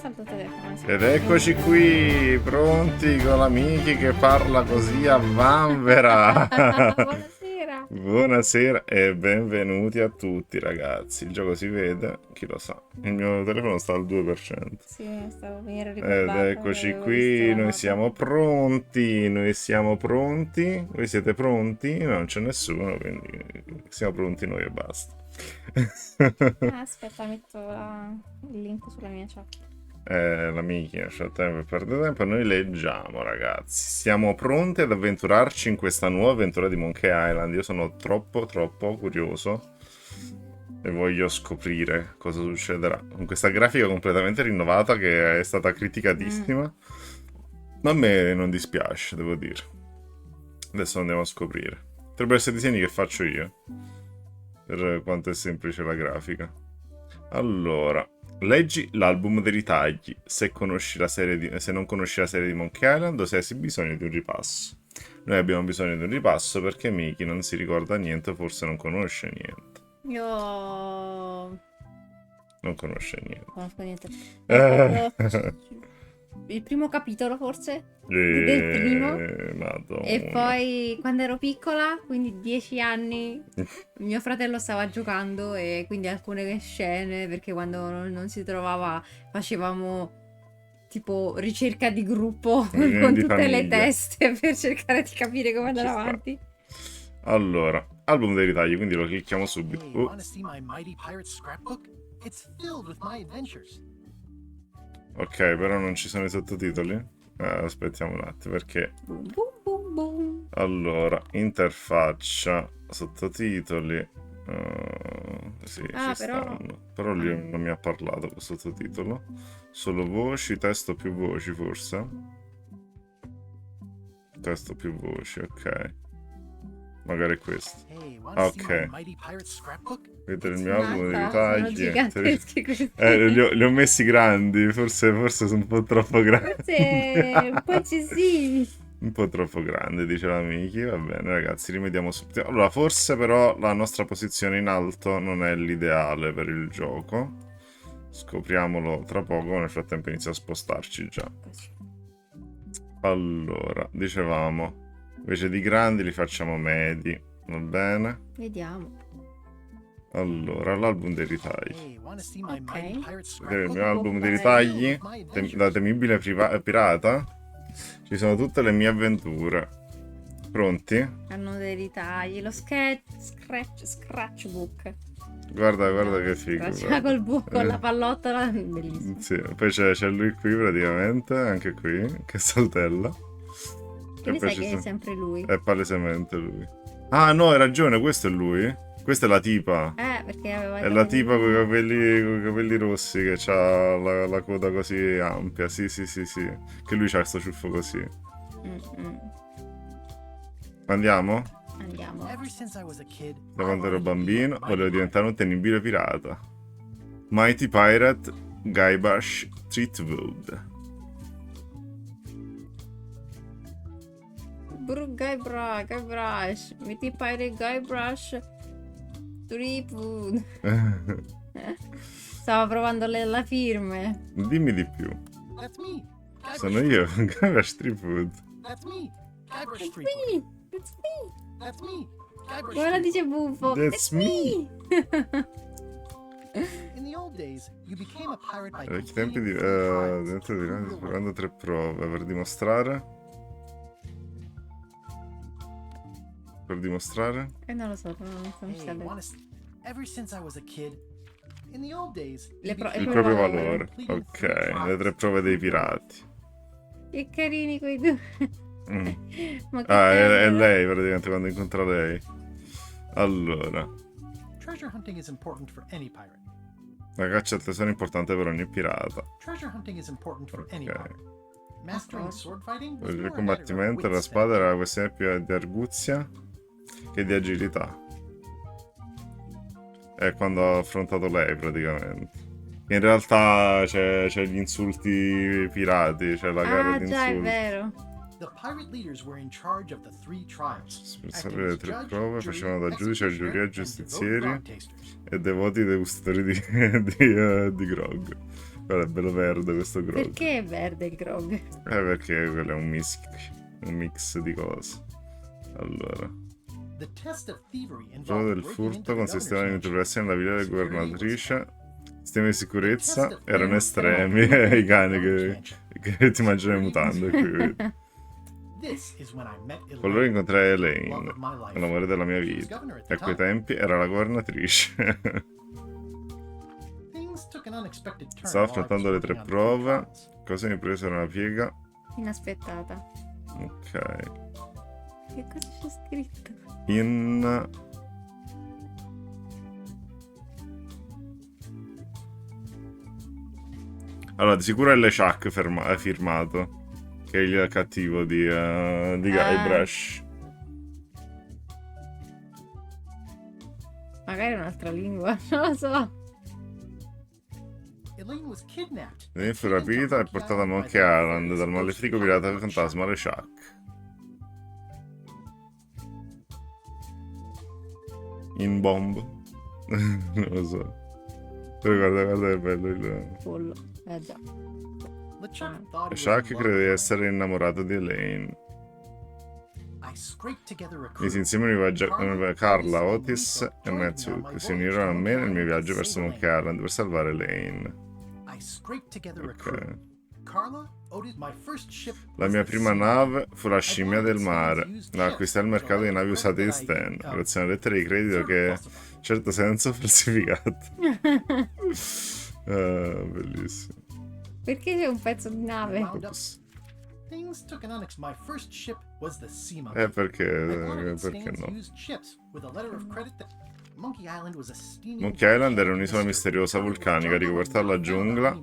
sta il tuo telefono? Ed eccoci qui, pronti con l'amici che parla così a vanvera. Buonasera. Buonasera e benvenuti a tutti ragazzi. Il gioco si vede, chi lo sa. Il mio telefono sta al 2%. Sì, mi ero Ed ricordata. eccoci Avevo visto qui, la noi nota. siamo pronti, noi siamo pronti. Voi siete pronti? No, non c'è nessuno, quindi siamo pronti noi e basta. Aspetta, metto il link sulla mia chat. La minchia, c'è tempo per perdere tempo. Noi leggiamo, ragazzi. Siamo pronti ad avventurarci in questa nuova avventura di Monkey Island. Io sono troppo curioso e voglio scoprire cosa succederà con questa grafica completamente rinnovata che è stata criticatissima. Ma a me non dispiace, devo dire. Adesso andiamo a scoprire. Potrebbero essere disegni che faccio io, per quanto è semplice la grafica. Allora, leggi l'album dei ritagli se non conosci la serie di Monkey Island o se hai bisogno di un ripasso. Noi abbiamo bisogno di un ripasso perché Miki non si ricorda niente, forse non conosce niente. Io Non conosce niente. non conosco niente. Ho fatto il primo capitolo forse del primo. Madonna. E poi quando ero piccola, quindi 10 anni, mio fratello stava giocando e quindi alcune scene, perché quando non si trovava facevamo tipo ricerca di gruppo con Di tutte le famiglia. teste per cercare di capire come andare Ci sta. avanti. Allora, album dei ritagli, quindi lo clicchiamo subito. Hey, wanna see my mighty pirate scrapbook? It's filled with my adventures. Ok, però non ci sono i sottotitoli. Aspettiamo un attimo perché... Boom, boom, boom, boom. Allora, interfaccia, sottotitoli. Sì, Ah, ci però- stanno. Però lui non mi ha parlato con sottotitolo. Solo voci, testo più voci forse. Testo più voci, ok. Magari questo. Hey, wanna see Ok. my mighty pirate scrapbook? Vedete il It's mio album di Mazza, sono ritagli. giganteschi questi. Li ho messi grandi, forse sono un po' troppo grandi. Forse un po' eccessivi. Un po' troppo grande, dice la Miki. Va bene, ragazzi, rimediamo subito. Allora, forse però la nostra posizione in alto non è l'ideale per il gioco. Scopriamolo tra poco. Nel frattempo inizia a spostarci già. Allora, dicevamo, invece di grandi li facciamo medi. Va bene? Vediamo. Allora, l'album dei ritagli. Hey, wanna see my Ok. mighty pirate Vedete il scrapbook? mio album dei It's ritagli? filled with my adventures. Da temibile pirata. Ci sono tutte le mie avventure. Pronti? Hanno dei ritagli. Lo scratchbook. Guarda che figo. Scratcha guarda. con la pallottola. Bellissimo. Sì, poi c'è lui qui praticamente, anche qui, che saltella. Quindi poi sai ci che è sono- sempre lui. È palesemente lui. Ah no, hai ragione, questo è lui. Questa è la tipa. Perché aveva i È la capelli tipa con lunghi. i capelli rossi che ha la coda così ampia. Sì. Che lui c'ha sto ciuffo così. Mm. Andiamo? Andiamo. Ever since I was a kid, Da I quando ero wanted to be a bambino mighty volevo diventare un pirate. temibile pirata. Mighty Pirate Guybrush Threepwood. Guybrush. Metti Pirate Guybrush. Tripwood. Stavo provando la firme. Dimmi di più. That's me. Sono io, Guybrush Threepwood. That's me. Guybrush It's Threepwood. me. It's me. That's me. Guybrush Come la Threepwood. dice Buffo. That's It's me. In the old days, you became a pirate by Vecchi tempi di... completing 3 trials dentro di in grandi real life. esplorando 3 prove per dimostrare. Per dimostrare? Non lo so, non ci sta Hey, bene. ever since I was a kid, in the old days, Le pro- Il il proprio valore. valore. Ok, le 3 prove dei pirati. Che carini quei due. Mm. Ma che Ah, è tenero. lei praticamente quando incontra lei. Allora, treasure hunting is important for any pirate. la caccia al tesoro è importante per ogni pirata. Treasure hunting is important for any Ok. pirate. Mastering sword fighting was Il more a matter of combattimento della wits spada than era una questione più di arguzia che di agilità. È quando ha affrontato lei praticamente. In realtà c'è gli insulti pirati, c'è la gara di Già, è insulti. vero. The pirate leaders were in charge of the 3 trials. Per acting sapere le as 3 judge, prove jury, facevano da giudice, executioner, giuria e and devout giustizieri grog tasters. e devoti degustatori di grog. Guarda, è bello verde questo grog. Perché è verde il grog? Perché quello è un mix di cose. Allora, The test of thievery il gioco involved del breaking furto into the consisteva governor's nell'interpressare nella villa della Security was governatrice. Sistemi di sicurezza The test of erano fairness estremi. involved I cani governor's che ti mangiano le mutande qui. This is when I met Con loro Elaine, incontrai love Elaine, of my life. l'amore della mia She was vita. governor at E the a quei time. tempi era la governatrice. Things took an unexpected turn Stavo while I was affrontando le 3 working on the prove. trials. Cose mi presero una piega. Inaspettata. Ok. Che cosa c'è scritto? In... Allora, di sicuro è LeChuck firmato. Che è il cattivo di Guybrush. Magari un'altra lingua, non lo so. Elaine was kidnapped. Lei fu rapita e portata a Monkey Island dal malefico pirata fantasma LeChuck. In bomb. Non lo so. Però guarda che bello il... Pollo. Già. LeChuck thought he was LeChuck in love crede di with essere innamorato di Elaine. I scraped together a crew. Misi insieme Carla, Otis e Matthew che si unirono a me nel mio viaggio verso Monkey Island per salvare Elaine. I scraped together a Ok. crew. Carla, Otis, my first ship La was mia the prima Sea. nave fu la scimmia del mare. La acquistai al mercato di navi usate di Stan, grazie a una lettera di credito che, in certo senso, falsificata. Bellissimo. Perché c'è un pezzo di nave? Wound up. Things took an my first ship was the Sea Monkey. Perché Perché no? used ships with a letter of credit that Monkey Island was a steaming Monkey Island era un'isola misteriosa vulcanica ricoperta dalla giungla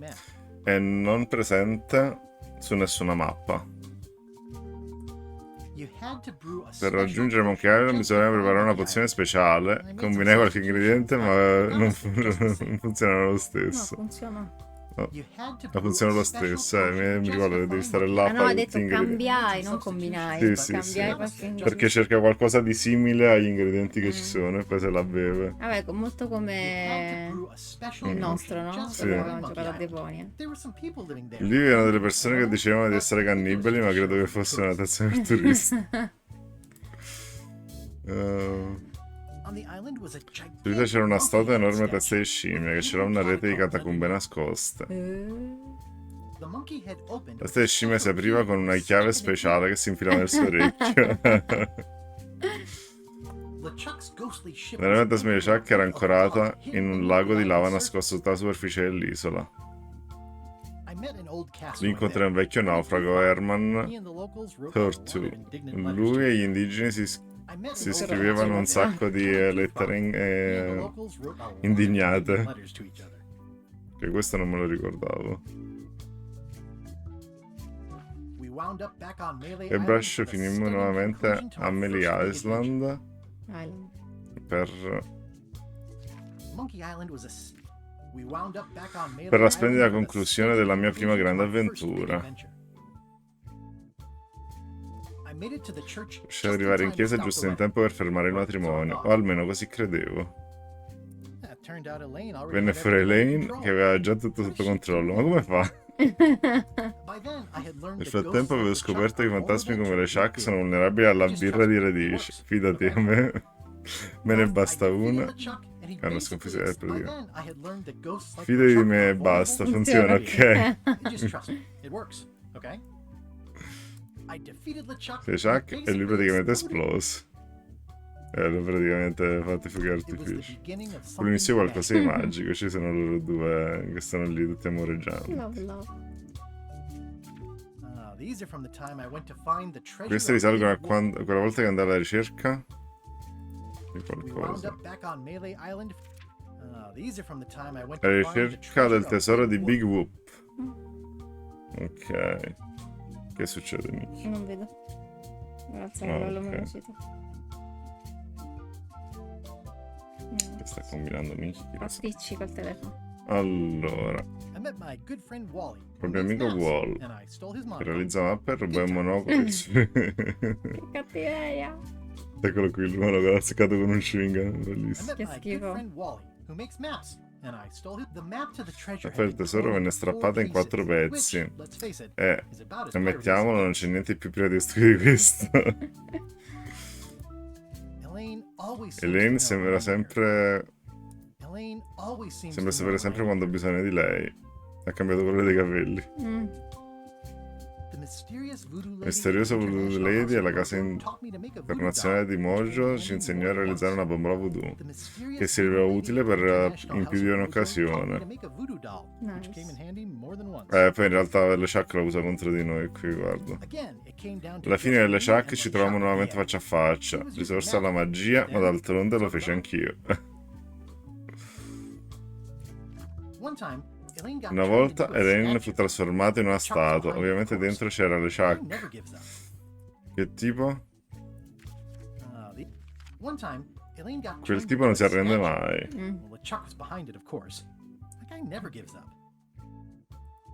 e non presente su nessuna mappa. Per raggiungere Monkey Island bisognava preparare una pozione speciale. Combinai qualche ingrediente, ma non funzionava lo No, stesso. funziona. No. Ma funziona lo stesso, mi ricordo che devi stare là. Ah no, fare ha tutti detto gli ingredienti. cambiai, non combinai. Sì, sì, Cambiai sì. qualche ingrediente. Perché cerca qualcosa di simile agli ingredienti che ci sono e poi se la beve. Vabbè, molto come il nostro, no? Sì. Quello che abbiamo giocato a Deponia. Lì erano delle persone che dicevano di essere cannibali, ma credo che fosse una tazzina per turisti. Sull'isola c'era una statua enorme a testa di scimmia che c'era una rete di catacombe nascoste. La testa di scimmia si apriva con una chiave speciale che si infilava nel suo orecchio. La nave fantasma di LeChuck era ancorata in un lago di lava nascosto sotto la superficie dell'isola. Lì incontrai un vecchio naufrago, Herman Thortu. Lui e gli indigeni si scrivevano un sacco di lettere indignate. Che questo non me lo ricordavo. E Brush finimmo nuovamente a Melee Island per la splendida conclusione della mia prima grande avventura. Riuscii ad arrivare in chiesa giusto in tempo per fermare il matrimonio, o almeno così credevo. Venne fuori Elaine che aveva già tutto sotto controllo, ma come fa? Nel frattempo avevo scoperto che i fantasmi come LeChuck sono vulnerabili alla birra di radici. Fidati, a me ne basta una. Hanno sconfitto praticamente. Fidati di me e basta, funziona, ok? LeChuck e lui praticamente è esploso. Lui praticamente fatti fuochi artifici. All'inizio qualcosa di magico, ci sono loro due che stanno lì tutti amoreggiando. Love, love. Queste risalgono a quella volta che andai alla ricerca di qualcosa. La ricerca del tesoro di Big Whoop. Ok. Che succede, Nicky? Non vedo. Grazie, Ah, bello ok. me uscito. Che sta combinando Nicky? Appiccica il telefono. Allora, il mio amico Wall che realizza mappe e ruba un monocolo. Che cattiveria. Eccolo qui, il monocolo azzeccato con un chewing gum, bellissimo. Che schifo. and I stole it. The map to the treasure E poi il tesoro venne strappato in 4 pezzi. which, let's face it, E is about as ammettiamolo, non c'è niente più piratistico di questo. Elaine always Elaine seems to sembra know when I'm sempre. here. Elaine always seems Sembra to sapere know sempre when I'm quando ho bisogno di lei. Ha cambiato colore dei capelli. The mysterious voodoo lady Misterioso at the Voodoo International Lady alla House casa of Voodoo taught me to make a voodoo internazionale doll, di which Mojo came in ci handy insegnò a more than realizzare once. una bambola voodoo The mysterious che serviva voodoo utile lady at the per International in House più di of Mojo taught me un'occasione. to make a voodoo doll, which came in Nice. handy more than once. Poi in realtà LeChuck la usa contro di noi qui, guarda. Again, it came down to Alla fine just me LeChuck and ci LeChuck troviamo nuovamente again. faccia a faccia. Risorsa alla magia, ma d'altronde lo feci anch'io. One time, Elaine got Una turned volta into a Elaine fu statue. trasformata in una statua. Ovviamente dentro c'era Elaine LeChuck. never gives up. Che tipo? One time, Elaine got Quel turned tipo non si into a arrende statue. mai. Well, LeChuck was behind it, of course. That guy never gives up.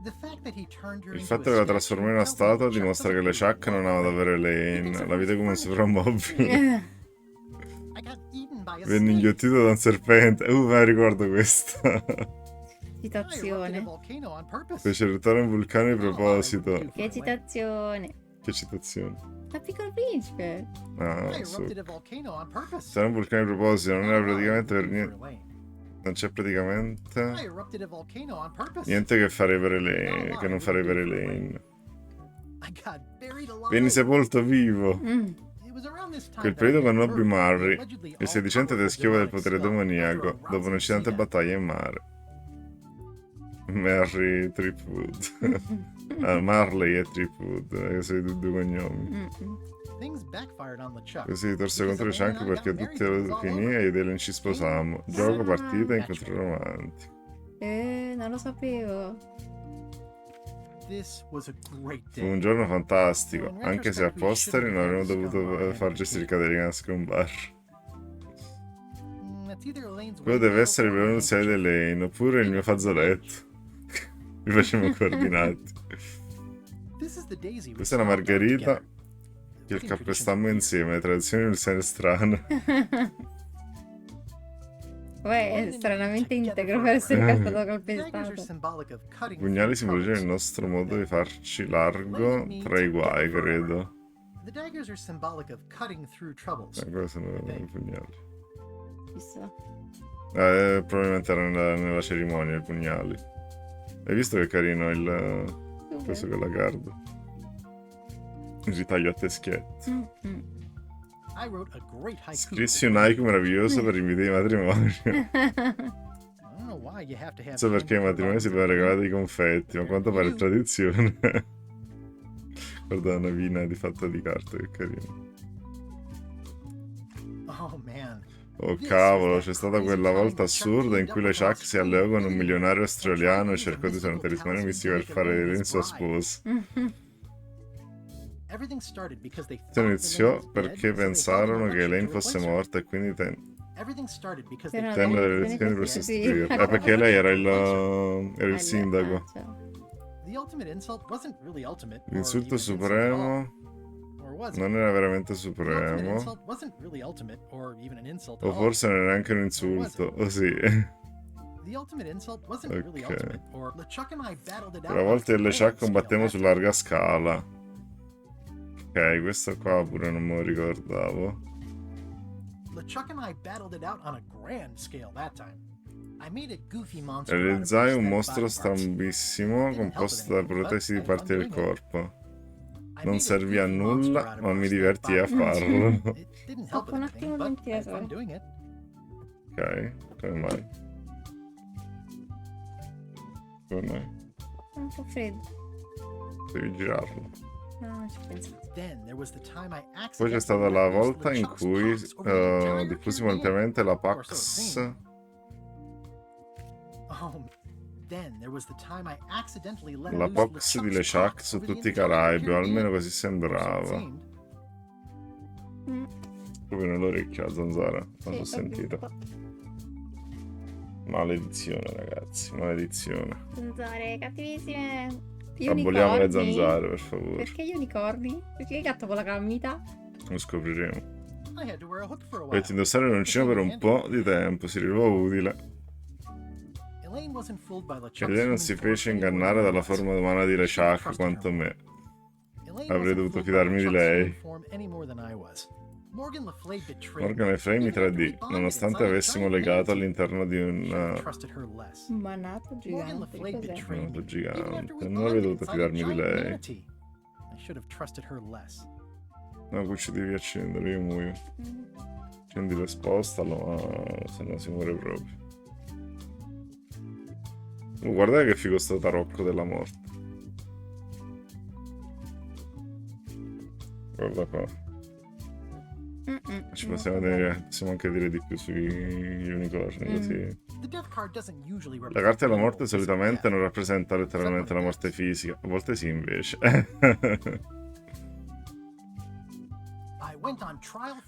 The fact that he turned her Il into fatto a che la statue trasformò in una tells me statua Chuck dimostra che doesn't LeChuck really non love ama Elaine. davvero He Elaine. thinks La vede come un everyone's soprammobile. I got eaten by a Venne snake. inghiottito da un serpente. Me ricordo questo. I erupted a Citazione. volcano on purpose. Fece ruotare un vulcano di proposito. Che citazione. Che citazione. La Piccolo Principe. Ah, I su. erupted a volcano on purpose. C'era un vulcano di proposito, non era praticamente per For niente. Elaine. Non c'è I praticamente erupted a volcano on purpose. niente che farei per Elaine. Che non farei per Elaine. I got buried alive. Venni sepolto vivo. It was around this time Quel that periodo I met conobbi Murray, Murray, the allegedly il sedicente all-powerful teschio del demonic potere spell demoniaco, after a dopo rousing un'eccitante sea battaglia in mare. Mary Tripwood. Marley e Tripwood, sono i due cognomi. Things backfired on LeChuck. Così torse contro LeChuck perché tutto finì e io ed Ellen ci sposammo. Gioco, partita, incontri romantico. Non lo sapevo. This was a great Fu day. un giorno fantastico, anche se a posteri non avremmo dovuto far gestire Caterina a un bar. It's either Elaine's Quello deve essere il veleno iniziale di Elaine, oppure il mio fazzoletto. Mi facciamo coordinati. This is the daisy we Questa è la stomped out margherita together. che il calpestammo insieme, le tradizioni universali strane. Poi è stranamente integro per essere castato The daggers are calpestato. symbolic of cutting I pugnali through simboleggiano il troubles. nostro modo di farci largo tra i guai, credo. The daggers are symbolic of cutting through troubles. Quelli sono i pugnali. Chissà. Probabilmente era nella cerimonia i pugnali. Hai visto che carino il questo con la card? Il ritaglio a teschietti. I wrote a great haiku. Scrissi un haiku meraviglioso per inviti di matrimonio. I don't know why you have to have Non so perché ai matrimoni si devono regalare dei confetti, ma a quanto pare è tradizione. Guarda una vina di fatta di carta, che carino. Oh man. Oh cavolo, c'è stata quella volta assurda in cui LeChuck si alleò con un milionario australiano e cercò di usare un talismano mistico per fare Elaine sua sposa. Everything started because they Tutto thought iniziò Elaine was dead, perché so they held pensarono an che election Elaine to fosse replace her. morta e quindi Everything started because they C'erano tenne thought le elezioni elezioni per per sostituirla. sostituirla. Perché lei era il sindaco. Cioè. the ultimate insult wasn't really ultimate. or L'insulto even insult at supremo all. Or was it? non era veramente The ultimate supremo. insult wasn't really ultimate or even an insult at O all. forse non era neanche un insulto. O sì. The ultimate insult wasn't really Ok. ultimate or LeChuck and I battled it out. Quella on volta a io e LeChuck grand combattemmo scale su larga scala. Ok, questo qua pure non me lo ricordavo. LeChuck and I battled it out on a grand scale that time. I made a goofy monster. Realizzai out of un prosthetic mostro body parts. strambissimo composto da protesi di parti del corpo. I Non made a servì a goofy monster nulla, out of ma mi prosthetic divertii a body parts. farlo. It didn't help Un with attimo anything, but I lentire, had fun doing it. Ok, come mai? Come mai? È un po' freddo. Devi girarlo. No, non ci penso. Then there was the time I Poi c'è stata la volta in cui diffusi volontariamente la Pax. Then there was the time I accidentally let La loose Pax di LeChuck's LeChuck Pax su over the tutti i entire Caraibi, o Caribbean. almeno così Or so it sembrava. seemed. Proprio nell'orecchio la zanzara, non l'ho Sì, sentita. ho Maledizione, ragazzi, maledizione. Zanzare cattivissime. Aboliamo le Unicorni? zanzare, per favore. Perché gli unicorni? Perché il gatto con la calamita? Lo scopriremo. I had to wear a hook for a while. Dovete indossare l'uncino per un po' di tempo, si ritrova utile. wasn't fooled by Che LeChuck's lei non human si form fece any more ingannare than I dalla was. forma umana di LeChuck Trusted quanto her me. Elaine Avrei wasn't dovuto fooled by fidarmi di LeChuck's lei. human form any more than I was. Morgan Le Fay betrayed Morgan me. Le Fay mi Even after we tradì, bonded nonostante inside a avessimo giant legato manatee. all'interno di I should have un trusted her less. Un manato Morgan Le gigante. Fay Cos'è? betrayed me. Even after gigante. we Non avrei bonded dovuto inside a fidarmi di giant lei. manatee. I should have trusted her less. No, qui ci devi accendere, io muoio. Accendi spostalo, ma se no si muore proprio. Guardate che figo sto tarocco della morte. Guarda qua. Ci possiamo anche dire di più sugli unicorni, così. The death card doesn't usually La represent carta della real morte physical solitamente death. non rappresenta letteralmente la morte fisica, a volte sì invece.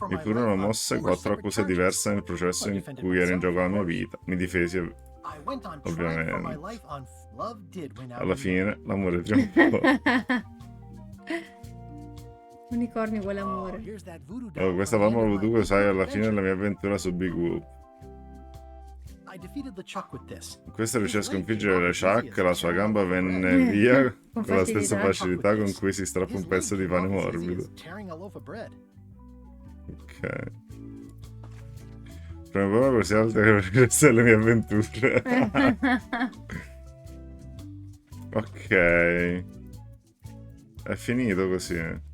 Mi furono mosse 4 accuse diverse nel processo in cui era in gioco la mia vita. Mi difesi, ovviamente. Alla fine l'amore trionfò. Unicorni vuole amore. Oh, questa palma voodoo che usai alla fine della mia avventura su Big Whoop. In questo riuscì a sconfiggere LeChuck, la sua gamba venne via con la stessa facilità con cui si strappa un pezzo di pane morbido. Ok. Prima parola così alte per il resto delle mie avventure. Ok. È finito così.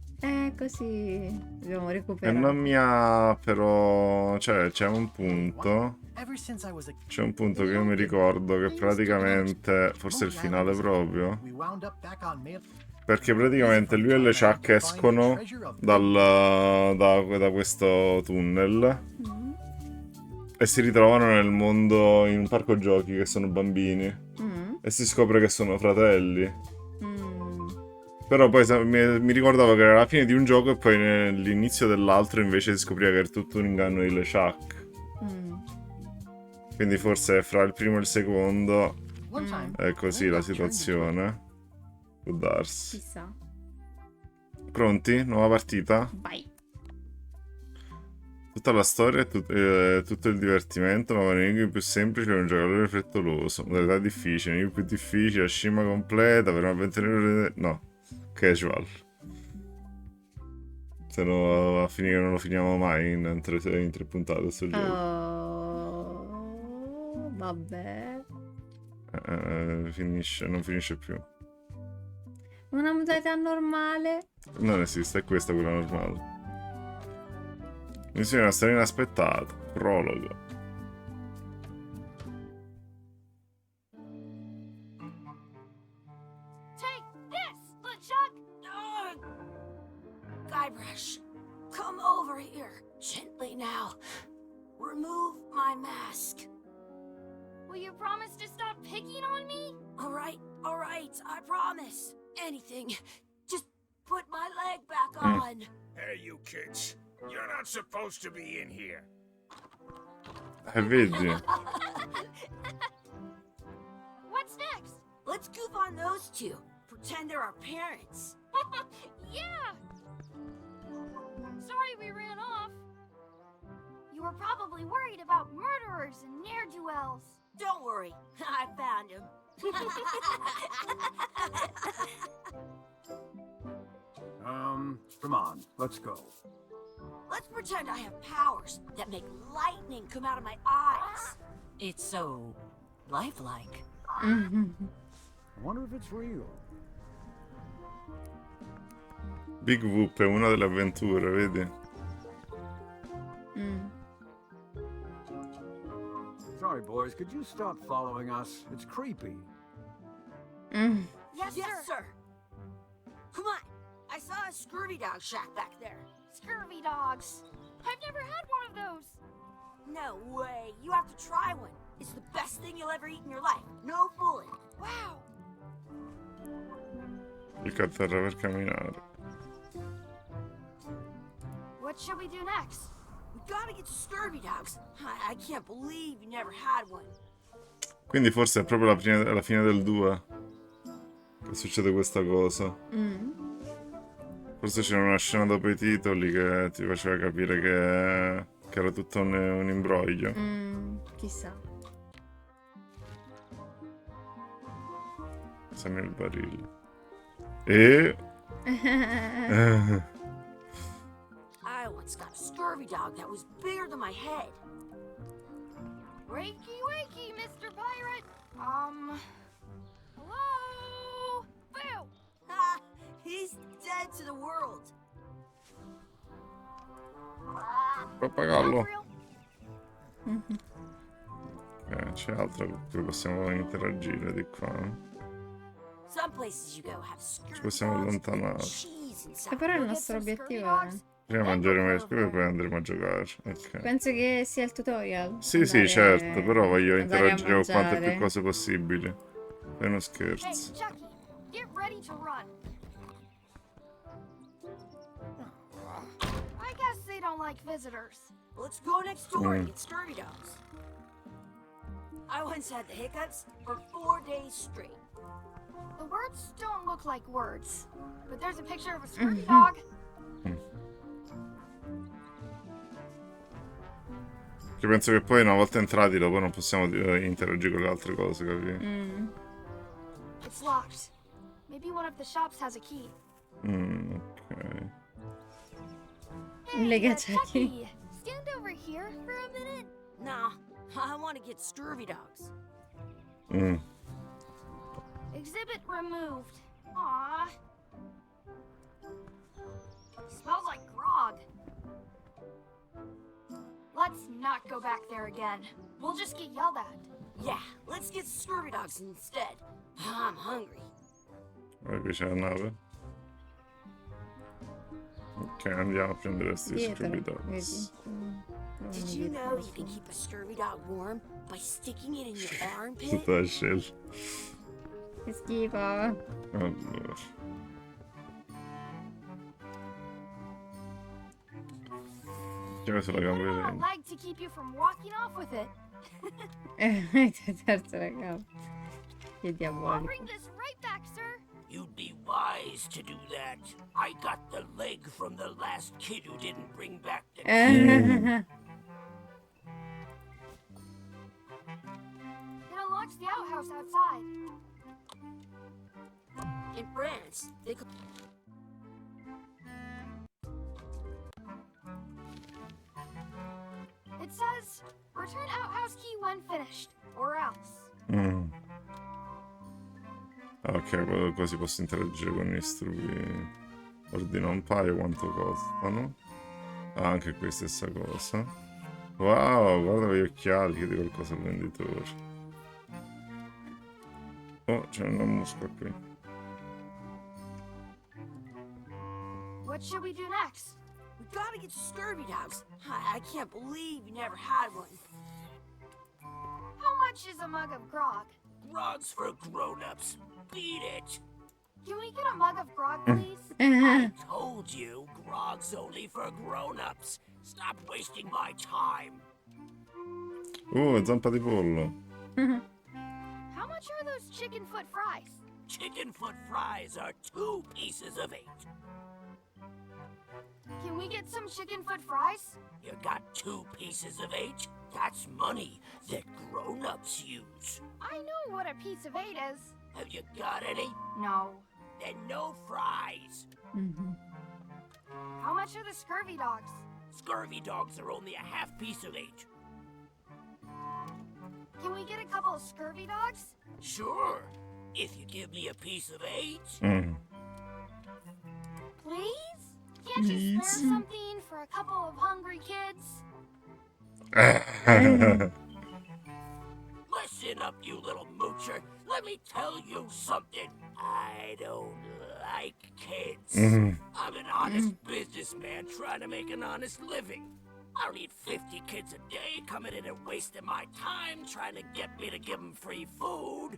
Così dobbiamo E recuperare. non mi ha però... Cioè, c'è un punto... C'è un punto che io mi ricordo che praticamente... Forse il finale proprio... Perché praticamente lui e LeChuck escono da questo tunnel e si ritrovano nel mondo, in un parco giochi, che sono bambini. E si scopre che sono fratelli. Però poi mi ricordavo che era la fine di un gioco e poi nell'inizio dell'altro invece si scopriva che era tutto un inganno di LeChuck. Quindi forse fra il primo e il secondo è così la situazione. Può darsi. Chissà. Pronti? Nuova partita? Vai. Tutta la storia e tutto il divertimento, ma con enigmi più semplici per un giocatore frettoloso. Modalità difficili, enigmi più difficili, la scima completa per un'avventura... No. Casual. Se no a finire non lo finiamo mai in tre puntate sto gioco. Vabbè. Non finisce più. Una modalità normale. Non esiste, è questa quella normale. Missione una storia inaspettata. Prologo. Guybrush, come over here. Gently now. Remove my mask. Will you promise to stop picking on me? All right, I promise. Anything. Just put my leg back on. Hey, you kids. You're not supposed to be in here. Vedi? What's next? Let's goof on those two. Pretend they're our parents. Yeah! Sorry we ran off. You were probably worried about murderers and ne'er-do-wells. Don't worry, I found him. Come on, let's go. Let's pretend I have powers that make lightning come out of my eyes. It's so lifelike. I wonder if it's real. Big Whoop è una delle avventure, vedi? Sorry, boys, could you stop following us? It's creepy. Yes, sir. Come on. I saw a scurvy dog shack back there. Scurvy dogs. I've never had one of those. No way. You have to try one. It's the best thing you'll ever eat in your life. No fooling. Wow. Clicca a terra per camminare. What should we do next? We gotta get to scurvy dogs. I can't believe you never had one. Quindi forse è proprio la fine del 2 che succede questa cosa. Forse c'era una scena dopo i titoli che ti faceva capire che era tutto un imbroglio. Chissà. Sta nel barile. E... I once got a scurvy dog that was bigger than my head. Wakey, wakey, Mr. Pirate. Hello? Boo! Ha! He's dead to the world. Pappagallo. Real? C'è altro con cui possiamo interagire di qua. Some places you go have scurvy Ci possiamo dogs with allontanare. cheese inside. Però il You'll get nostro some scurvy obiettivo è... dogs? Prima mangeremo le scuole e poi andremo a giocare. Ok. Penso che sia il tutorial. Sì, sì, andare- certo, però voglio andare a interagire con quante più mangiare. cose possibili. È uno Hey, scherzo. Chucky, get ready to run. I guess they don't like visitors. Let's go next door and get scurvy dogs. I once had the hiccups for 4 days straight. The words don't look like words, but there's a picture of a scurvy dog. Che penso che poi una volta entrati dopo non possiamo interagire con le altre cose, capi? It's locked. Maybe one of the shops has a key. Ok. Lega Chucky, Chucky. stand over here for a minute. Nah, I want to get scurvy dogs. Exhibit removed. Aww. Smells like grog. Let's not go back there again. We'll just get yelled at. Yeah, let's get scurvy dogs instead. I'm hungry. Poi qui c'è la nave. Ok, andiamo a prendere questi Dietro, scooby vedi? dogs. Did you know you can keep a scurvy dog warm by sticking it in your armpit? Tutta la scelta. Che schifo. Allora. Ci ho messo la Put gamba it on a di leg to keep you from walking off with it. Terza raga. Che I'll diavolico. bring this right back, sir. You'd be wise to do that. I got the leg from the last kid who didn't bring back the It unlocks the outhouse outside. In France, they call It says, return outhouse key when finished, or else. Ok, così posso interagire con gli strubi. Ordina un paio, quanto costano? Ah, anche qui stessa cosa. Wow, guarda gli occhiali, chiedi qualcosa al venditore. Oh, c'è una mosca qui. What should we do next? we gotta get scurvy dogs. I can't believe you never had one. How much is a mug of grog? grog's for grown-ups. Beat it. Can we get a mug of grog, please? I told you, grog's only for grown-ups. Stop wasting my time. Zampa di pollo. How much are those chicken foot fries? Chicken foot fries are 2 pieces of 8. Can we get some chicken foot fries? You got 2 pieces of 8? That's money that grown-ups use. I know what a piece of 8 is. Have you got any? No. Then no fries. How much are the scurvy dogs? Scurvy dogs are only a half piece of 8. Can we get a couple of scurvy dogs? Sure, if you give me a piece of 8. Please? Can't you spare something for a couple of hungry kids? Listen up, you little moocher. Let me tell you something. I don't like kids. I'm an honest businessman trying to make an honest living. I don't need 50 kids a day coming in and wasting my time trying to get me to give them free food.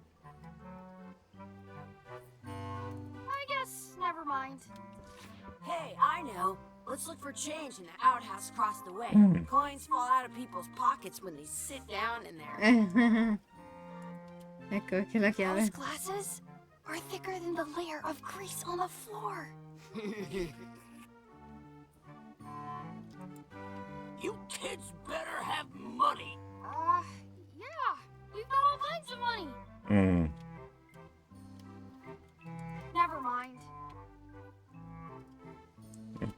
I guess never mind. Hey, I know. Let's look for change in the outhouse across the way. Coins fall out of people's pockets when they sit down in there. Ecco che la Those chiave. glasses are thicker than the layer of grease on the floor. You kids better have money. Yeah, we've got all kinds of money.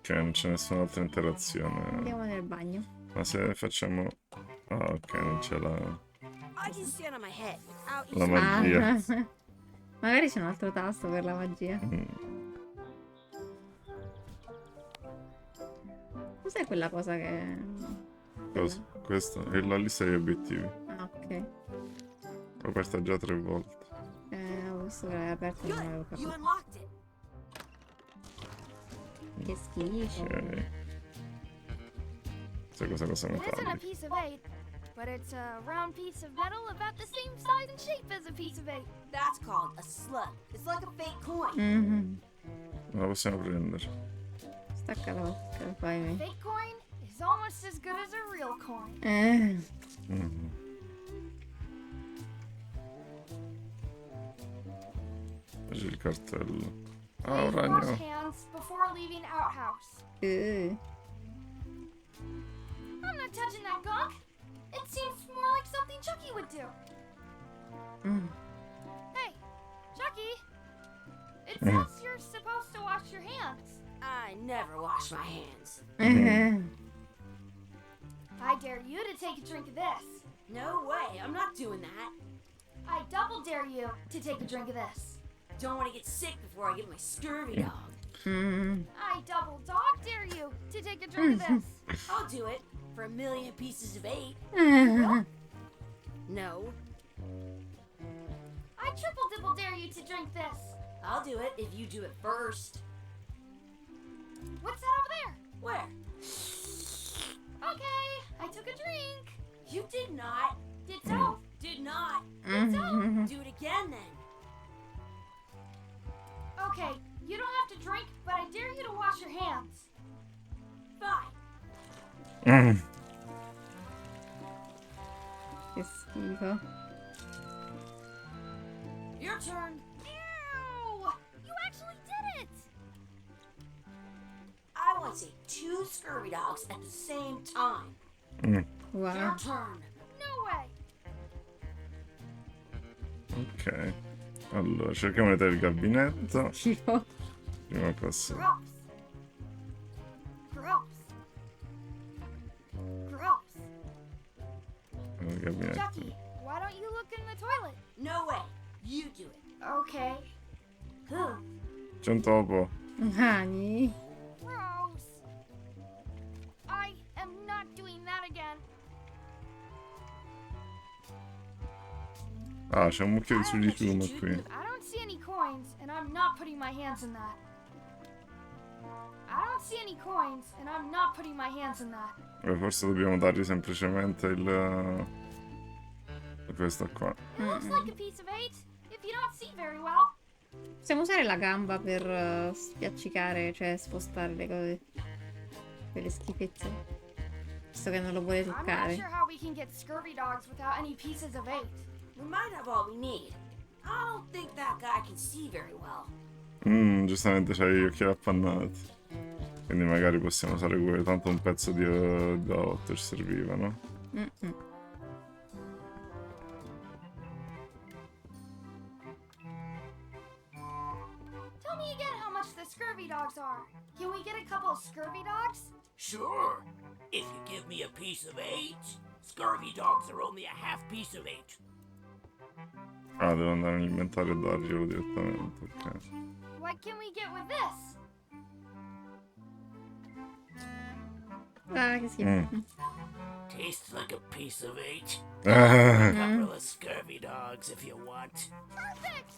Ok, non c'è nessun'altra interazione. Andiamo nel bagno. Ma se facciamo... Ah, ok, non c'è la I can stand on my head without La using magia. Ah, magari c'è un altro tasto per la magia. Cos'è quella cosa che... Cosa? Questo è la lista degli obiettivi. Ah, ok. L'ho aperta già 3 volte. Ho visto che l'hai aperto e non avevo Good. You capito. unlocked it. Che schifo. Ok. Sai cosa It isn't a metallica? piece of 8, but it's a round piece of metal about the same size and shape as a piece of 8. That's called a slug. It's like a fake coin. Mhm. Non la possiamo prendere. Staccalo, fai. Fake coin is almost as good as a real coin. Mhm. C'è il cartello. Ah, un Please wash ragno. hands before leaving outhouse. I'm not touching that gunk. It seems more like something Chucky would do. Hey, Chucky. It says you're supposed to wash your hands. I never wash my hands. I dare you to take a drink of this. No way. I'm not doing that. I double dare you to take a drink of this. Don't want to get sick before I get my scurvy dog. I double dog dare you to take a drink of this. I'll do it for 1,000,000 pieces of 8. No, I triple dibble dare you to drink this. I'll do it if you do it first. What's that over there? Where? Okay, I took a drink. You did not. Did so. Did not. Do it again then. Okay, you don't have to drink, but I dare you to wash your hands. Fine. Che schifo. Your turn. Ew! You actually did it! I want to say 2 scurvy dogs at the same time. Wow. Your turn. No way! Ok. Allora, cerchiamo di vedere il gabinetto. Schifo. Prima cosa. Gross. Gross. Gross. Il gabinetto. Chucky, why don't you look in the toilet? No way. You do it. Okay. C'è un topo. Hani. Gross. I am not doing that again. Ah, c'è un mucchio di I don't know sulicume what you qui. did. I don't see any coins, and I'm not putting my hands in that. I don't see any coins, and I'm not putting my hands in that. Forse dobbiamo dargli semplicemente il... questo qua. It looks like a piece of 8 if you don't see very well. Possiamo usare la gamba per spiaccicare, cioè spostare le cose. Quelle schifezze. Visto che non lo vuole I'm not toccare. sure how we can get scurvy dogs without any pieces of 8. We might have all we need. I don't think that guy can see very well. Giustamente c'hai gli occhiali appannati. Quindi magari possiamo usare quello. Tanto un pezzo di A8 ci serviva, no? Tell me again how much the scurvy dogs are. Can we get a couple of scurvy dogs? Sure. If you give me a piece of 8, scurvy dogs are only a half piece of 8. Ah, devo andare nell'inventario e darglielo direttamente, ok. What can we get with this? Ah, che schifo. Tastes like a piece of 8. Ah, A couple of scurvy dogs if you want. Perfect!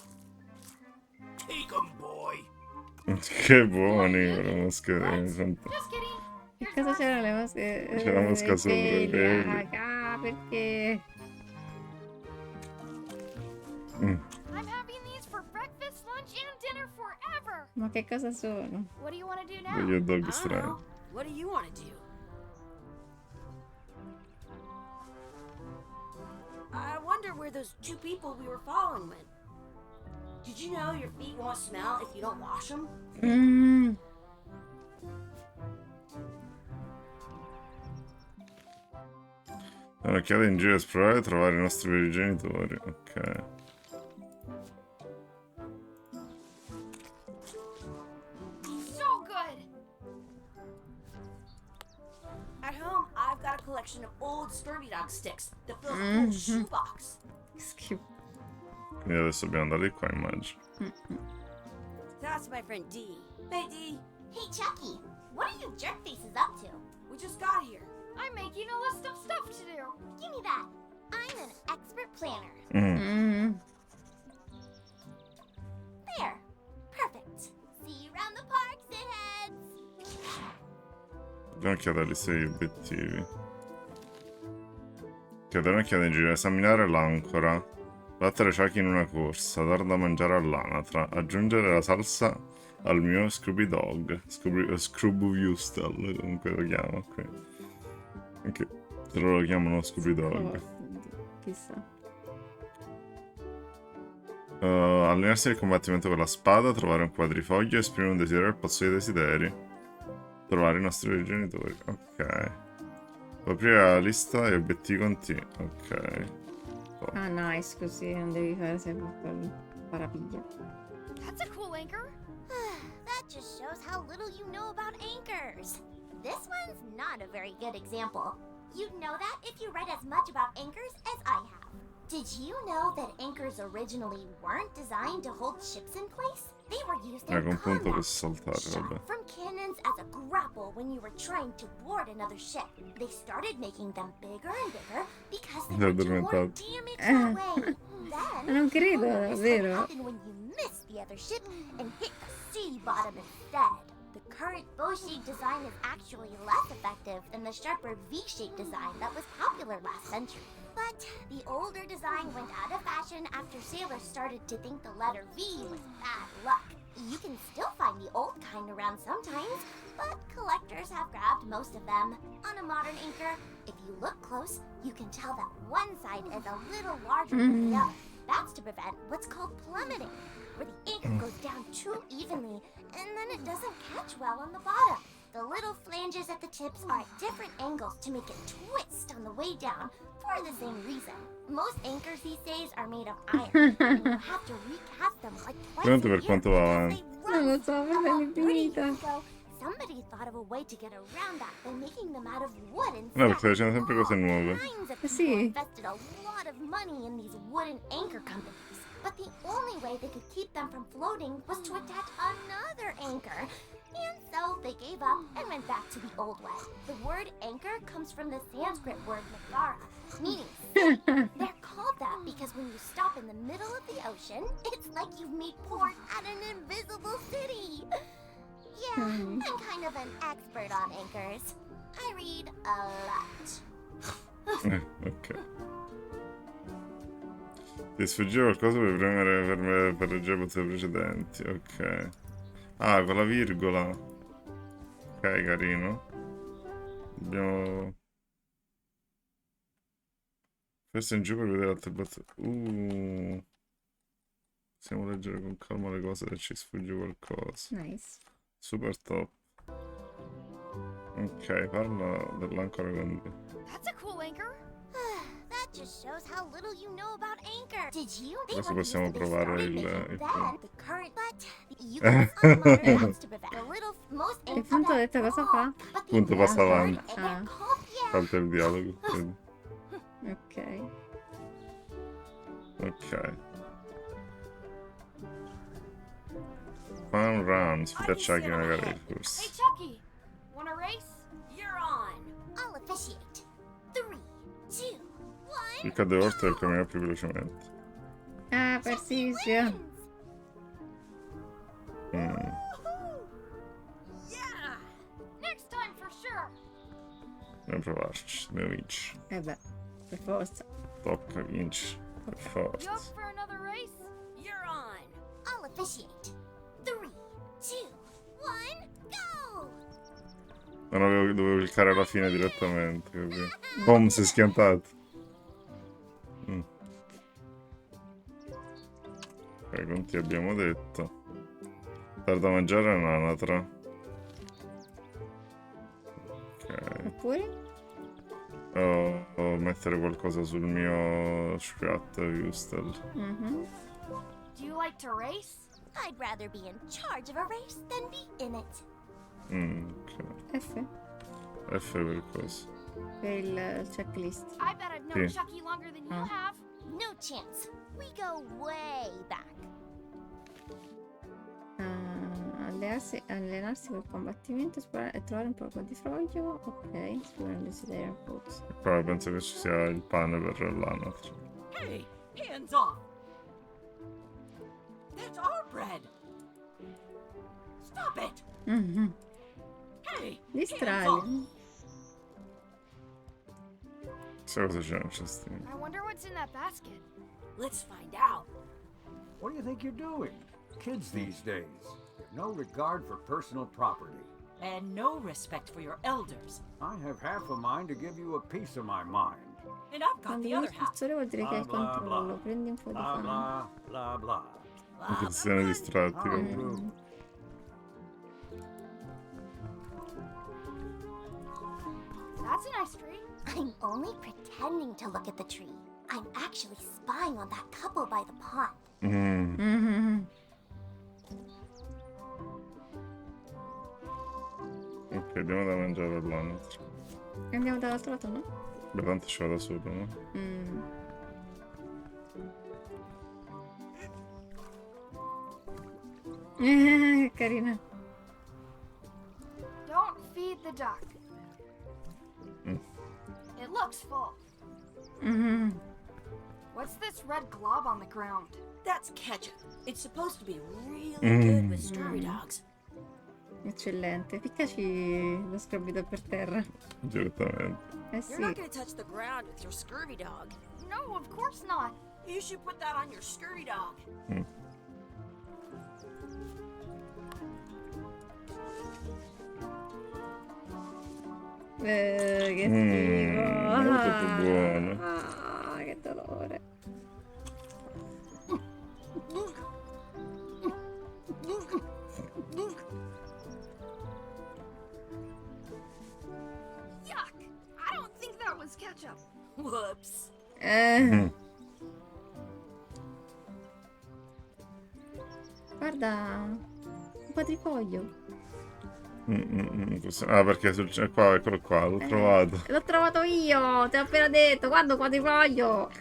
Take 'em, boy. che buoni, le mosche. Just kidding. Che Here's cosa the c'era le mosche? C'è la mosca i sopra i peli. Ah, perché? I'm having these for breakfast, lunch, and dinner forever. Ma che cosa sono? What do you want to do now? Degli hot dog I don't strani. know. What do you want to do? I wonder where those 2 people we were following went. Did you know your feet won't smell if you don't wash them? Un'occhiata in giro e esplorare e trovare i nostri veri genitori. Ok. So good. collection of old scurvy dog sticks that fills a whole shoebox. Che schifo. Quindi adesso dobbiamo andare di qua, immagino. That's my friend Dee. Hey, Dee. Hey, Chucky, what are you jerk faces up to? We just got here. I'm making a list of stuff to do. Give me that. I'm an expert planner. There. Perfect. See you around the park, shitheads. Dobbiamo chiedere la lista degli obiettivi. Chiedere in giro, esaminare l'ancora, battere Chucky in una corsa, dar da mangiare all'anatra, aggiungere la salsa al mio Scooby Dog, Scrooby comunque lo chiamo qui. Anche se lo chiamano Scooby Dog. Chissà. Allenarsi nel combattimento con la spada, trovare un quadrifoglio, esprimere un desiderio al pozzo dei desideri, trovare i nostri genitori. Ok. Aprire la lista e obiettivi con T. Ok. Ah, nice, così non devi fare sempre quel parapiglia. That's a cool anchor. That just shows how little you know about anchors. This one's not a very good example. You'd know that if you read as much about anchors as I have. Did you know that anchors originally weren't designed to hold ships in place? They were used in Un punto per combat. saltare, vabbè. Shot from cannons as a grapple when you were trying to board another ship. They started making them bigger and bigger because they would do more damage that way. Then, Non credo, what davvero. happened when you missed the other ship and hit the sea bottom instead? The current bow-shaped design is actually less effective than the sharper V-shaped design that was popular last century. But the older design went out of fashion after sailors started to think the letter V was bad luck. You can still find the old kind around sometimes, but collectors have grabbed most of them. On a modern anchor, if you look close, you can tell that one side is a little larger than the other. That's to prevent what's called plummeting, where the anchor goes down too evenly and then it doesn't catch well on the bottom. The little flanges at the tips are at different angles to make it twist on the way down for the same reason. Most anchors these days are made of iron, and you have to recast them like twice a Tanto year per quanto va because avanti. they rust. Non lo so, forse è About 30 infinita. years ago, somebody thought of a way to get around that by making them out of wood instead. No, perché facciamo sempre cose All nuove. kinds of people Sì. invested a lot of money in these wooden anchor companies. But the only way they could keep them from floating was to attach another anchor. And so they gave up and went back to the old way. The word anchor comes from the Sanskrit word nagara, meaning city. They're called that because when you stop in the middle of the ocean, it's like you've made port at an invisible city. Yeah, I'm kind of an expert on anchors. I read a lot. Ok. Ti sfuggiva qualcosa per premere per leggere le pozioni precedenti. Ok. Ah, con la virgola. Ok, carino. Dobbiamo... Questo in giù per vedere altre battute. Possiamo leggere con calma le cose se ci sfugge qualcosa. Nice. Super top. Ok, parla dell'ancora con... That's a cool anchor. That just shows how little you know about anchor. Did you? They Adesso were possiamo used to be provare started il making punto. then the current, but you can find modern apps to prevent the little most Il punto ha detto cosa fa? But the Punto passa old avanti. one, and they're called, yeah. Salta il dialogo. Quindi. Ok. Ok. Fun run. Schiacciare una gara di Hey, corsa. Chucky, wanna race? You're on. I'll officiate. 3, 2, 1. Clicca due volte per camminare più velocemente. Ah, persisio. Mm. Yeah. Next time for sure. Dobbiamo provarci. Dobbiamo vincere. Eh beh, per forza. Tocca vincere. Per You up forza. for another race? You're on. I'll officiate. 3, 2, 1, go! Non avevo, dovevo cliccare alla fine direttamente. Così. Boom, si è schiantato. Ok, quanti abbiamo detto? Tarda a mangiare un'anatra. Ok. Oppure? O mettere qualcosa sul mio Scrat Ustel. Mhm. Do you like to race? I'd rather be in charge of a race than be in it. Ok. F. F per cosa. per il checklist. I bet I've known Sì. Chucky longer than you Ah. have. No chance. We go way back. Allenarsi per combattimento, esplorare e trovare un po' di froglio. Ok, esplorare il desiderio Boots. E qua penso che ci sia il pane per l'anatra. Hey, hands off! That's our bread! Stop it! Mhm. Hey, hands off! Distrarli. Chissà cosa c'è nel cestino. I wonder what's in that basket. Let's find out. What do you think you're doing? Kids these days have no regard for personal property. And no respect for your elders. I have half a mind to give you a piece of my mind. And I've got Quando the vieni other half. cursore vuol dire che hai Blah, blah, controllo. blah. Prendi un po' di Blah pane. blah blah blah. Anche se siano distratti. How quindi. rude. That's a nice tree. I'm only pretending to look at the tree. I'm actually spying on that couple by the pond. Mhm. Ok, andiamo da mangiare all'anatra. Andiamo dall'altro lato, no? Beh, tanto ci vado sopra, no? Mm. Che carina. Don't feed the duck. Mm. It looks full. Mhm. What's this red glob on the ground? That's ketchup. It's supposed to be really good with scurvy dogs. Eccellente. Piccaci lo scrobito per terra. Direttamente. Eh You're not sì. gonna touch the ground with your scurvy dog. No, of course not. You should put that on your scurvy dog. Che schifo. Molto più buono. Ah, che dolore. Yuck! I don't think that was ketchup. Whoops. Guarda, un quadrifoglio. Ah, perché sul qua, eccolo qua, l'ho trovato. L'ho trovato io, te l'ho appena detto. Guarda un quadrifoglio.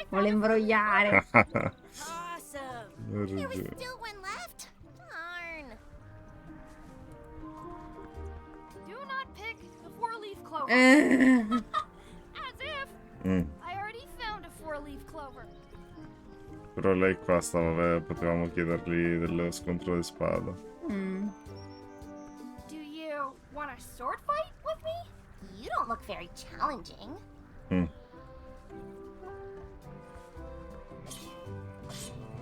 Vuole imbrogliare. Awesome. There was still one left. Darn. Do not pick the four-leaf clover. As if I already found a four-leaf clover. Però lei qua stava, potevamo chiedergli dello scontro di spada. Do you want a sword fight with me? You don't look very challenging.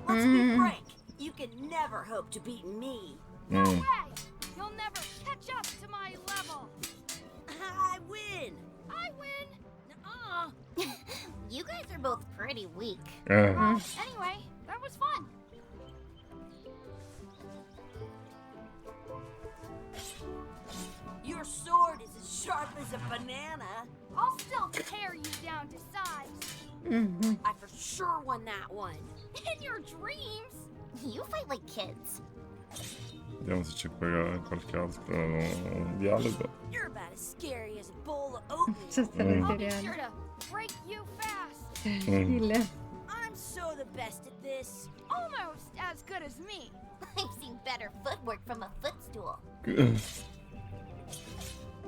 Let's be frank. You can never hope to beat me. No way! You'll never catch up to my level. I win. I win. You guys are both pretty weak. Anyway, that was fun. Your sword is as sharp as a banana. I'll still tear you down to size. I for sure won that one. In your dreams. You fight like kids. Vediamo se c'è qualche altro dialogo. You're about as scary as a bowl of oatmeal. C'è stato il I'll be cereale. sure to break you fast. Il- I'm so the best at this. Almost as good as me. I've seen better footwork from a footstool.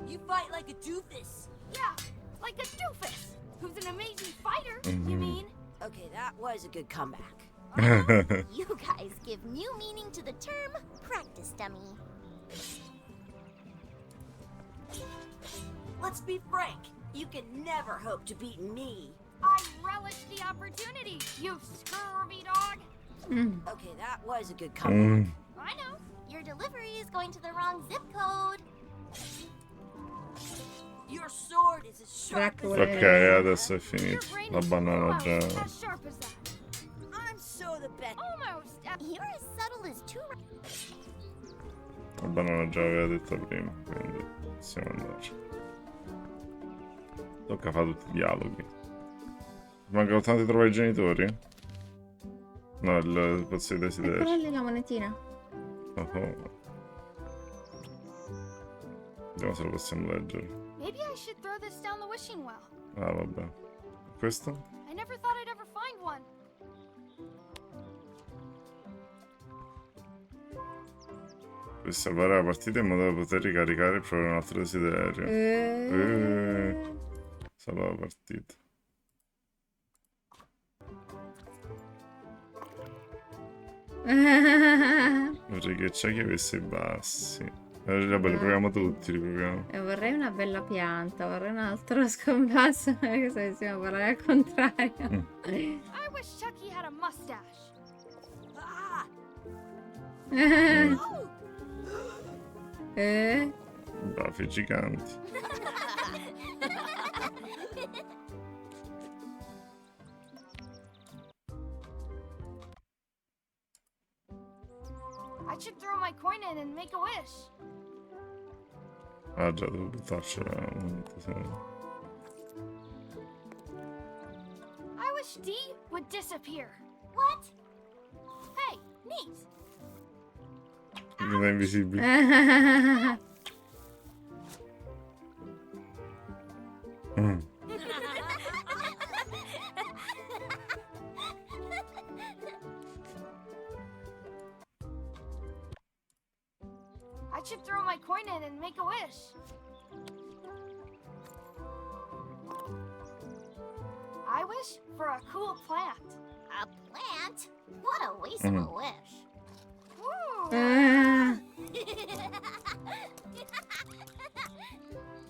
You fight like a doofus. Yeah, like a doofus, who's an amazing fighter, you mean? Okay, that was a good comeback. You guys give new meaning to the term practice dummy. Let's be frank. You can never hope to beat me. I relish the opportunity, you scurvy dog. Okay, that was a good comeback. I know. Your delivery is going to the wrong zip code. Your sword is as sharp as Ok, a adesso è Your finito. brain La is banana almost già. as sharp as that. I'm so the best. Almost as... You're as subtle as two. La banana già aveva detto prima, quindi possiamo andare. Tocca fare tutti i dialoghi. Mancano tanti trovare i genitori? No, il pozzo di Eccola desiderio. lì la monetina. Oh. Vediamo se lo possiamo leggere. Maybe I should throw this down the wishing well. Ah, vabbè. Questo? I never thought I'd ever find one. Per salvare la partita in modo da poter ricaricare e provare un altro desiderio. Salva la partita. Vorrei che Chucky avesse i bassi. Vabbè, li proviamo tutti, li proviamo. Vorrei una bella pianta, vorrei un altro scombasso. Questo stiamo parlando al contrario. I wish Chucky had a mustache. Baffi giganti. I should throw my coin in and make a wish. Ah già, devo buttarcela. I wish D would disappear. What? Hey, neat. Diventa invisibile. I should throw my coin in and make a wish. I wish for a cool plant. A plant? What a waste of a wish. Ooh.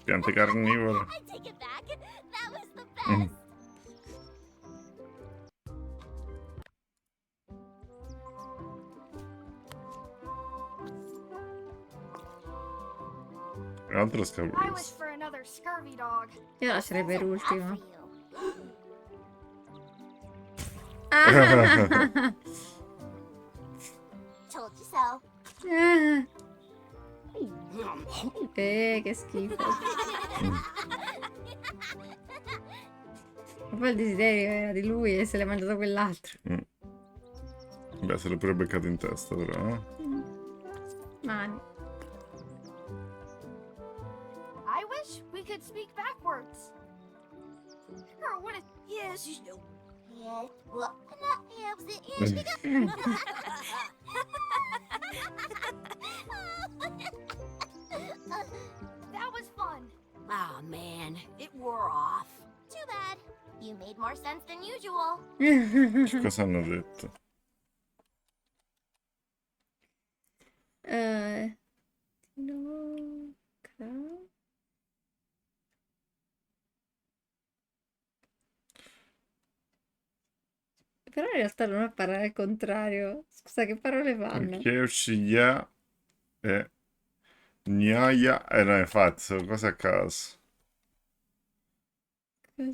Piante carnivore. I take it back. That was the best. Un altro I wish scapolese. for another scurvy dog. Io lascerei per Bad ultimo. for you. Told you so. Che schifo. Ma poi il desiderio era di lui e se l'è mangiato quell'altro. Beh, se l'è pure beccato in testa, però, eh. Mani. I wish we could speak backwards. Or what if... Yes, you know. Yes. Well, no, yeah, was it? That was fun. Oh man, it wore off. Too bad. You made more sense than usual. Che cosa hanno detto? No. Però in realtà non è parlare al contrario. Scusa, che parole fanno? Perché usciglia e gnaia. No, infatti, sono cose a caso.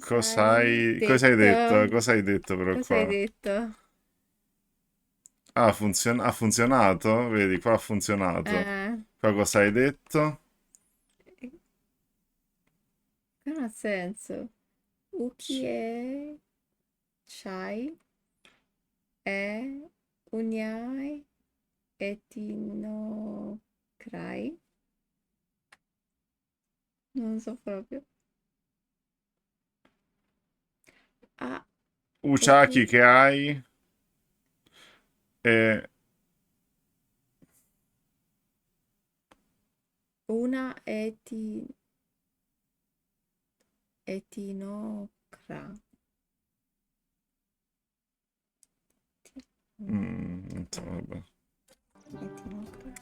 Cosa hai detto? Cosa hai detto però Cosa qua? hai detto? Ah, ha funzionato? Vedi, qua ha funzionato. Qua cosa hai detto? Non ha senso. Uki e chai e uniai e tinokrai. Non so proprio. Ah, Uchaki ok. che hai? E Una etinocra. insomma, vabbè. Etinocra.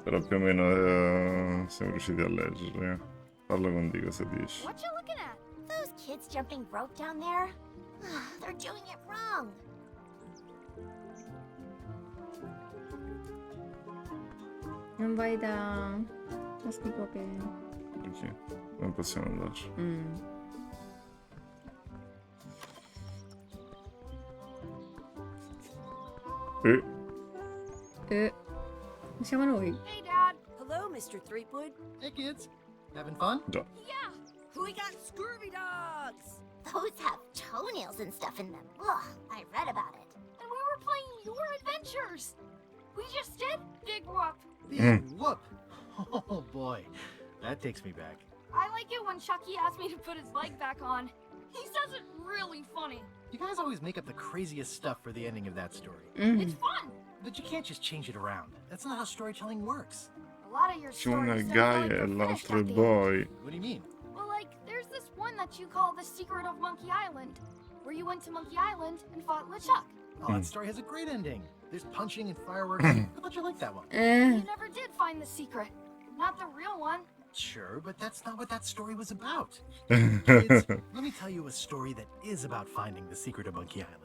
Però più o meno siamo riusciti a leggere. Parlo con di cosa dici. What you looking at? Those kids jumping rope down there? They're doing it wrong. Non vai da tipo che... Ok, non possiamo andarci. Siamo noi. Hey, Dad. Hello, Mr. Threepwood. Hey, kids. Having fun? Già. Yeah. We got scurvy dogs. Those have toenails and stuff in them. Ugh, I read about it. And we were playing your adventures. We just did Big Whoop. Big whoop. Oh, boy. That takes me back. I like it when Chucky asks me to put his leg back on. He says it really funny. You guys always make up the craziest stuff for the ending of that story. It's fun. But you can't just change it around. That's not how storytelling works. A lot of your C'è una stories sound Gaia like e they're finished l'altro at the end. boy. What do you mean? Well, like, there's this one that you call The Secret of Monkey Island, where you went to Monkey Island and fought LeChuck. Oh, that story has a great ending. There's punching and fireworks. I thought you liked that one. You never did find the secret. Not the real one. Sure, but that's not what that story was about. Kids, let me tell you a story that is about finding the secret of Monkey Island.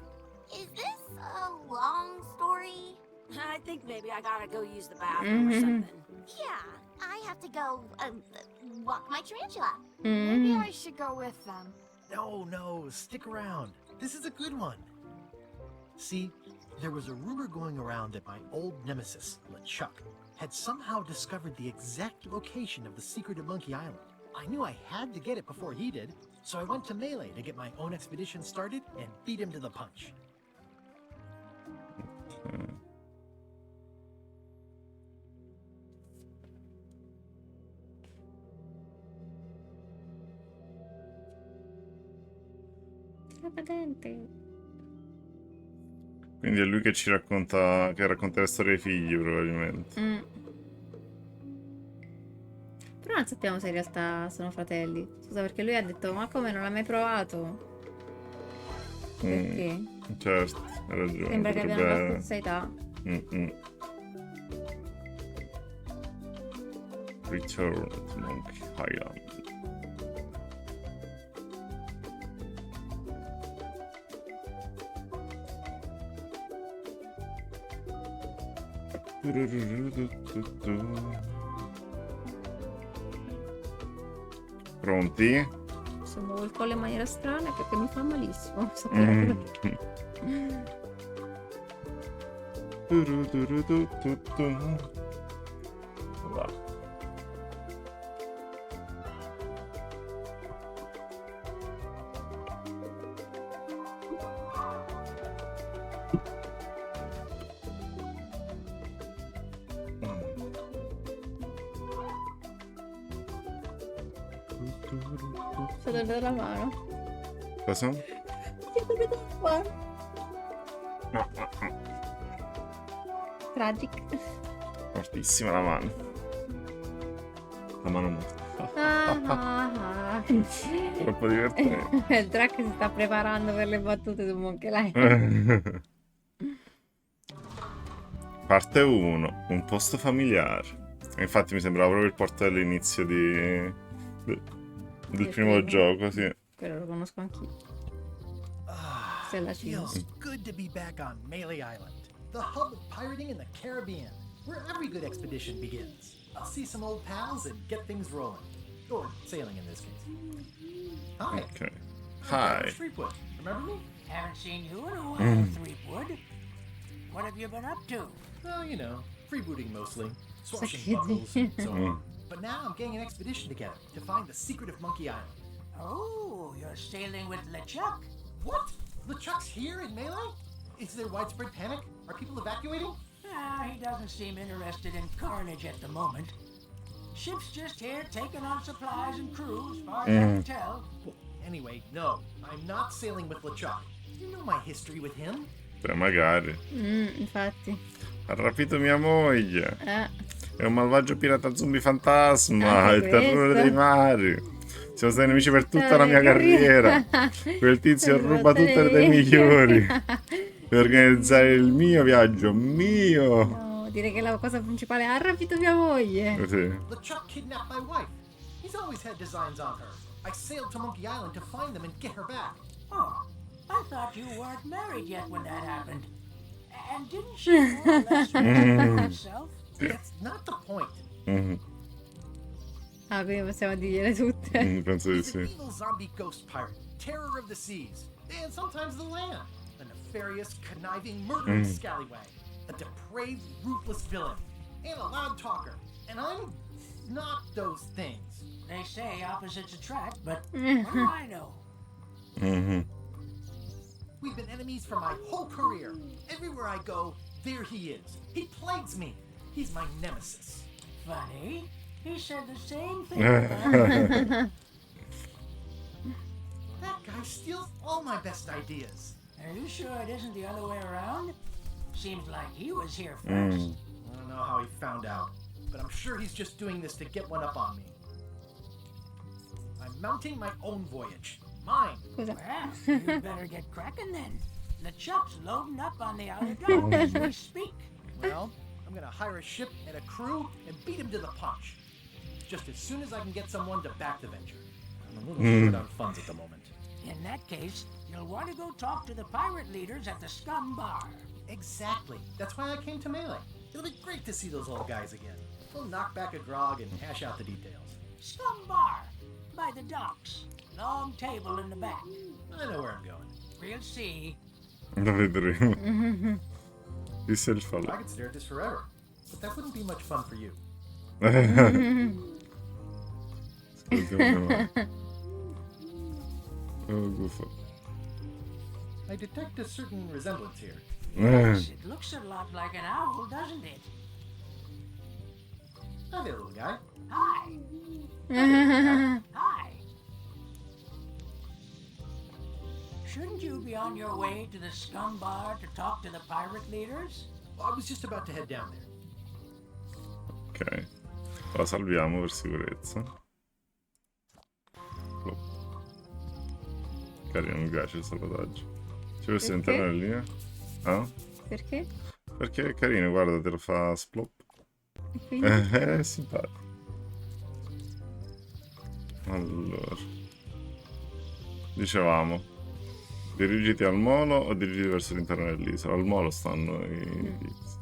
Is this a long story? I think maybe I gotta go use the bathroom or something. Yeah, I have to go walk my tarantula. Maybe I should go with them. No, stick around. This is a good one. See, there was a rumor going around that my old nemesis, LeChuck, had somehow discovered the exact location of the secret of Monkey Island. I knew I had to get it before he did, so I went to Melee to get my own expedition started and beat him to the punch. Quindi è lui che ci racconta, che racconta le storie ai figli, probabilmente. Però non sappiamo se in realtà sono fratelli. Scusa, perché lui ha detto, ma come, non l'ha mai provato? Perché? Certo, hai ragione. Sembra che abbiano la stessa età. Ritorno to Monkey Island. Pronti? Se muovo il collo in maniera strana è perché mi fa malissimo. Sapete? Va. Sto dando la mano. Cosa? Ti ho dato la mano. No. Tragic. Fortissima la mano. La mano morta. Troppo divertente. Il Drac si sta preparando per le battute su Monkey Island. Parte 1. Un posto familiare. Infatti mi sembrava proprio il portale all'inizio del primo gioco, sì. Quello lo conosco anch'io. Se la ci Feels good to be back on Melee Island, the hub of pirating in the Caribbean, where every good expedition begins. I'll see some old pals and get things rolling. Or sailing in this case. Hi. Ok. I'm Hi. Threepwood. Remember me? Haven't seen you in a while, Threepwood. What have you been up to? Oh, you know, freebooting mostly. Swashing Succeedi. buckles and so on. But now I'm getting an expedition together to find the secret of Monkey Island. Oh, you're sailing with LeChuck? What? LeChuck's here in Melee? Is there widespread panic? Are people evacuating? He doesn't seem interested in carnage at the moment. Ship's just here taking on supplies and crews, far as I can tell. Well, anyway, no, I'm not sailing with LeChuck. You know my history with him. Beh, magari. Infatti. Ha rapito mia moglie. È un malvagio pirata zombie fantasma. Anche Il terrore questo. dei mari. Siamo stati nemici per tutta la mia carriera. Quel tizio ruba tutte le idee migliori per organizzare il mio viaggio. Mio. No, direi che la cosa principale ha rapito mia moglie. Sì. LeChuck kidnapped my wife. He's always had designs on her. I sailed to Monkey Island to find them and get her back. Oh, I thought you weren't married yet when that happened. And didn't she more or less remember herself? That's not the point. Ah, quindi possiamo dirgliele tutte. Penso di He's an sì. evil zombie ghost pirate, terror of the seas, and sometimes the land. A nefarious, conniving, murdering scallywag. A depraved, ruthless villain. And a loud talker. And I'm not those things. They say opposites attract, but what do I know? We've been enemies for my whole career. Everywhere I go, there he is. He plagues me. He's my nemesis. Funny. He said the same thing. That guy steals all my best ideas. Are you sure it isn't the other way around? Seems like he was here first. I don't know how he found out, but I'm sure he's just doing this to get one up on me. I'm mounting my own voyage. Mine. Scusa. Well, you better get cracking then. The Chuck's loading up on the outer dock as we speak. Well, I'm gonna hire a ship and a crew and beat him to the punch. Just as soon as I can get someone to back the venture. I'm a little short on funds at the moment. In that case, you'll want to go talk to the pirate leaders at the Scum Bar. Exactly. That's why I came to Melee. It'll be great to see those old guys again. We'll knock back a grog and hash out the details. Scum Bar, by the docks. Long table in the back. I know where I'm going. We'll see. Lo vedremo. Disse il fallo. I could stare at this forever, but that wouldn't be much fun for you. Oh, gufo. I detect a certain resemblance here. Yes, it looks a lot like an owl, doesn't it? Hi there, little guy. Hi. Hi. Shouldn't you be on your way to the Scum Bar to talk to the pirate leaders? Well, I was just about to head down there. Ok. La salviamo per sicurezza. Oh. Carino, mi piace il salvataggio. Ci vuoi entrare nella linea? Ah? Perché? Perché è carino, guarda, te lo fa splop. E quindi? È simpatico. Allora. Dicevamo. Dirigiti al molo o dirigiti verso l'interno dell'isola? Al molo stanno i tizi.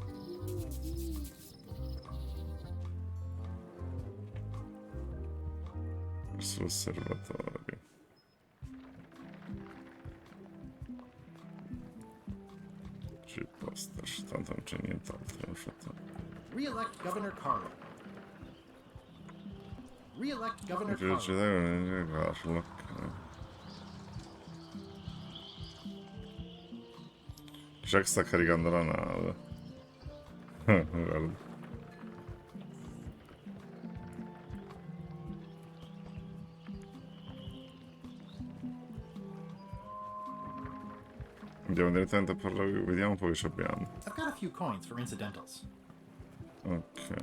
Verso l'osservatorio. Poster, tanto non c'è nient'altro nel frattempo. Re-elect Governor Carlo. Re-elect Governor Velocità Carlo. con Carlo, ok. Jack sta caricando la nave. Guarda. Andiamo direttamente a parlare, vediamo un po' che ci abbiamo. I've got a few coins for incidentals. Ok.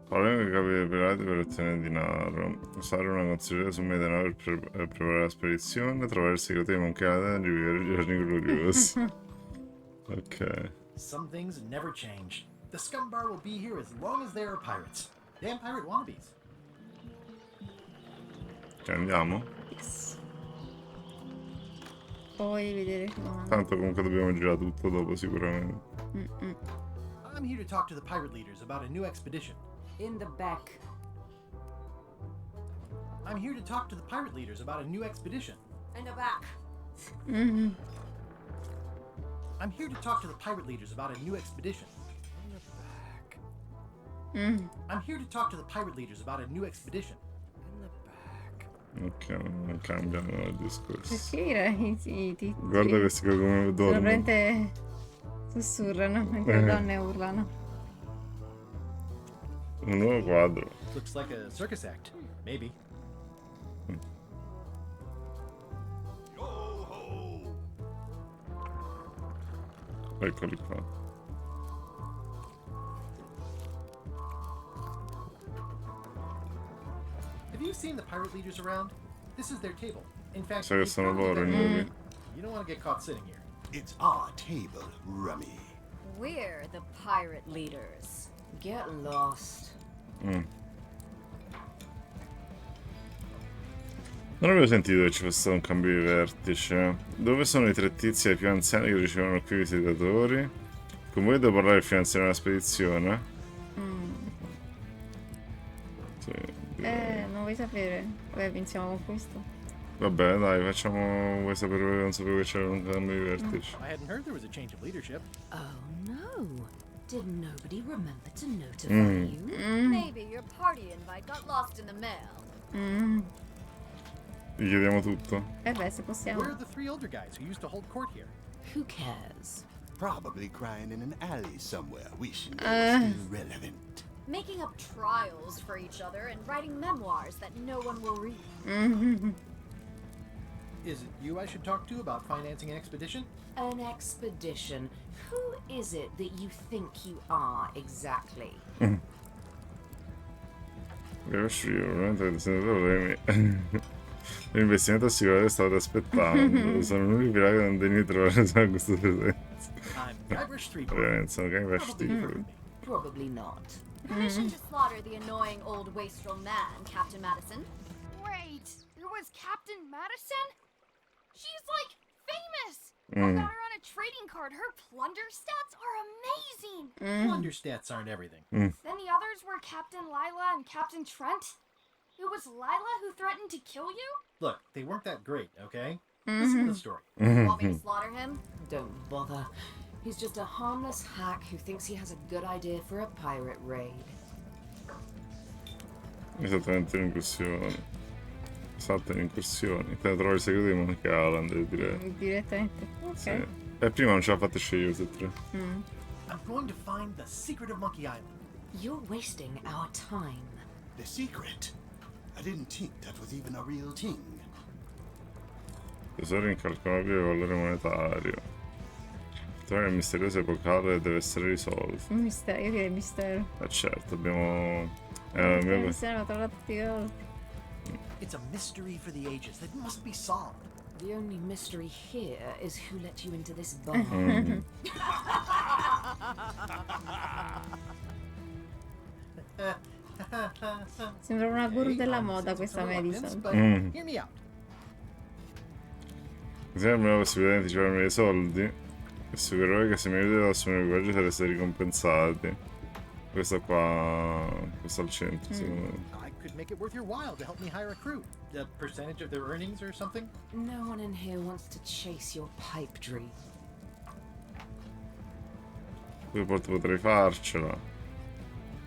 Parliamo di capi dei pirati per ottenere denaro. Usare una consigliere su me denaro per preparare la spedizione. Trovare il segreto di Monkey Island e rivivere i giorni gloriosi. Ok. Some things never change. The Scum Bar will be here as long as there are pirates. Damn pirate wannabes. Ok, andiamo? Yes. Poi vedere come. Tanto comunque dobbiamo girare tutto dopo sicuramente. I'm here to talk to the pirate leaders about a new expedition. In the back. I'm here to talk to the pirate leaders about a new expedition. In the back. I'm here to talk to the pirate leaders about a new expedition. I'm here to talk to the pirate leaders about a new expedition. Ok, non cambiano il discorso. Perché i Guarda questi che come dormono. veramente sussurrano mentre le donne urlano. Un nuovo quadro. Looks like a circus act. Maybe. Eccoli qua. Have you seen the pirate leaders around? This is their table. In fact, Sai che it's sono probably loro i better- nuovi. You don't want to get caught sitting here. It's our table, Rummy. We're the pirate leaders. Get lost. Non avevo sentito che ci fosse stato un cambio di vertice. Dove sono i tre tizi più anziani che ricevono qui i visitatori? Con voi devo parlare del finanziario della spedizione? Sì, direi. Non vuoi sapere? Vabbè, pensiamo con questo. Vabbè, dai, facciamo. Vuoi sapere? Non sapevo che c'era un cambio di vertice. I hadn't heard there was a change of leadership. Oh no. Did nobody remember to notify you? Maybe your party invite got lost in the mail. Gli chiediamo tutto. Beh, se possiamo. Where are the three older guys who used to hold court here? Who cares? Probably crying in an alley somewhere, wishing they were still relevant. Making up trials for each other and writing memoirs that no one will read. Is it you I should talk to about financing an expedition? An expedition? Who is it that you think you are exactly? L'investimento assicurato state aspettando. Sono l'unico pirata che non devi trovare a questo presente. I'm Guybrush Threepwood. Ovviamente sono Guybrush Threepwood. Probably not. Permission to slaughter the annoying old wastrel man, Captain Madison. Wait, it was Captain Madison? She's like famous! I got her on a trading card. Her plunder stats are amazing! Plunder stats aren't everything. Then the others were Captain Lila and Captain Trent? It was Lila who threatened to kill you? Look, they weren't that great, okay? Listen to the story. Want me to slaughter him? Don't bother. He's just a harmless hack who thinks he has a good idea for a pirate raid. Esattamente un'incursione. Esatte un'incursione. Te trovi il segreto di Monkey Island, direi. Direttamente. Ok. Sì. E prima non ce l'ha fatta scegliere tutte e tre. I'm going to find the secret of Monkey Island. You're wasting our time. The secret? I didn't think that was even a real thing. Tesoro incalcolabile valore monetario. Il trono misterioso epocale deve essere risolto. Un mistero, io direi mistero. Certo, abbiamo... Il mistero l'ho trovato tutti i volte. It's a mystery for the ages that must be solved. The only mystery here is who let you into this bar. Sembra una guru della moda questa Madison. Hear me out. Se abbiamo la possibilità di anticiparmi dei soldi, assicurerò che se mi aiutate ad assumere equipaggio sareste ricompensati. Questo qua... questo al centro, secondo me. I could make it worth your while to help me hire a crew. A percentage of their earnings or something? No one in here wants to chase your pipe dream. Poi potrei farcela.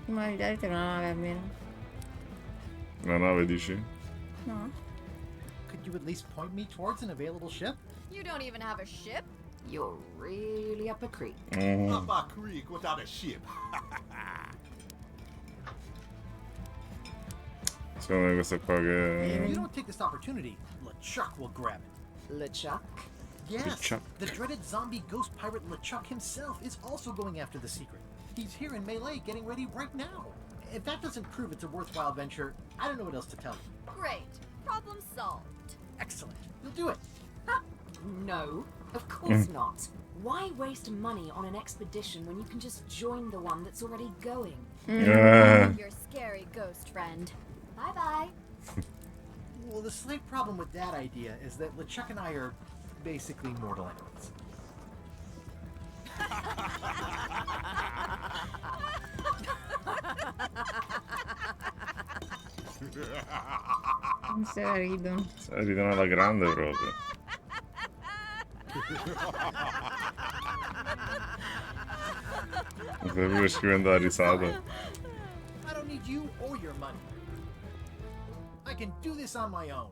Ma l'idea di una nave almeno. La nave dici? No. Could you at least point me towards an available ship? You don't even have a ship? You're really up a creek. Up a creek without a ship. Secondo me questo qua If che... you don't take this opportunity, LeChuck will grab it. LeChuck? Yes, LeChuck. the dreaded zombie ghost pirate LeChuck himself is also going after the secret. He's here in Melee getting ready right now. If that doesn't prove it's a worthwhile venture, I don't know what else to tell you. Great. Problem solved. Excellent. You'll do it. No, of course not. Why waste money on an expedition when you can just join the one that's already going? Your scary ghost friend. Bye-bye. Well, the slight problem with that idea is that LeChuck and I are basically mortal enemies. Se la ridono. Se la ridono alla grande proprio. Mi stai proprio scrivendo la risata. I don't need you or your money. I can do this on my own.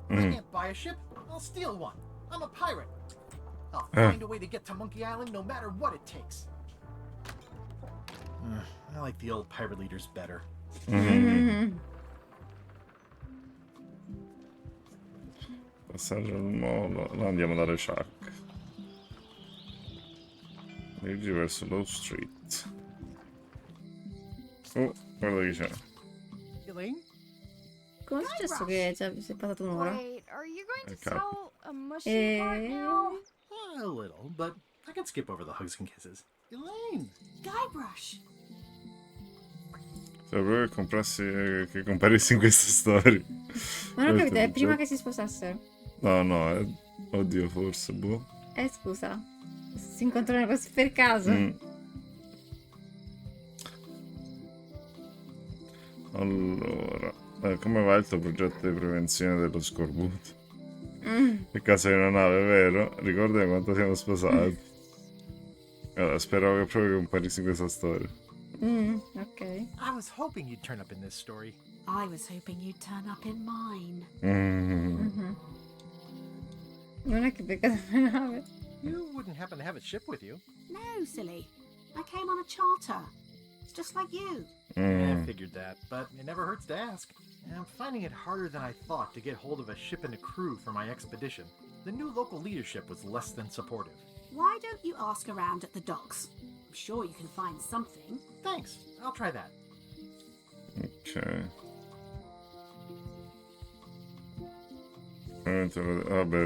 If I can't buy a ship, I'll steal one. I'm a pirate. I'll find a way to get to Monkey Island no matter what it takes. I like the old pirate leaders better. Passaggio al molo. Là andiamo da LeChuck. Dirigi verso Low Street. Oh, guarda chi c'è. Elaine? Come è successo che si è passato un'ora? Wait, are you going to Okay. sell a mushy part now? A little, but I can skip over the hugs and kisses. Elaine! Guybrush. Sapevo che comparissi in questa storia. Ma non ho capito, è prima che si sposassero. No, oddio, forse, boh. Scusa. Si incontrano così per caso? Allora, come va il tuo progetto di prevenzione dello scorbuto? Nel caso di una nave, vero? Ricorda quanto siamo sposati. Allora, speravo che proprio comparissi in questa storia. Ok. I was hoping you'd turn up in this story. I was hoping you'd turn up in mine. Non è che peccato una nave. You wouldn't happen to have a ship with you. No, silly. I came on a charter. just like you. Mm. I figured that, but it never hurts to ask. I'm finding it harder than I thought to get hold of a ship and a crew for my expedition. The new local leadership was less than supportive. Why don't you ask around at the docks? I'm sure you can find something. Thanks, I'll try that. Ok. Vabbè,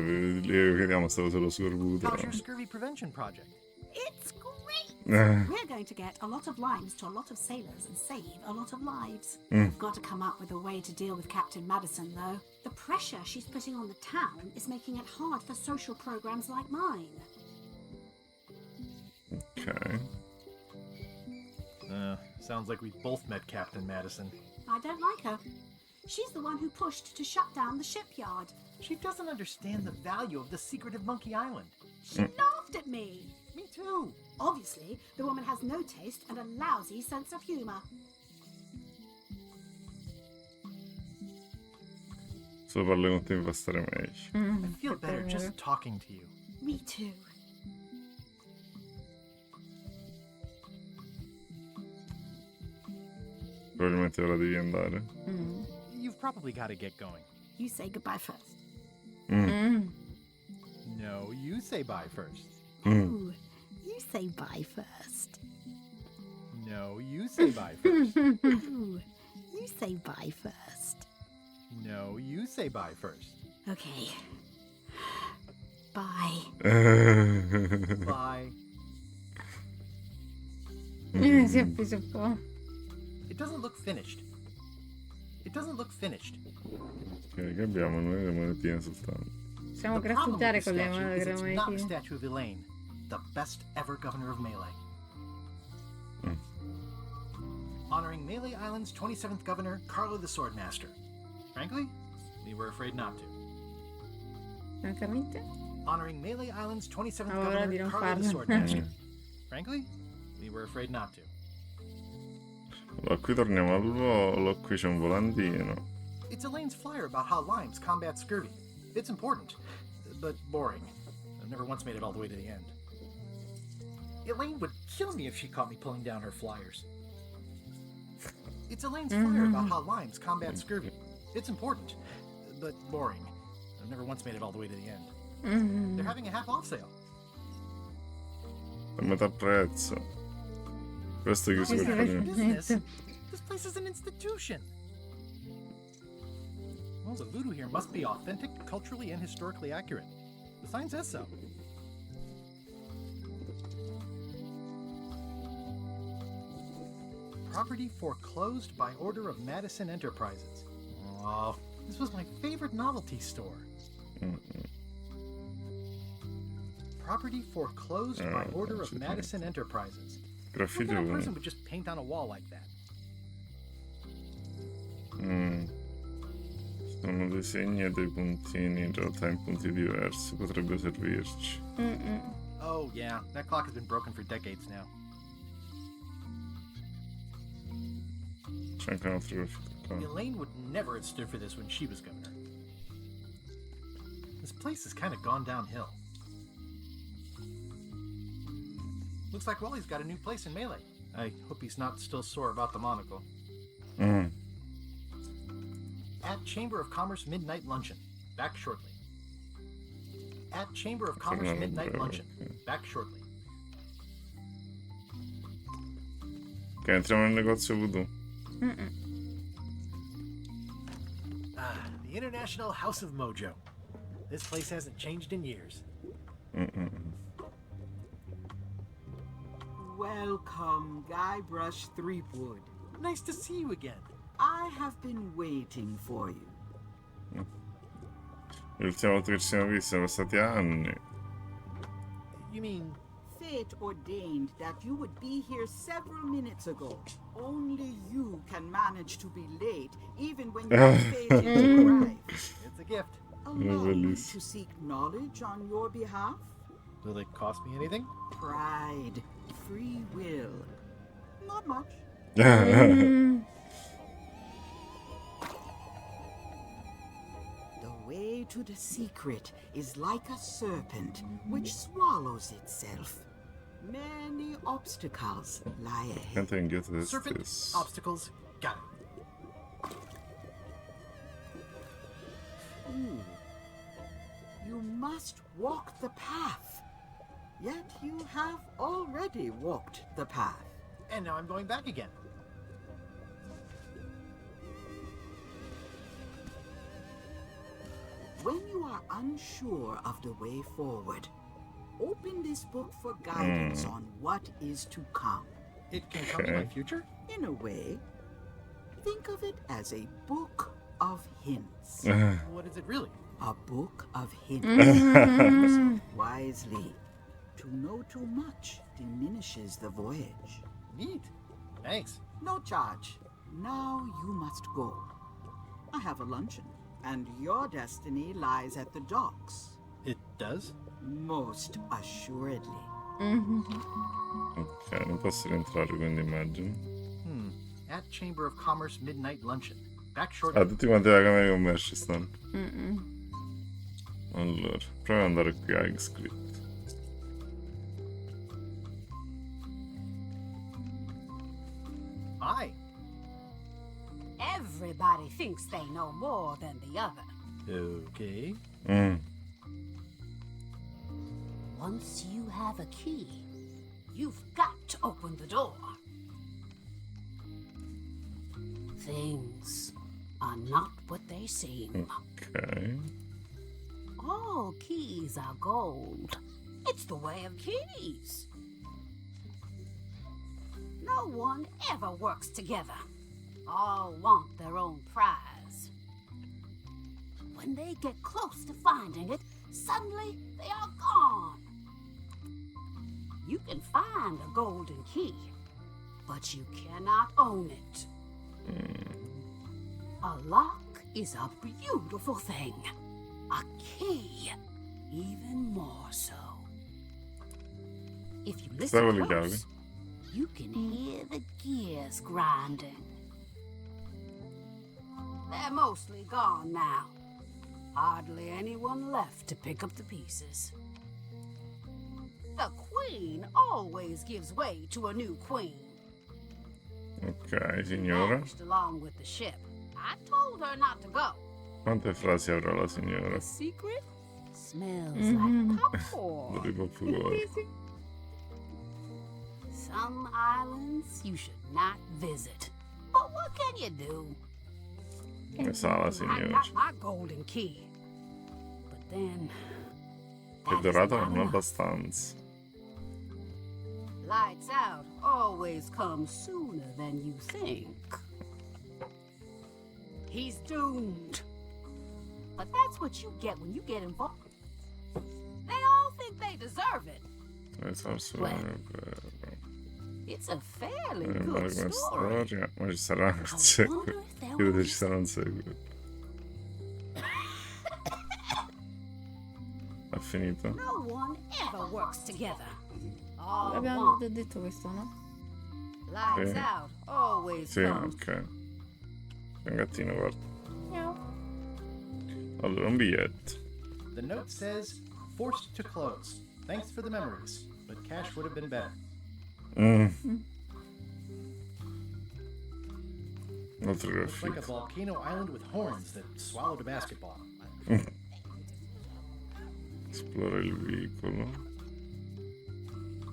vediamo, stavo solo scorbuto. How's your scurvy prevention project? It's great! We're going to get a lot of limes to a lot of sailors and save a lot of lives. We've got to come up with a way to deal with Captain Madison, though. The pressure she's putting on the town is making it hard for social programs like mine. Ok. Sounds like we both met Captain Madison. I don't like her. She's the one who pushed to shut down the shipyard. She doesn't understand the value of the secret of Monkey Island. She laughed at me. Me too. Obviously, the woman has no taste and a lousy sense of humor. Solo parli con te mi fa stare meglio. I feel better just talking to you. Me too. Probabilmente ora devi andare. You've probably got to get going. You say goodbye first. No, you say bye first. Ooh, you say bye first. No, you say bye first. Ooh, you say bye first. No, you say bye first. Okay. Bye. Bye. Si è appeso un po'. It doesn't look finished. It doesn't look finished. Ok, che abbiamo noi le monetine soltanto. Possiamo The problem with grattugiare the con le statue is it's not a monetine. statue of Elaine, the best ever governor of Melee. Honoring Melee Island's 27th governor, Carlo the Swordmaster. Frankly, we were afraid not to. Francamente? Honoring Melee Island's 27th Ora di governor, non Carlo the farlo. Swordmaster. Frankly, we were afraid not to. Allora, qui torniamo al volo, qui c'è un volantino. It's Elaine's flyer about how limes combat scurvy. It's important, but boring. I've never once made it all the way to the end. Elaine would kill me if she caught me pulling down her flyers. It's Elaine's flyer about how limes combat scurvy. It's important, but boring. I've never once made it all the way to the end. They're having a half-off sale. A metà prezzo. Questo che si This può is fare. business. This place is an institution. Well, the voodoo here must be authentic, culturally, and historically accurate. The sign says so. Property foreclosed by order of Madison Enterprises. Oh, this was my favorite novelty store. Property foreclosed by order of Madison Enterprises. What kind of person would just paint on a wall like that? Sono dei segni e dei puntini, in realtà in punti diversi, potrebbe servirci. Oh, yeah, that clock has been broken for decades now. C'è anche un altro graffito qua. Elaine would never have stood for this when she was governor. This place has kind of gone downhill. Looks like Wally's got a new place in Melee. I hope he's not still sore about the monocle. At Chamber of Commerce Midnight Luncheon. Back shortly. At Chamber of Commerce Midnight Luncheon. Back shortly. Ok, entriamo nel negozio voodoo. The International House of Mojo. This place hasn't changed in years. Welcome, Guybrush Threepwood. Nice to see you again. I have been waiting for you. L'ultima volta che ci siamo visti sono passati anni. You mean... Fate ordained that you would be here several minutes ago. Only you can manage to be late, even when you're fated to arrive. It's a gift. Allow me to seek knowledge on your behalf? Will it cost me anything? Pride, free will. Not much. The way to the secret is like a serpent which swallows itself. Many obstacles lie ahead. Canto inghiotto te Serpent, stesso. obstacles, got it. Ooh. You must walk the path. Yet you have already walked the path. And now I'm going back again. When you are unsure of the way forward, open this book for guidance on what is to come. It can tell me my future? In a way, think of it as a book of hints. What is it really? A book of hints. Wisely. To know too much diminishes the voyage. Neat. Thanks. No charge. Now you must go. I have a luncheon, and your destiny lies at the docks. It does? Most assuredly. Ok, non posso rientrare quindi immagino. At Chamber of Commerce Midnight Luncheon. Back short. Ah, tutti quanti alla Camera di Commercio stanno. Allora, proviamo ad andare qui a script. Hi. Everybody thinks they know more than the other. Okay. Once you have a key, you've got to open the door. Things are not what they seem. Ok. All keys are gold. It's the way of keys. No one ever works together. All want their own prize. When they get close to finding it, suddenly they are gone. You can find a golden key, but you cannot own it. A lock is a beautiful thing. A key, even more so. If you Stavo listen le chiavi. close, you can hear the gears grinding. They're mostly gone now. Hardly anyone left to pick up the pieces. The queen always gives way to a new queen. Ok, signora. Vanished along with the ship. I told her not to go. Quante frasi avrà la signora? The secret smells like popcorn. Dove popcorn. Some islands you should not visit. But what can you do? Che sa la I signora? got my golden key. But then È dorato ma non abbastanza. lights out always comes sooner than you think. He's doomed. But that's what you get when you get involved. They all think they deserve it. It's a fairly Male good come story. storia, ma ci sarà un seguito. Credo che ci sarà un seguito. È finito? No one ever works together. All Abbiamo want. già detto questo, no? Lights Sì. out always Sì, comes. ok. C'è un gattino, guarda. Miau. Allora, un biglietto. The note says, forced to close. Thanks for the memories, but cash would have been better. Altro Looks like a graffito. volcano island with horns that swallowed a basketball. Esplora il veicolo.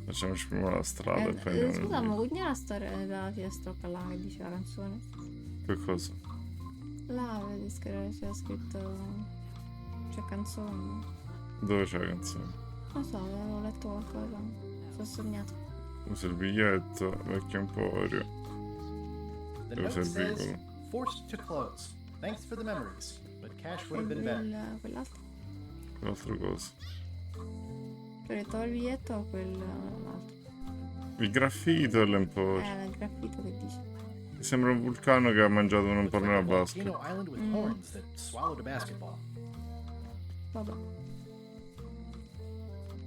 Facciamoci prima la strada e poi andiamo Scusa, nel ma quindi la storia della filastrocca là che dice la canzone? Che cosa? Là vedi c'era scritto. C'è canzone. No? Dove c'è la canzone? Non so, avevo letto qualcosa. Sono sognato. Usa il biglietto, vecchio emporio. The Dove c'è note il says, veicolo? forced to close. Thanks for the memories, but cash would have been better. Quell'altro. Un'altra cosa. Preso il biglietto o quell'altro? Il graffito e l'emporio. Il graffito che dice. Sembra un vulcano che ha mangiato un Looks like pallone a a basket. volcano island with horns that swallowed a basketball. Vabbè.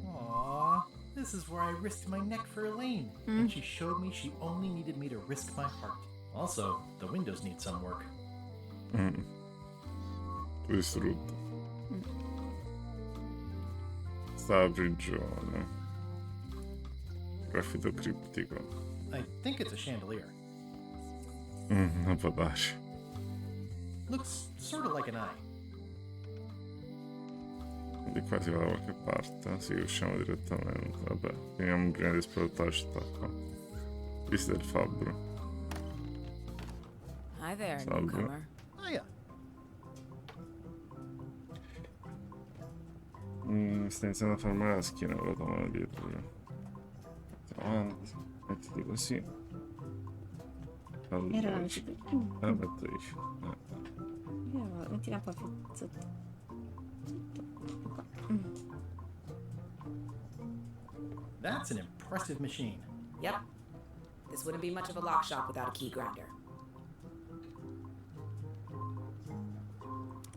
Aww, this is where I risked my neck for Elaine, and she showed me she only needed me to risk my heart. Also, the windows need some work. Distrutto. Sta a prigione. Graffito criptico. I think it's a chandelier. Non può darci. Looks sort of like an eye. Di qua si va da qualche parte. Sì, usciamo direttamente. Vabbè, finiamo prima di esplorare la città qua. Vista del fabbro. Hi there, Salve. newcomer. Hiya. Sta iniziando a far male la schiena con la tua mano dietro. Avanti. Mettiti così. Allora. Era la bicicletta. Metto io. Mettila un po' più sotto. That's an impressive machine. Yep. This wouldn't be much of a lock shop without a key grinder.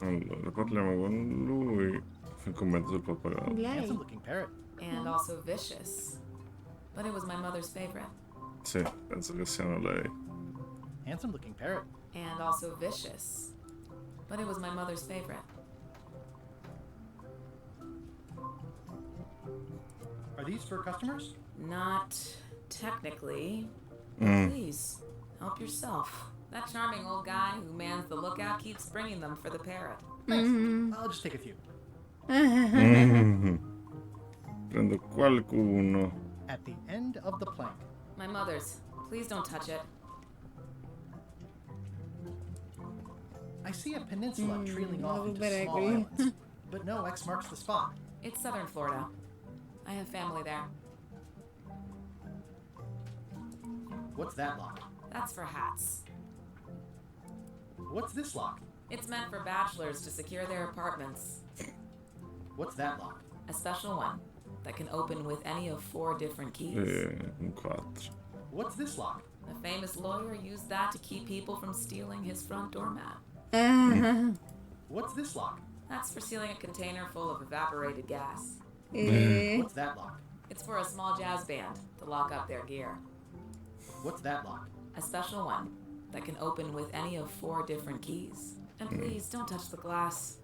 Allora, parliamo con lui. Il commento sul pappagallo. Lei? Handsome looking parrot. And also vicious. But it was my mother's favorite. Sì, penso che siano lei. Handsome looking parrot. And also vicious. But it was my mother's favorite. Are these for customers? Not technically. Please, help yourself. That charming old guy who mans the lookout keeps bringing them for the parrot. Thanks. I'll just take a few. Prendo qualcuno. At the end of the plank. My mother's. Please don't touch it. I see a peninsula trailing off into very small agree. islands, but no X marks the spot. It's southern Florida. I have family there. What's that lock? That's for hats. What's this lock? It's meant for bachelors to secure their apartments. What's that lock? A special one that can open with any of 4 different keys. Un 4. What's this lock? A famous lawyer used that to keep people from stealing his front door mat. What's this lock? That's for sealing a container full of evaporated gas. What's that lock? It's for a small jazz band to lock up their gear. What's that lock? A special one that can open with any of 4 different keys. And please don't touch the glass.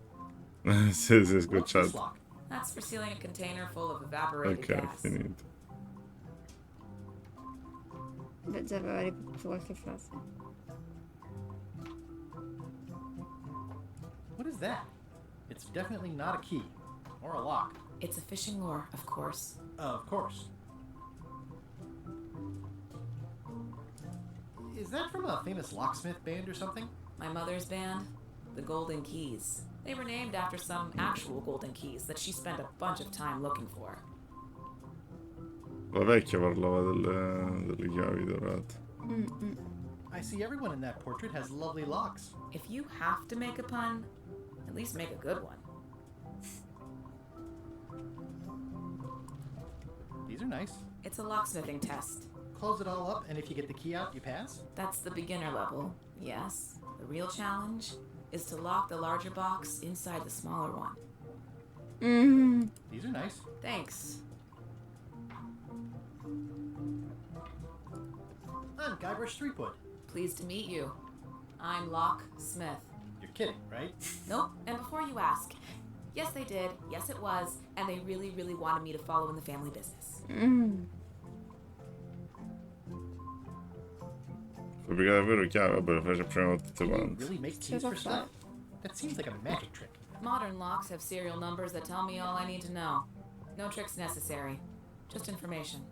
Sì, si è What's this scocciato. lock? That's for sealing a container full of evaporated Ok, gas. finito. Beh, già aveva ripetuto qualche frase. What is that? It's definitely not a key. Or a lock. It's a fishing lure, of course. Of course. Is that from a famous locksmith band or something? My mother's band, the Golden Keys. They were named after some actual golden keys that she spent a bunch of time looking for. La vecchia parlava delle chiavi dorate. I see everyone in that portrait has lovely locks. If you have to make a pun, at least make a good one. These are nice. It's a locksmithing test. Close it all up, and if you get the key out, you pass? That's the beginner level, yes. The real challenge is to lock the larger box inside the smaller one. These are nice. Thanks. I'm Guybrush Threepwood. Pleased to meet you. I'm Locke Smith. You're kidding, right? Nope, and before you ask, yes they did, yes it was, and they really, really wanted me to follow in the family business. Perché davvero chiave, vabbè, lo facciamo tutte Can you quante. really make keys for stuff? That seems like a magic trick. Modern locks have serial numbers that tell me all I need to know. No tricks necessary, just information.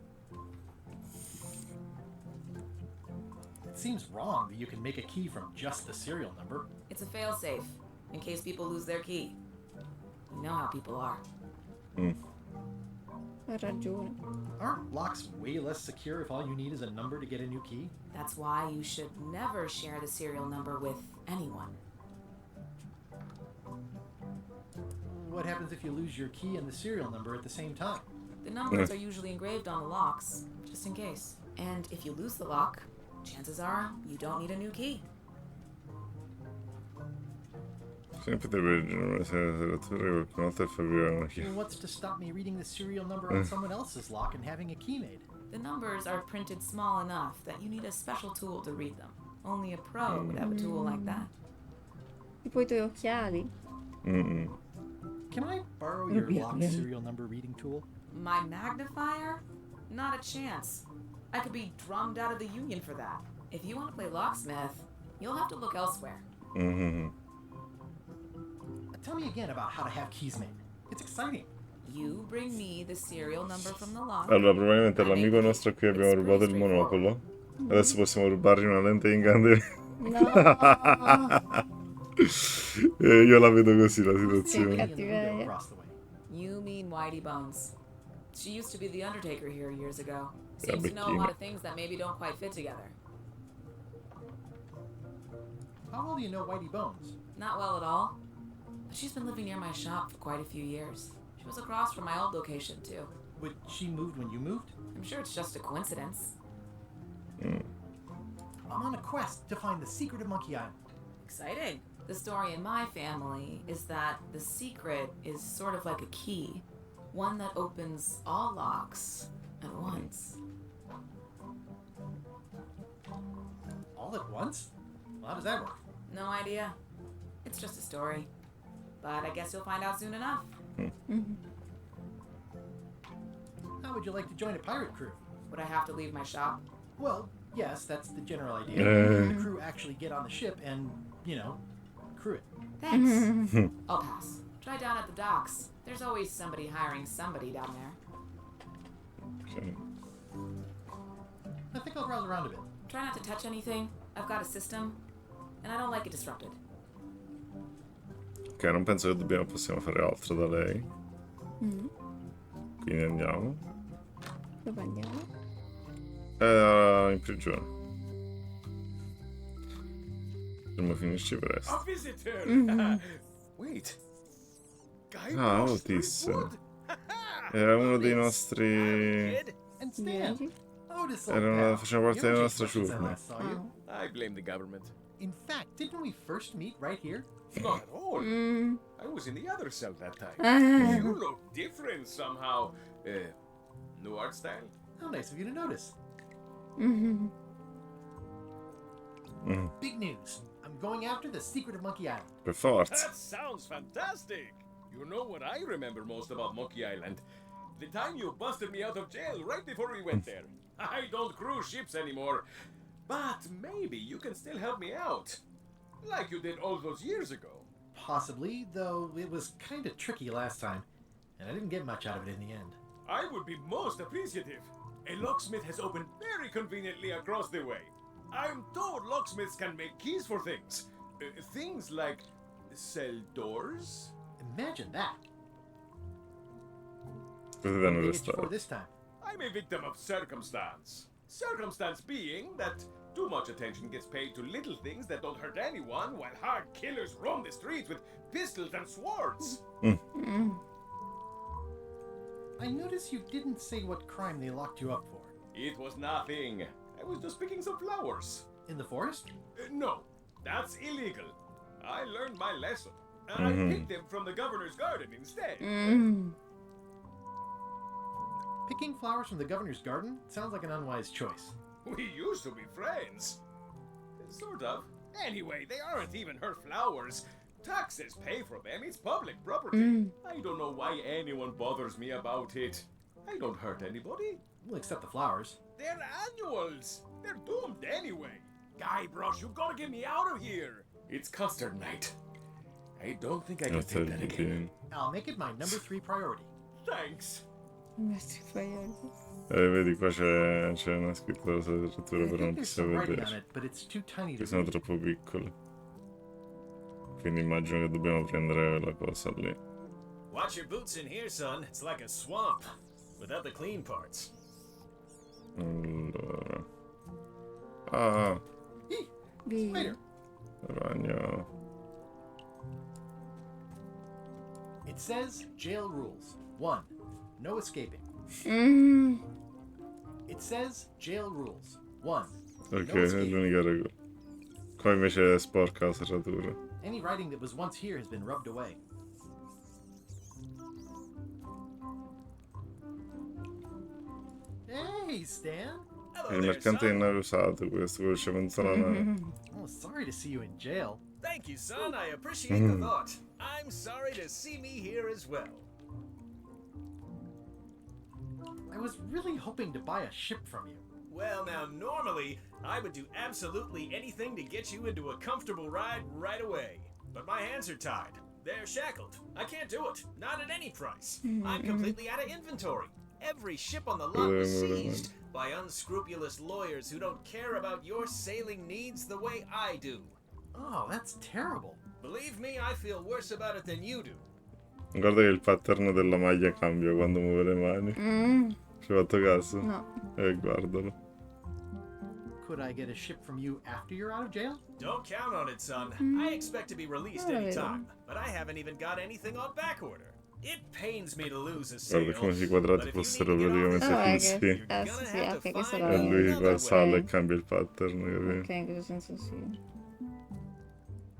It seems wrong that you can make a key from just the serial number. It's a failsafe, in case people lose their key. You know how people are. Ha ragione. Aren't locks way less secure if all you need is a number to get a new key? That's why you should never share the serial number with anyone. What happens if you lose your key and the serial number at the same time? The numbers are usually engraved on the locks, just in case. And if you lose the lock, chances are you don't need a new key. Sempre per una serratura qualcuna volta fa aprire una chiave. Well, what's to stop me reading the serial number on someone else's lock and having a key made? The numbers are printed small enough that you need a special tool to read them. Only a pro would have a tool like that. Tipo I tuoi occhiali. Can I borrow your lock serial number reading tool? My magnifier? Not a chance. I could be drummed out of the union for that. If you want to play locksmith, you'll have to look elsewhere. Tell me again about how to have keys made. It's exciting. You bring me the serial number from the lock. Allora, probabilmente l'amico nostro qui abbiamo rubato il monopolo. Adesso possiamo rubargli una lente incandescente. No. Io la vedo così la situazione. Cattiveria. You mean Whitey Bones. She used to be the Undertaker here years ago. Seems to know a lot of things that maybe don't quite fit together. How well do you know Whitey Bones? Not well at all. But she's been living near my shop for quite a few years. She was across from my old location, too. But she moved when you moved? I'm sure it's just a coincidence. I'm on a quest to find the secret of Monkey Island. Exciting. The story in my family is that the secret is sort of like a key. One that opens all locks at once. All at once? Well, how does that work? No idea. It's just a story. But I guess you'll find out soon enough. How would you like to join a pirate crew? Would I have to leave my shop? Well, yes, that's the general idea. The crew actually get on the ship and, crew it. Thanks. I'll pass. Try down at the docks. There's always somebody hiring somebody down there. I think I'll browse around a bit. Try not to touch anything. I've got a system, and I don't like it disrupted. Ok, non penso che possiamo fare altro da lei. Quindi andiamo. Dove andiamo? In prigione. Dobbiamo finirci presto. A visitor. Wait. Ah, Otis. Era uno dei nostri... And Stan. Otis, faceva parte della nostra ciurma. I blame the government. In fact, didn't we first meet right here? Not at all. I was in the other cell that time. You look different somehow. New art style? How nice of you to notice. Big news. I'm going after the secret of Monkey Island. Per forza. That sounds fantastic. You know what I remember most about Monkey Island? The time you busted me out of jail right before we went there. I don't cruise ships anymore. But maybe you can still help me out. Like you did all those years ago. Possibly, though it was kind of tricky last time. And I didn't get much out of it in the end. I would be most appreciative. A locksmith has opened very conveniently across the way. I'm told locksmiths can make keys for things. Things like cell doors. Imagine that. Così What danno did they le get you for strade. this time? I'm a victim of circumstance. Circumstance being that too much attention gets paid to little things that don't hurt anyone while hard killers roam the streets with pistols and swords. I noticed you didn't say what crime they locked you up for. It was nothing. I was just picking some flowers. In the forest? No, that's illegal. I learned my lesson. I picked them from the governor's garden instead. Picking flowers from the governor's garden sounds like an unwise choice. We used to be friends. Sort of. Anyway, they aren't even her flowers. Taxes pay for them. It's public property. I don't know why anyone bothers me about it. I don't hurt anybody. Well, except the flowers. They're annuals. They're doomed anyway. Guybrush, you gotta get me out of here. It's custard night. I don't think I can take that again. I'll make it my number 3 priority. Thanks. Vedi qua c'è una scrittura sulla struttura I però non think there's possiamo some writing on vedere. it, but it's too tiny to Che sono read. troppo piccole. Quindi immagino che dobbiamo prendere la cosa lì. Watch your boots in here, son. It's like a swamp without the clean parts. Allora. Ah, Spider. ragno. It says jail rules. 1. No escaping. It says jail rules. 1. Ok, No è escaping. l'unica regola. Qua invece è sporca la serratura. Any writing that was once here has been rubbed away. Hey, Stan. È il mercante di navi usato questo, quello c'è pensato la nave. Oh, sorry to see you in jail. Thank you, son. I appreciate the thought. I'm sorry to see me here as well. I I was really hoping to buy a ship from you. Well, now, normally, I would do absolutely anything to get you into a comfortable ride right away. But my hands are tied. They're shackled. I can't do it. Not at any price. I'm completely out of inventory. Every ship on the lot was seized by unscrupulous lawyers who don't care about your sailing needs the way I do. Oh, that's terrible. Believe me, I feel worse about it than you do. Guarda che il pattern della maglia cambia quando muove le mani. Ci hai fatto caso? No. Guardalo. Could I get a ship from you after you're out of jail? Don't count on it, son. I expect to be released any time, but I haven't even got anything on back order. It pains me to lose a sale. Guarda come se i quadrati fossero praticamente fissi. Sì, ok, questo E lui qua sale e cambia il pattern, Ok, capito? in questo senso sì.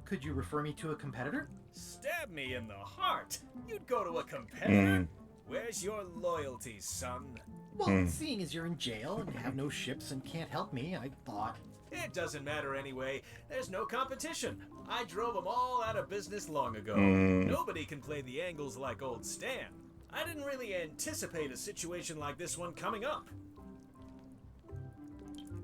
Could you refer me to a competitor? Stab me in the heart. You'd go to a competitor? Where's your loyalty, son? Well, seeing as you're in jail and have no ships and can't help me, I thought... It doesn't matter anyway. There's no competition. I drove them all out of business long ago. Nobody can play the angles like old Stan. I didn't really anticipate a situation like this one coming up.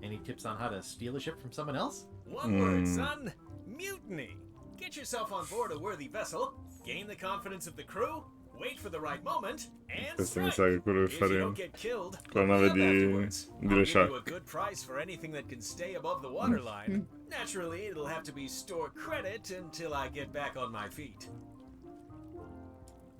Any tips on how to steal a ship from someone else? One word, son. Mutiny. Get yourself on board a worthy vessel, gain the confidence of the crew, wait for the right moment, and Questo mi strike. sa che è quello che If you faremo. don't get killed, Con la nave look me up afterwards. di I'll Le give you a Shark. good price for anything that can stay above the waterline. Naturally, it'll have to be store credit until I get back on my feet.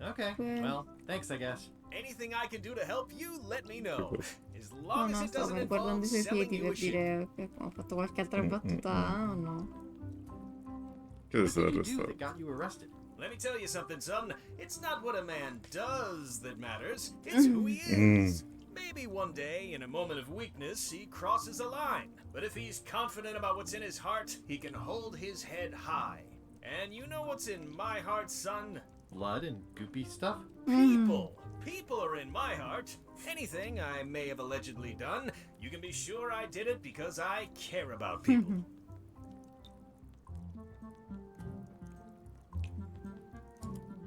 Okay, well, thanks, I guess. Anything I can do to help you, let me know. As No, long as no, it stavo doesn't guardando involve i suoi selling piedi you per a ship. dire che ho fatto qualche altra battuta o no. Che è stato What did you do arrestato? that got you arrested? Let me tell you something, son. It's not what a man does that matters. It's who he is. Maybe one day, in a moment of weakness, he crosses a line. But if he's confident about what's in his heart, he can hold his head high. And you know what's in my heart, son? Blood and goopy stuff? People. People are in my heart. Anything I may have allegedly done, you can be sure I did it because I care about people.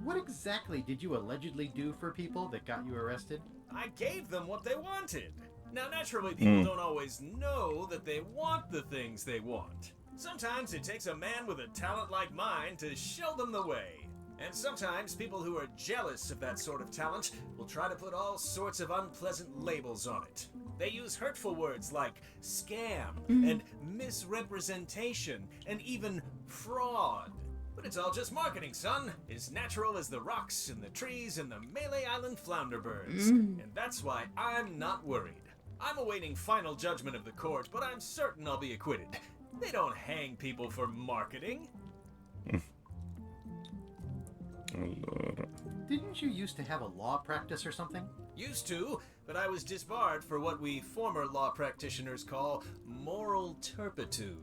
What exactly did you allegedly do for people that got you arrested? I gave them what they wanted. Now, naturally, people don't always know that they want the things they want. Sometimes it takes a man with a talent like mine to show them the way. And sometimes people who are jealous of that sort of talent will try to put all sorts of unpleasant labels on it. They use hurtful words like scam and misrepresentation and even fraud. But it's all just marketing, son. As natural as the rocks and the trees and the Malay Island flounder birds. And that's why I'm not worried. I'm awaiting final judgment of the court, but I'm certain I'll be acquitted. They don't hang people for marketing. Allora. Didn't you used to have a law practice or something? Used to, but I was disbarred for what we former law practitioners call moral turpitude.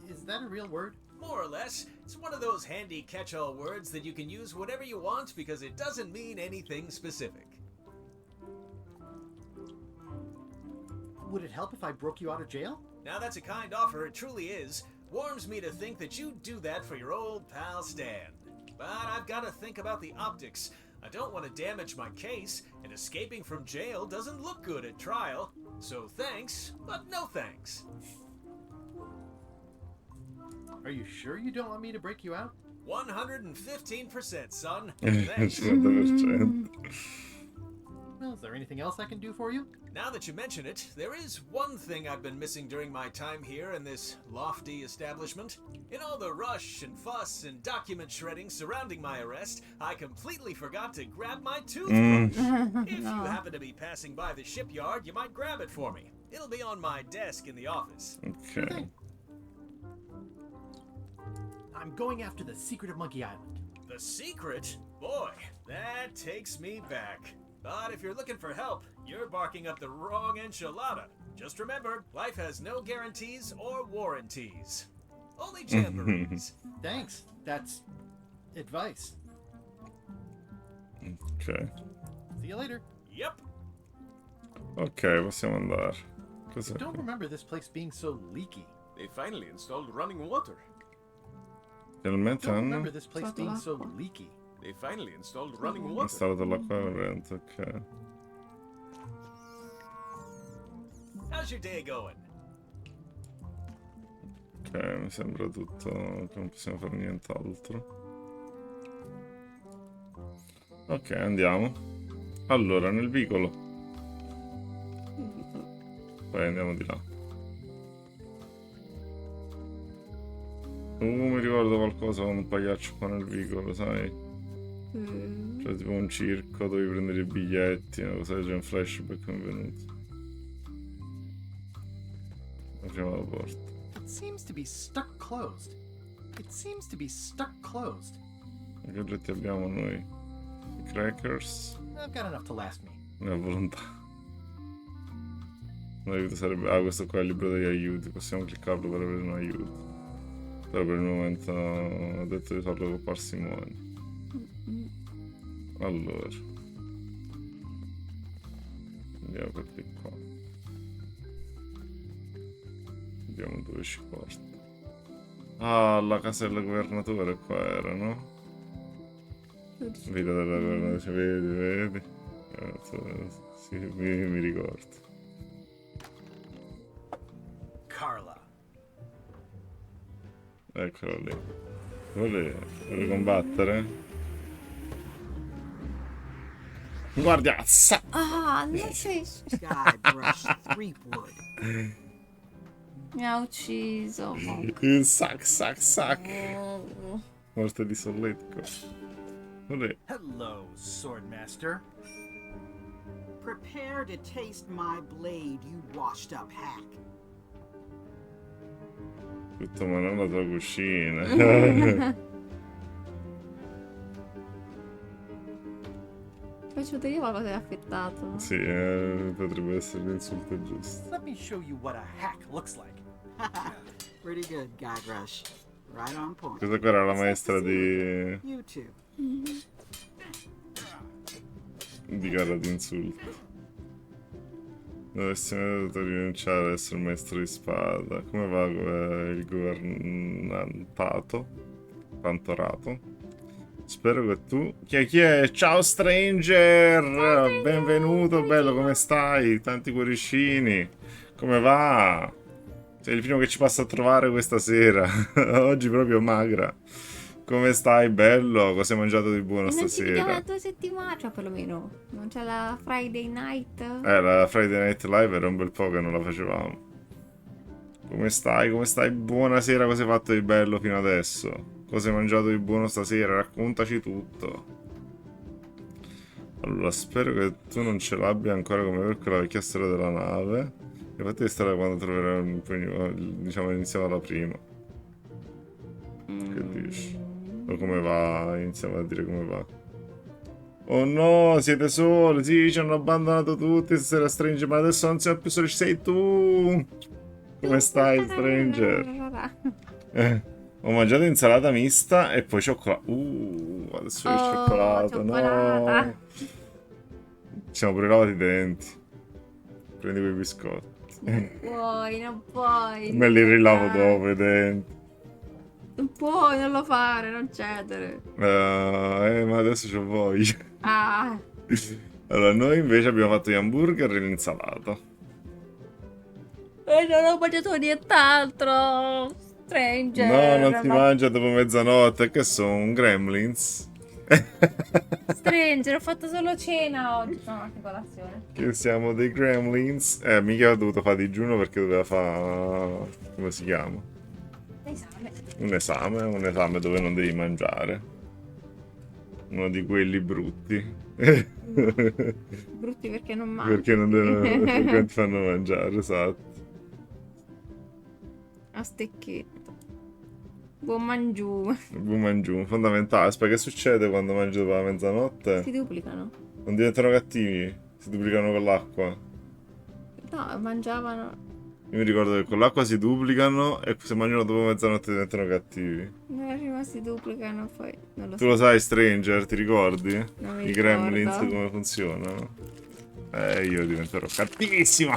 Is that a real word? More or less. It's one of those handy catch-all words that you can use whatever you want because it doesn't mean anything specific. Would it help if I broke you out of jail? Now that's a kind offer, it truly is. Warms me to think that you'd do that for your old pal Stan. But I've got to think about the optics. I don't want to damage my case, and escaping from jail doesn't look good at trial. So thanks, but no thanks. Are you sure you don't want me to break you out? 115%, son. Thanks. 50%. Well, is there anything else I can do for you? Now that you mention it, there is one thing I've been missing during my time here in this lofty establishment. In all the rush and fuss and document shredding surrounding my arrest, I completely forgot to grab my toothbrush. If you happen to be passing by the shipyard, you might grab it for me. It'll be on my desk in the office. Ok. I'm going after the secret of Monkey Island. The secret? Boy, that takes me back. But if you're looking for help, you're barking up the wrong enchilada. Just remember, life has no guarantees or warranties. Only jamborees. Thanks. That's advice. Ok. See you later. Yep. Ok, possiamo andare. Cos'è? I don't remember this place being so leaky. They finally installed running water. Finalmente Don't hanno remember this place being so leaky. They finally installed running water. installato l'acqua corrente, ok. How's your day going? Ok, mi sembra tutto che non possiamo fare nient'altro. Ok, andiamo. Allora, nel vicolo. Poi andiamo di là. Mi ricordo qualcosa con un pagliaccio qua nel vicolo, sai? Cioè tipo un circo dove prendere i biglietti, una cosa del genere, un flashback mi è venuto. Apriamo la porta. It seems to be stuck closed. It seems to be stuck closed. Che oggetti abbiamo noi? I crackers. I've got enough to last me. Una volontà. Un aiuto sarebbe... Ah, questo qua è il libro degli aiuti. Possiamo cliccarlo per avere un aiuto. Però per il momento ho detto di farlo con parsimonia. Allora. Andiamo per di qua. Vediamo dove ci porta. Ah, la casa del governatore qua era, no? Vita della governatore, vedi? Sì, mi ricordo. Carla. Eccolo lì. Vuole combattere? Guardiazza! Ah, non sei... Guybrush Threepwood. Mi ha ucciso. Sac. Morte di solletico. Olè. Hello, Swordmaster. Prepare to taste my blade, you washed up hack. Tutto ma non la tua cucina. Faccio vedere qualcosa di affettato. Sì, potrebbe essere l'insulto giusto. Let me show you what a hack looks like. Pretty good, Guybrush. Right on point. Questa qua era la maestra di... You too. di gara d'insulto. Dovresti rinunciare ad essere un maestro di spada. Come va il governantato? Pantorato? Spero che tu... Chi è? Ciao stranger! Benvenuto, bello, come stai? Tanti cuoricini. Come va? Sei il primo che ci passa a trovare questa sera. Oggi proprio magra. Come stai, bello? Cosa hai mangiato di buono Non ci vediamo stasera? da 2 settimane, cioè perlomeno. Non c'è la Friday night? La Friday Night Live era un bel po' che non la facevamo. Come stai? Come stai? Buonasera, cosa hai fatto di bello fino adesso? Cosa hai mangiato di buono stasera? Raccontaci tutto. Allora, spero che tu non ce l'abbia ancora come per quella vecchia storia della nave. Infatti questa era quando troverai, diciamo, iniziava la prima. Che dici? O come va? Iniziamo a dire come va. Oh no, siete soli, sì, ci hanno abbandonato tutti stasera, Stranger, ma adesso non siamo più soli, ci sei tu! Come stai, Stranger? Ho mangiato insalata mista e poi cioccolato. Adesso il cioccolato, no! Ci siamo pure lavati i denti. Prendi quei biscotti. Non puoi. Me li rilavo dopo i denti. Non puoi, non lo fare, non cedere. Ma adesso c'ho voglia. Ah. Allora, noi invece abbiamo fatto gli hamburger e l'insalata. E non ho mangiato nient'altro. Stranger. No, non si mangia dopo mezzanotte. Che sono un gremlins? Stranger, ho fatto solo cena oggi. No, anche colazione. Che siamo dei gremlins. Mica ho dovuto fare digiuno perché doveva fare... come si chiama? Un esame dove non devi mangiare. Uno di quelli brutti. Brutti perché non mangi. Perché non ti fanno mangiare, esatto. A stecchetto. Buon mangiù. Buon mangiù, fondamentale. Aspetta, che succede quando mangi dopo la mezzanotte? Si duplicano. Non diventano cattivi? Si duplicano con l'acqua? No, mangiavano. Io mi ricordo che con l'acqua si duplicano e se mangiano dopo mezzanotte diventano cattivi. No, prima si duplicano, poi non lo so. Tu lo sai, Stranger, ti ricordi? Non mi I ricordo. gremlins come funzionano? Io diventerò cattivissimo.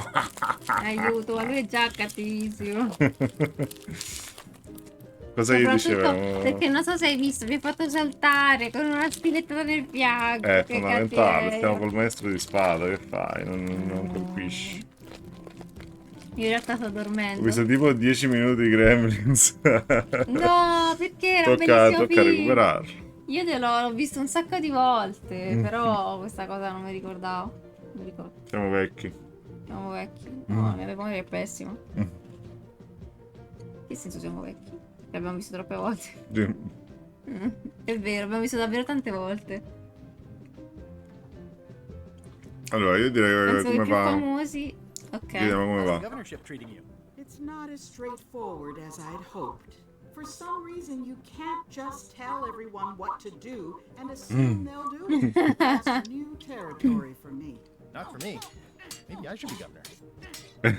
Aiuto, ma lui è già cattivissimo. Cosa gli dicevamo? Perché non so se hai visto, mi ha fatto saltare con una spilettata nel fianco. È che fondamentale, cattiveria. stiamo col maestro di spada, che fai? Non colpisci. Io in realtà sto Ho dormendo. visto tipo 10 minuti di Gremlins. No, perché era un Tocca bellissimo film. recuperarlo. Io l'ho visto un sacco di volte, però questa cosa non mi ricordavo. Non mi ricordo. Siamo vecchi. Siamo vecchi. No, la mia memoria è pessima. Che senso siamo vecchi? L'abbiamo visto troppe volte. Sì. È vero, abbiamo visto davvero tante volte. Allora, io direi Penso che i come più va. famosi. Ok. Vediamo come How's the va. governorship treating you? It's not as straightforward as I'd hoped. For some reason, you can't just tell everyone what to do and assume they'll do it. That's new territory for me. Not for me. Maybe I should be governor. I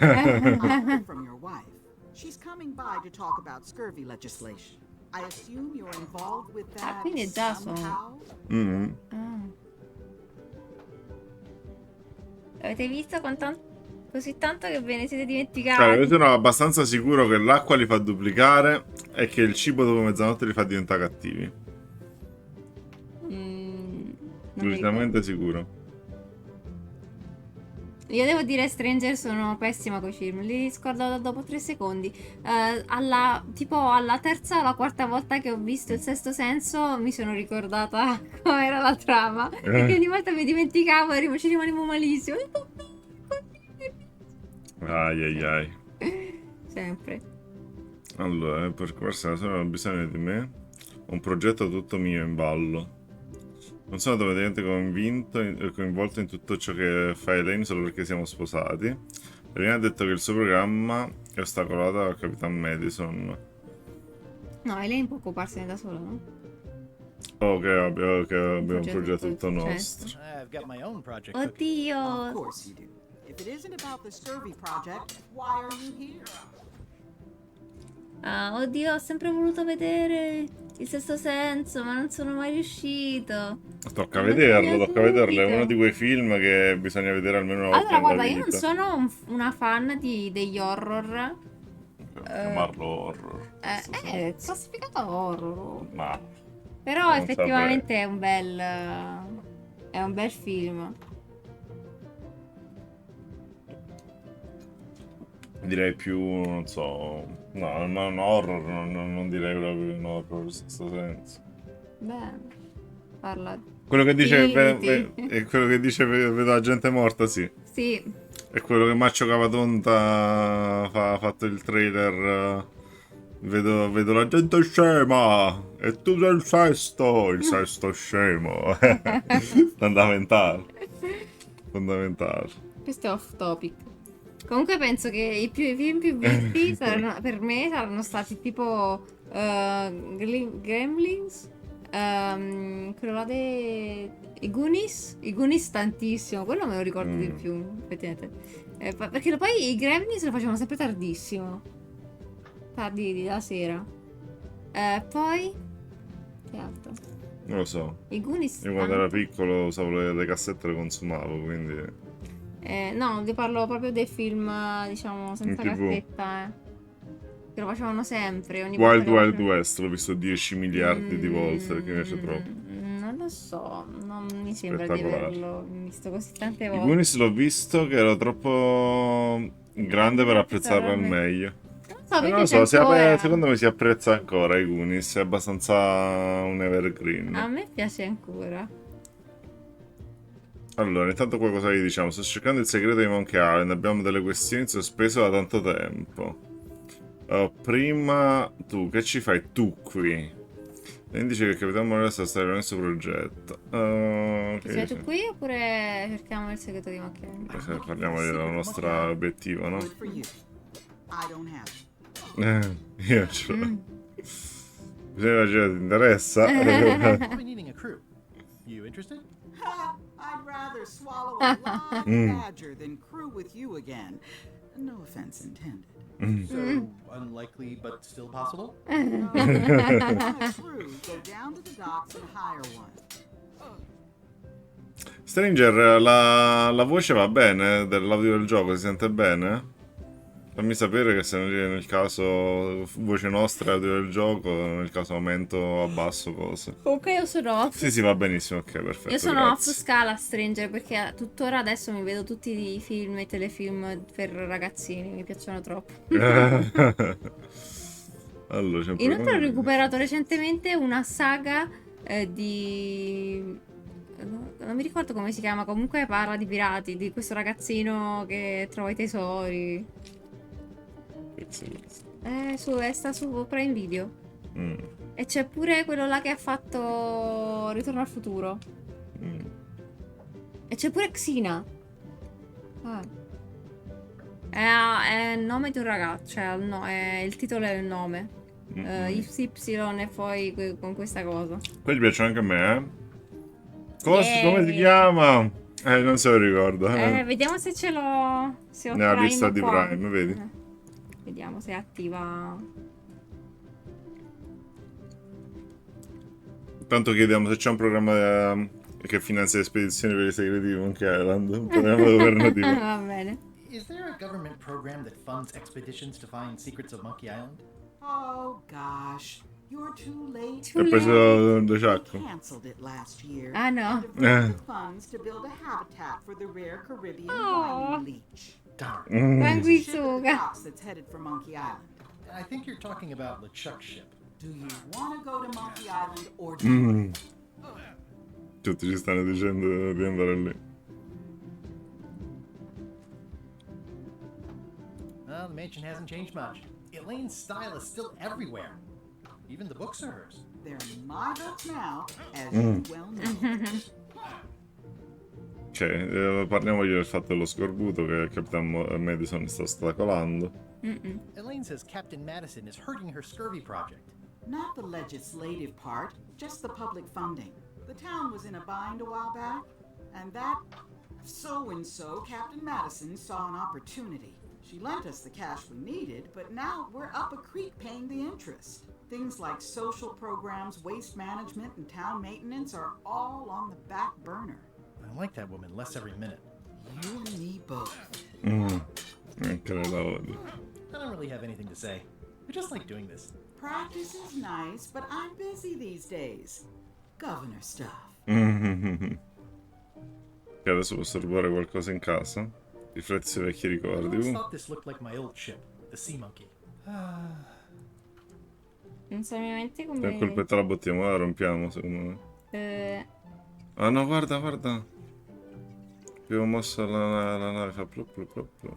heard from your wife. She's coming by to talk about scurvy legislation. I assume you're involved with that quindi è già sono. somehow? Avete visto così tanto che ve ne siete Allora, dimenticati? io sono abbastanza sicuro che l'acqua li fa duplicare e che il cibo dopo mezzanotte li fa diventare cattivi. Decisamente sicuro. Io devo dire Stranger sono pessima con i film, li scordo dopo 3 secondi. Tipo alla terza o la quarta volta che ho visto Il Sesto Senso mi sono ricordata com'era la trama. Perché ogni volta mi dimenticavo e ci rimanevo malissimo. Ai ai ai. Sempre. Allora, per questa persona hanno bisogno di me. Ho un progetto tutto mio in ballo. Non sono totalmente coinvolto in tutto ciò che fa Elaine solo perché siamo sposati. Elaine ha detto che il suo programma è ostacolato dal Capitan Madison. No, Elaine può occuparsene da sola, no? Ok, abbiamo un progetto tutto nostro. I've got my own project. Oddio! Of course you do. If it isn't about the scurvy project, why are you here? Ah, oddio, ho sempre voluto vedere Il Sesto Senso, ma non sono mai riuscito. Tocca vederlo, è uno di quei film che bisogna vedere almeno una volta Allora, guarda, nella io non vita. sono una fan degli horror. Chiamarlo horror. È classificato horror. Ma Però non effettivamente è un bel film. direi più, non so, no, un horror, non direi proprio un horror in questo senso. Beh, parla. Quello che dice, Spiriti. è quello che dice vedo la gente morta, sì. Sì. È quello che Maccio Cavatonta ha fatto il trailer. Vedo la gente scema e tu sei il sesto scemo. Fondamentale. Questo è off topic. Comunque penso che i film più visti per me saranno stati tipo Gremlins, quello là i Goonies tantissimo, quello me lo ricordo di più, effettivamente. Perché poi i Gremlins lo facevano sempre tardissimo, tardi la sera. Poi che altro? Non lo so. I Goonies Io quando ero piccolo usavo le cassette e le consumavo, quindi... no, ti parlo proprio dei film, diciamo, senza In TV. cassetta, che lo facevano sempre. Ogni Wild volta che Wild West l'ho visto 10 miliardi di volte perché mi piace troppo. Non lo so, non mi sembra di Spettacolare. averlo visto così tante I volte. Goonies l'ho visto che ero troppo grande per apprezzarlo al meglio. Non Non lo so, secondo me si apprezza ancora i Goonies, è abbastanza un evergreen. A me piace ancora. Allora, intanto qua cosa gli diciamo? Sto cercando il segreto di Monkey Island, abbiamo delle questioni in sospeso da tanto tempo. Prima tu, che ci fai tu qui? E dice che il Capitano Morales sta stare nel suo progetto. Sei tu qui oppure cerchiamo il segreto di macchina? Parliamo del nostro obiettivo, no? Good for you. I don't have it. Io ce l'ho. Bisogna dire, ti interessa? I'll be needing a crew. You interested? I'd rather swallow a live badger than crew with you again. No offense intended. So, unlikely but still possible? No, a crew, go down to the docks and hire one. Stranger, la voce va bene? Dell'audio del gioco si sente bene? Fammi sapere che se nel caso voce nostra audio del gioco, nel caso aumento o abbasso cose. Comunque io sono off. Sì, va benissimo, ok, perfetto. Io sono off grazie. scala Stranger perché tuttora adesso mi vedo tutti i film e telefilm per ragazzini, mi piacciono troppo. Allora, c'è un Inoltre ho programma recuperato recentemente una saga di... Non mi ricordo come si chiama, comunque parla di pirati, di questo ragazzino che trova i tesori. Sta su Prime Video. E c'è pure quello là che ha fatto Ritorno al futuro. E c'è pure Xina. È il nome di un ragazzo, cioè il titolo è il nome. Y e poi con questa cosa. Quelli piacciono anche a me, eh? Come si chiama? Non se lo ricordo. Vediamo se ce l'ho. Se ho Nella Prime lista di qua. Prime, vedi? Vediamo se è attiva. Tanto chiediamo se c'è un programma che finanzia le spedizioni per i segreti di Monkey Island. Un programma governativo. Va bene. Is there a government program that funds expeditions to find secrets of Monkey Island? Oh gosh, you're too late. Ho preso The Chuck. Canceled it last year. Ah no. And diverted funds to build a habitat for the rare Caribbean whining leech. Darn. Sanguisuga. That's headed for Monkey Island. I think you're talking about LeChuck's ship. Do you want to go to Monkey Island or do you? Tutti ci stanno dicendo di andare lì. Well, the mansion hasn't changed much. Elaine's style is still everywhere. Even the books are hers. They're my books now, as you well know. Ok, parliamogli del fatto dello scorbuto che Capitan Madison sta ostacolando. Elaine says Captain Madison is hurting her scurvy project. Not the legislative part, just the public funding. The town was in a bind a while back, and that so-and-so, Captain Madison, saw an opportunity. She lent us the cash we needed, but now we're up a creek paying the interest. Things like social programs, waste management, and town maintenance are all on the back burner. I like that woman less every minute. You and me both. Anche lei la odio. I don't really have anything to say. I just like doing this. Practice is nice, but I'm busy these days. Governor stuff. E adesso posso rubare qualcosa in casa? Rifletti sui vecchi I ricordi. always thought this looked like my old ship, the Sea Monkey. Non so ovviamente come. Per colpetta la bottiglia, ma la rompiamo secondo me. Ah no, guarda, guarda. Abbiamo mosso la nave, fa plu plu plu plu.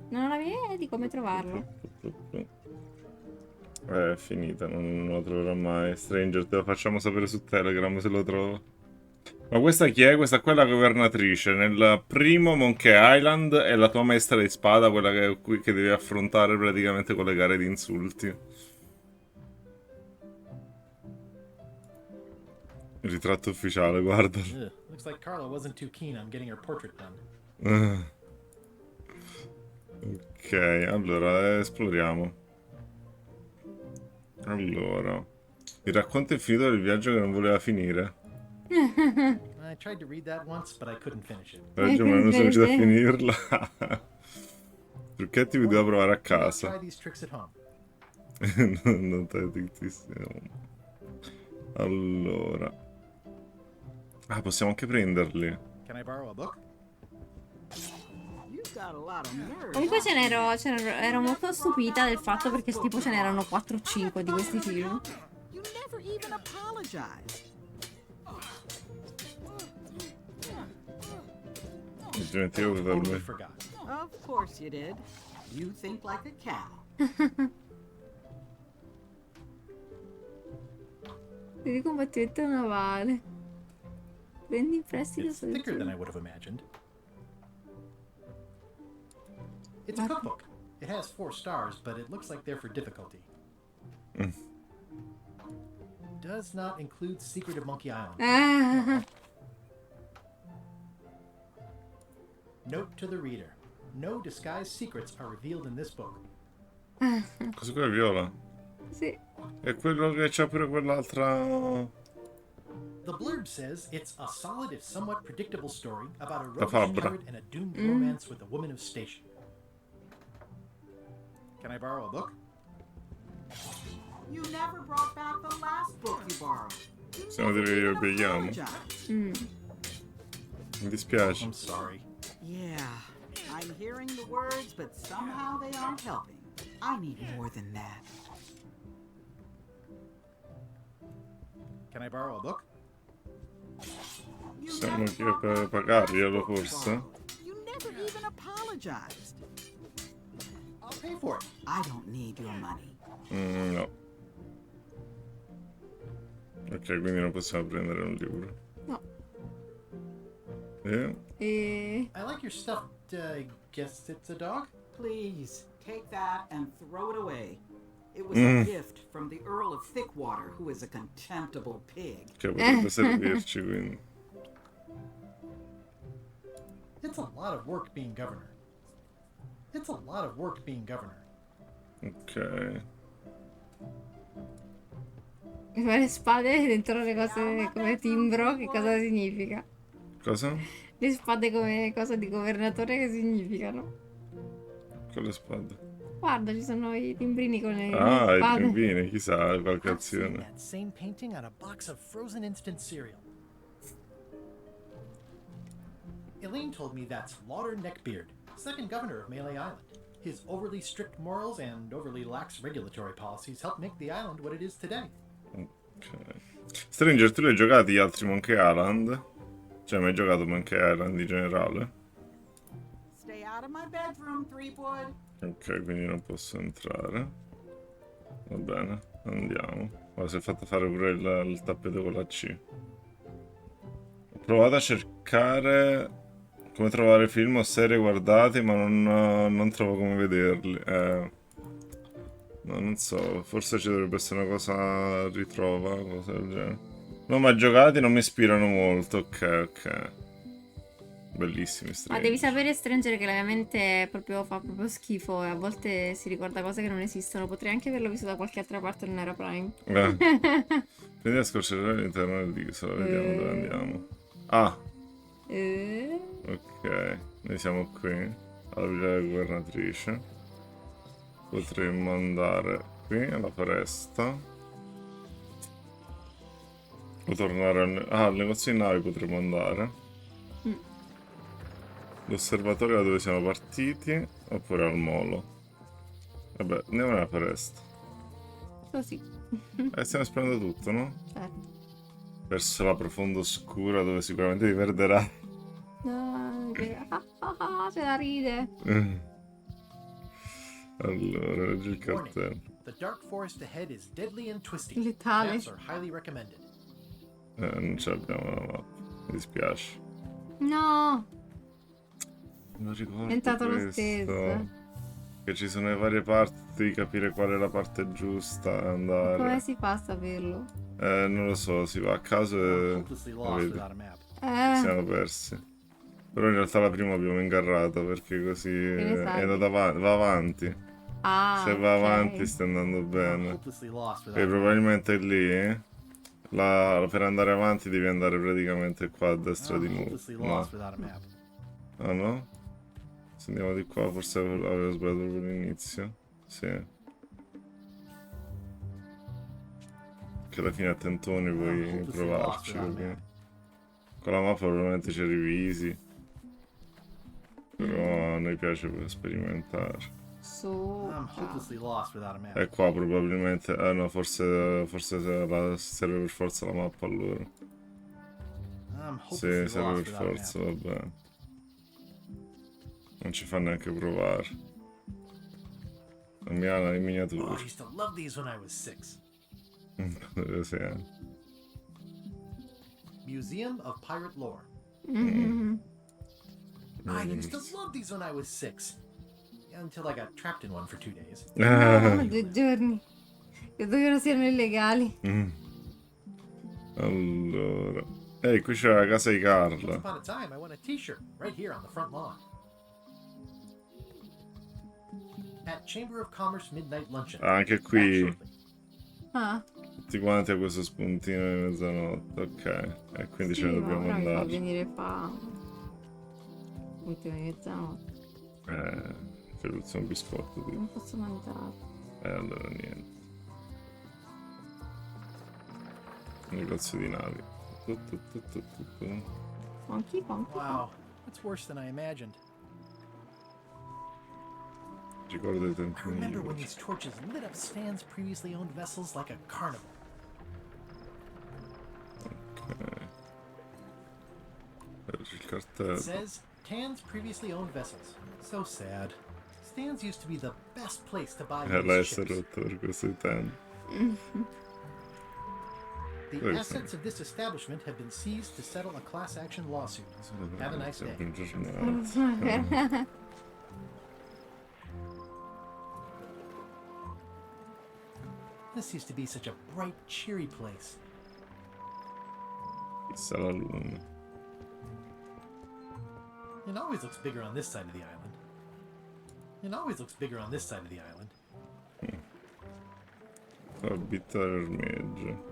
Non ho la mia idea di come trovarlo. È finita, non lo troverò mai. Stranger, te lo facciamo sapere su Telegram se lo trovo. Ma questa chi è? Questa qua è la governatrice. Nel primo Monkey Island è la tua maestra di spada, quella che devi affrontare praticamente con le gare di insulti. Il ritratto ufficiale, guarda. Looks like Carla wasn't too keen on getting her portrait done. Ok, allora esploriamo. Allora, il racconto infinito del viaggio che non voleva finire. I tried to read that once, but I couldn't finish it. Ragione, ma non sono riuscito a finirla. Trucchetti vi devo provare a casa. Try these tricks at home. Non tantissimo. Allora. Ah, possiamo anche prenderli. Can I borrow a book? You've got a lot of nerve. Comunque ero molto stupita del fatto perché tipo ce n'erano 4 o 5 di questi film. You never even apologized. Mi dimentico totalmente. Of course you did. You think like a cow. Di combattimento navale. Prendi in prestito It's thicker than I would have imagined. It's a cookbook. It has 4 stars, but it looks like they're for difficulty. Does not include Secret of Monkey Island. Note to the reader. No disguised secrets are revealed in this book. Questo qua è viola? Sì. È quello che c'ha pure quell'altra... The blurb says it's a solid if somewhat predictable story about a La roguish fabbra. pirate and a doomed romance with a woman of station. Can I borrow a book? You never brought back the last book you borrowed. You Se no never devi even obblighiamo. apologized. Mi dispiace. I'm sorry. Yeah, I'm hearing the words, but somehow they aren't helping. I need more than that. Can I borrow a book? You Siamo never qui brought per back the pagarglielo, last book you forse. borrowed. You never even apologized. I'll pay for it. I don't need your money. No. Ok, quindi non possiamo prendere un libro. No. I like your stuff. I guess it's a dog? Please, take that and throw it away. It was a gift from the Earl of Thickwater, who is a contemptible pig. Che potrebbe servirci, quindi. It's a lot of work being governor. It's a lot of work being governor. Ok. Le spade dentro le cose come timbro, che cosa significa? Cosa? Le spade come cosa di governatore, che significano? Con le spade. Guarda, ci sono i timbrini con le Ah, i spade. trimbini, chissà, qualche I've seen azione. that same painting on a box of frozen instant cereal. Elaine told me that's Lauder Neckbeard, second governor of Melee Island. His overly strict morals and overly lax regulatory policies helped make the island what it is today. Ok. Stranger, tu li hai giocati gli altri Monkey Island? Cioè, hai mai giocato Monkey Island in generale? Stay out of my bedroom, Threepwood. Ok, quindi non posso entrare. Va bene, andiamo. Ma si è fatto fare pure il tappeto con la C. Ho provato a cercare come trovare film o serie guardati, ma non trovo come vederli. No, non so, forse ci dovrebbe essere una cosa ritrova, cosa del genere. No, ma giocati non mi ispirano molto. Ok. Bellissimi Ma Stranger. devi sapere, Stranger, che la mia mente fa proprio schifo e a volte si ricorda cose che non esistono. Potrei anche averlo visto da qualche altra parte non era Prime. Prendi a scorcere all'interno dell'isola, vediamo dove andiamo. Ah, ok, noi siamo qui, alla villa della governatrice. Potremmo andare qui, alla foresta. O tornare al negozio di navi potremmo andare. L'osservatorio da dove siamo partiti, oppure al molo. Vabbè, andiamo nella foresta. Così. Stiamo esplorando tutto, no? Certo. Verso la profonda oscura dove sicuramente vi perderà. No, se la ride. Allora, leggi il Warning. cartello. The dark forest ahead is deadly and twisty. Letale. Maps are highly recommended. Non ce l'abbiamo la mappa. Mi dispiace. No, Non ricordo è entrato lo questo. stesso. Che ci sono le varie parti, devi capire qual è la parte giusta da andare. Come si fa a saperlo? Non lo so, si va a caso e Hopelessly lo lost vedi. without a map. Ci siamo persi. Però in realtà la prima abbiamo ingarrata perché così ne sai? è andata va avanti. Ah, Se va ok. avanti sta andando bene. Hopelessly lost E without a map. probabilmente lì per andare avanti devi andare praticamente qua a destra di nuovo. Hopelessly No. lost without a map. Ah no? Se andiamo di qua forse avevo sbagliato proprio all'inizio. Sì. Che alla fine a tentoni puoi provarci. Perché con la mappa probabilmente ci rivisi. Però a noi piace sperimentare. Su. I'm hopelessly lost without a map. E qua probabilmente. No, forse serve per forza la mappa allora. I'm Sì, hopelessly serve lost per without a map. forza, vabbè. Non ci fa neanche provare. La mia in Oh, miniatura. I used to love these when I was 6. Sì, Museum of Pirate Lore. Mhm. I used to love these when I was 6. Until I got trapped in one for 2 days. No, 2 giorni. Credo che non siano illegali. Allora. Ehi, qui c'è la casa di Once Carla. upon a time, I won a t-shirt right here on the front lawn. At Chamber of Commerce Midnight Luncheon. Anche Back qui shortly. Ah, tutti quanti a questo spuntino di mezzanotte. Ok. E quindi ce ne sì, ma dobbiamo ora mi fa andare. venire fame. Ultima mezzanotte. Ok, l'ultimo biscotto. Tipo. Non posso mangiare. Allora niente. Un negozio di navi. Funky. Wow, that's worse than I imagined. Ricordo i I tempi remember when migliori. these torches lit up Stan's previously owned vessels like a carnival. Leggi il cartello. It says Tan's previously owned vessels. So sad. Stan's used to be the best place to buy Lei used si è ships. rotto per questo di tempo. The Questo. assets of this establishment have been seized to settle a class action lawsuit. Have a nice day. Buona giornata. This used to be such a bright, cheery place. Chissà la luna. It always looks bigger on this side of the island. It always looks bigger on this side of the island. Orbita ormeggio.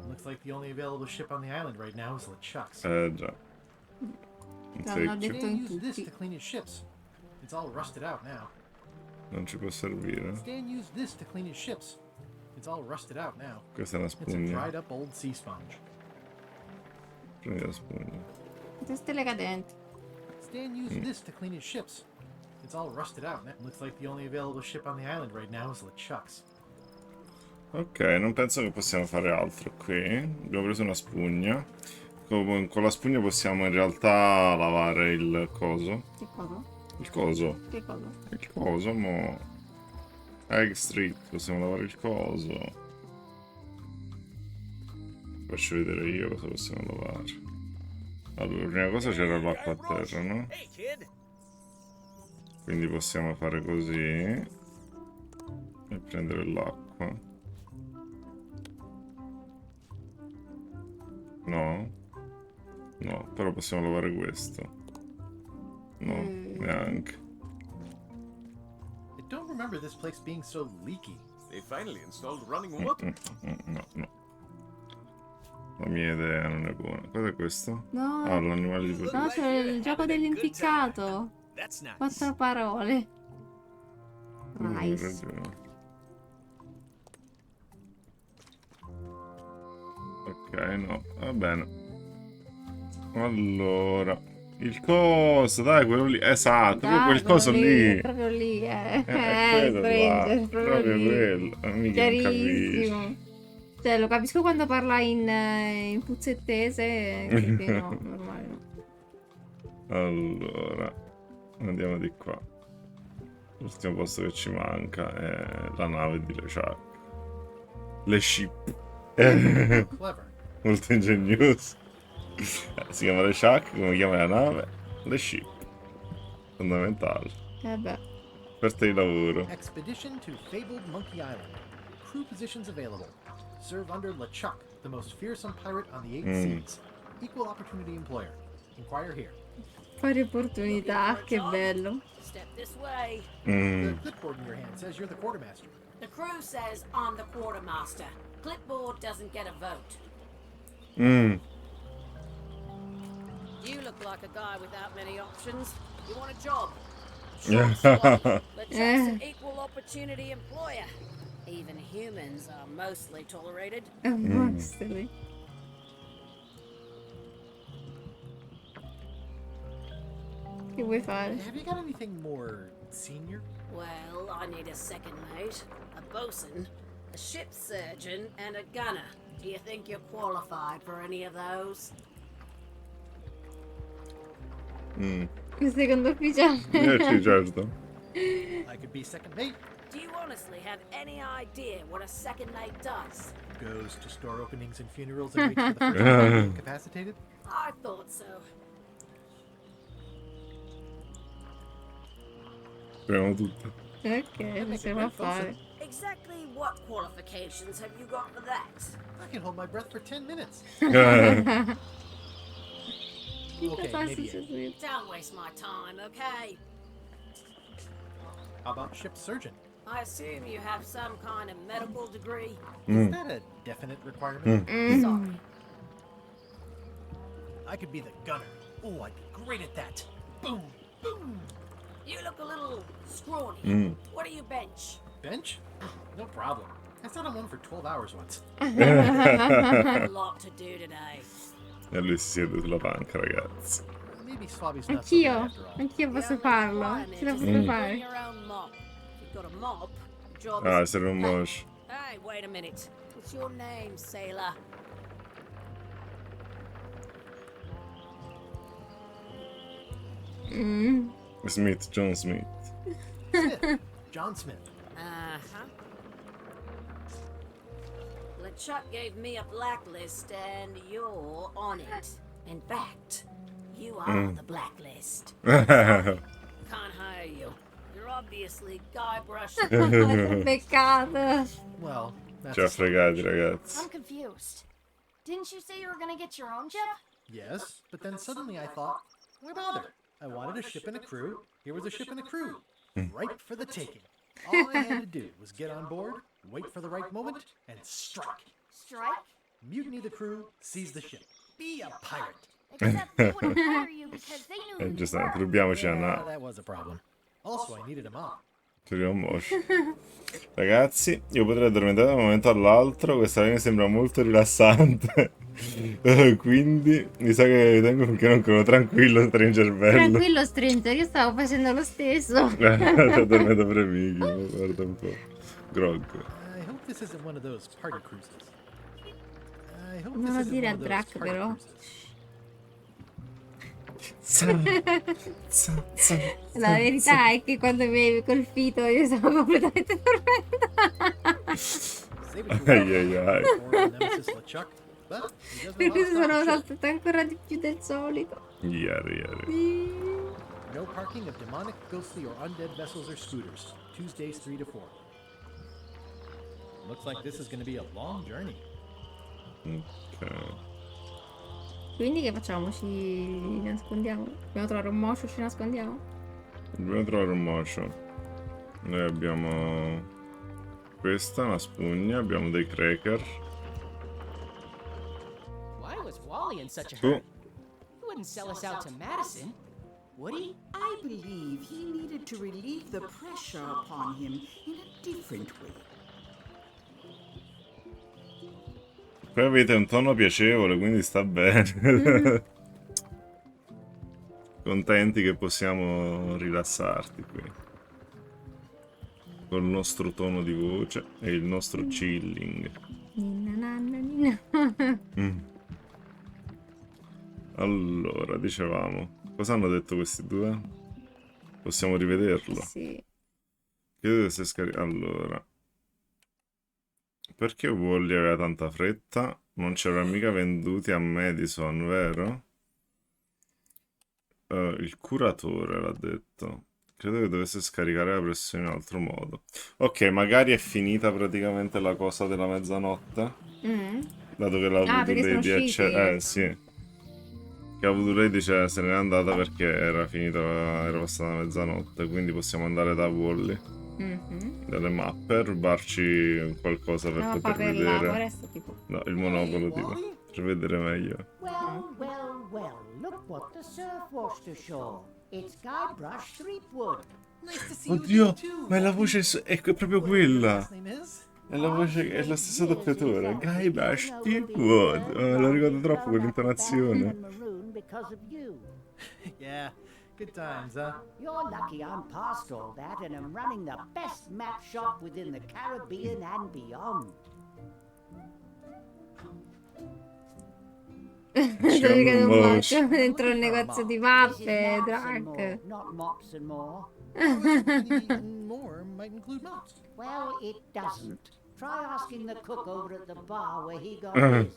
Looks like the only available ship on the island right now is LeChuck's. Già. L'hanno Secchio. detto in Stan used this tutti. to clean his ships. It's all rusted out now. Non ci può servire. Stan used this to clean his ships. It's all rusted out now. Questa è una It's a spugna. dried up old sea sponge. Prendi la spugna. Stelle cadenti. Stan used this to clean his ships. It's all rusted out now. Looks like the only available ship on the island right now is LeChuck's. Ok, non penso che possiamo fare altro qui. Abbiamo preso una spugna. Con la spugna possiamo in realtà lavare il coso. Che cosa? Il coso. Che cosa? Il coso, mo. Egg Street, possiamo lavare il coso. Faccio vedere io cosa possiamo lavare. Allora, prima cosa c'era l'acqua a terra, no? Hey, kid. Quindi possiamo fare così. E prendere l'acqua. No? No, però possiamo lavare questo. No, neanche. I don't remember this place being so leaky. They finally installed running water. No. La mia idea non è buona. Cos'è questo? No. Ah, l'animale di No, potere. c'è il gioco dell'impiccato. That's nice. 4 parole. Hai Nice. ragione. Ok, no, va bene. Allora, il coso, dai, quello lì. Esatto, proprio quel coso lì. Proprio lì, Quello Stranger, là, proprio proprio lì. quello. Mica non capisci. Chiarissimo. Cioè, lo capisco quando parla in puzzettese, quindi no, normale no. Allora, andiamo di qua. L'ultimo posto che ci manca è la nave di LeChuck. Le ship. Clever. Molto ingegnoso. Si chiama LeChuck, come chiama la nave? Le ship. Fondamentale. Beh. Offerta di lavoro. Expedition to fabled Monkey Island. Crew positions available. Serve under LeChuck, the most fearsome pirate on the 8 seas. Equal opportunity employer. Inquire here. Pari opportunità, che bello. Step this way. The clipboard in your hand says you're the quartermaster. The crew says I'm the quartermaster. Clipboard doesn't get a vote. You look like a guy without many options. You want a job? Short swallow. LeChuck's an equal opportunity employer. Even humans are mostly tolerated. Mostly. Che vuoi fare? Have you got anything more senior? Well, I need a second mate, a bosun, a ship surgeon, and a gunner. Do you think you're qualified for any of those? Il secondo ufficiale. Sì, certo. I could be second mate. Do you honestly have any idea what a second mate does? Goes to store openings and funerals and waits for the first time incapacitated. I thought so. Speriamo tutto. Ok, possiamo fare. Exactly what qualifications have you got for that? I can hold my breath for 10 minutes. Che Okay, cosa maybe è 8. successo? Don't waste my time, okay? How about ship surgeon? I assume you have some kind of medical degree. Is that a definite requirement? Sorry. I could be the gunner. Oh, I'd be great at that. Boom, boom. You look a little scrawny. What do you bench? Bench? No problem. I sat on one for 12 hours once. A lot to do today. E lui si siede sulla panca, ragazzi. Maybe Swabby's not so bad Anch'io, after all. anch'io posso farlo. Ce la posso fare. Your own mop. If you've got a mop, the job Ah, is serve un mosh. Hey, wait a minute. What's your name, sailor? Smith, John Smith. Smith. John Smith. Uh-huh. LeChuck gave me a blacklist and you're on it. In fact, you are the blacklist. Can't hire you. You're obviously Guybrush. Peccato. Well, that's Ci ha fregati, ragazzi. I'm confused. Didn't you say you were gonna get your own ship? yes, but then suddenly I thought, why bother? I wanted a ship and a crew. Here was a ship and a crew. Ripe for the taking. All I had to do was get on board, wait for the right moment, and strike. Strike? Mutiny the crew, seize the ship. Be a pirate. Except they wouldn't hire you because they knew who you Giustamente, were. rubiamoci a Yeah, nave. that was a problem. Also, I needed a mop. Troviamo un mosh. Ragazzi, io potrei addormentare da un momento all'altro. Questa linea sembra molto rilassante. Quindi mi sa che tengo finché non crono. Tranquillo, Strangerbello. Tranquillo, Stranger, io stavo facendo lo stesso. Ti addormento pure Mickey, guarda un po'. Grog. I hope this isn't one of those party cruises. I hope Non this lo isn't dire one a of those Drac, party però. cruises. La verità è che quando mi hai colpito io stavo completamente dormendo. Ai ai ai. Per questo sono saltata ancora di più del solito. Ieri, ieri. No parking of demonic, ghostly, or undead vessels or scooters. Tuesdays 3 to 4. Looks like this is going to be a long journey. Ok. Quindi che facciamo? Ci nascondiamo? Dobbiamo trovare un mocio, ci nascondiamo? Dobbiamo trovare un mocio. Noi abbiamo questa, una spugna, abbiamo dei cracker. Why was Wally in such a Tu. hurry? He wouldn't sell us out to Madison, would he? I believe he needed to relieve the pressure upon him in a different way. Poi avete un tono piacevole, quindi sta bene. Contenti che possiamo rilassarti qui. Col nostro tono di voce e il nostro chilling. Ninna, nanna, ninna. Allora, dicevamo, cosa hanno detto questi due? Possiamo rivederlo? Sì. Chiedete se allora, perché Wally aveva tanta fretta? Non ci avrà mica venduti a Madison, vero? Il curatore l'ha detto. Credo che dovesse scaricare la pressione in altro modo. Ok, magari è finita praticamente la cosa della mezzanotte. Dato che l'ha avuto perché lei sono di usciti. sì. Che ha avuto lei dice se n'è andata perché era finita, era passata mezzanotte. Quindi possiamo andare da Wally. Delle mappe, rubarci qualcosa per No, poter per la vedere. foresta, tipo. No, il monopolo, tipo. Per vedere meglio. Well, well, well, look what the surf washed ashore. It's Guybrush Threepwood. Oddio, ma è la voce, è proprio quella. È la voce, è lo stesso doppiatore. Guybrush Threepwood. Lo ricordo troppo quell'intonazione. Because of you. Yeah, good times, huh? You're lucky I'm past all that and am running the best map shop within the Caribbean and beyond. Sto giocando un mocio dentro il negozio di mappe, Drac. Not mops and more. More might include mops. Well, it doesn't. Try asking the cook over at the bar where he got his.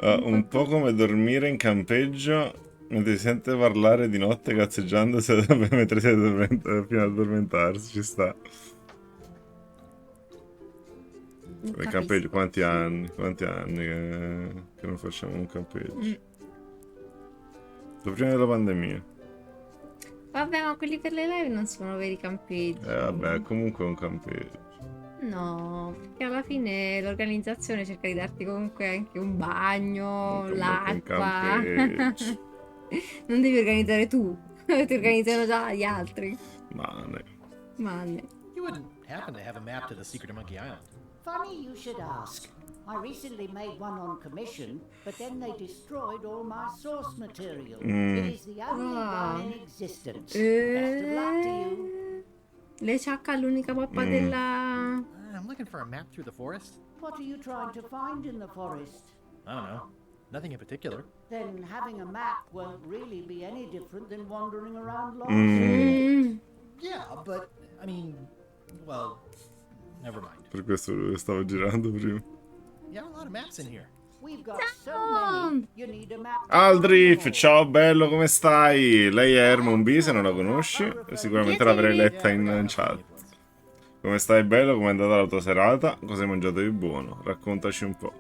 Un po' come dormire in campeggio mentre si sente parlare di notte cazzeggiando mentre siete fino ad addormentarsi, ci sta. Il campeggio, quanti anni che non facciamo un campeggio? Prima della pandemia. Vabbè, ma quelli per le live non sono veri campeggi. Vabbè, comunque è un campeggio. No, perché alla fine l'organizzazione cerca di darti comunque anche un bagno, Comunque un l'acqua. campeggio. Non devi organizzare tu, ti organizzano già gli altri. Male. Male. You wouldn't happen to have a map to the secret of Monkey Island. Funny you should ask. I recently made one on commission, but then they destroyed all my source material. It is the only one in existence. Best of luck to you. Le ciacca l'unica mappa della... I'm looking for a map through the forest. What are you trying to find in the forest? I don't know. Nothing in particular. Then having a map won't really be any different than wandering around lost. Yeah, but, I mean, well, never mind. Per questo lo stavo girando prima. You have a lot of maps in here. We've got so many, you need a map. Aldrich, ciao bello, come stai? Lei è Hermon B, se non la conosci. Sicuramente l'avrei letta in chat. Come stai bello? Come è andata la tua serata? Cosa hai mangiato di buono? Raccontaci un po'.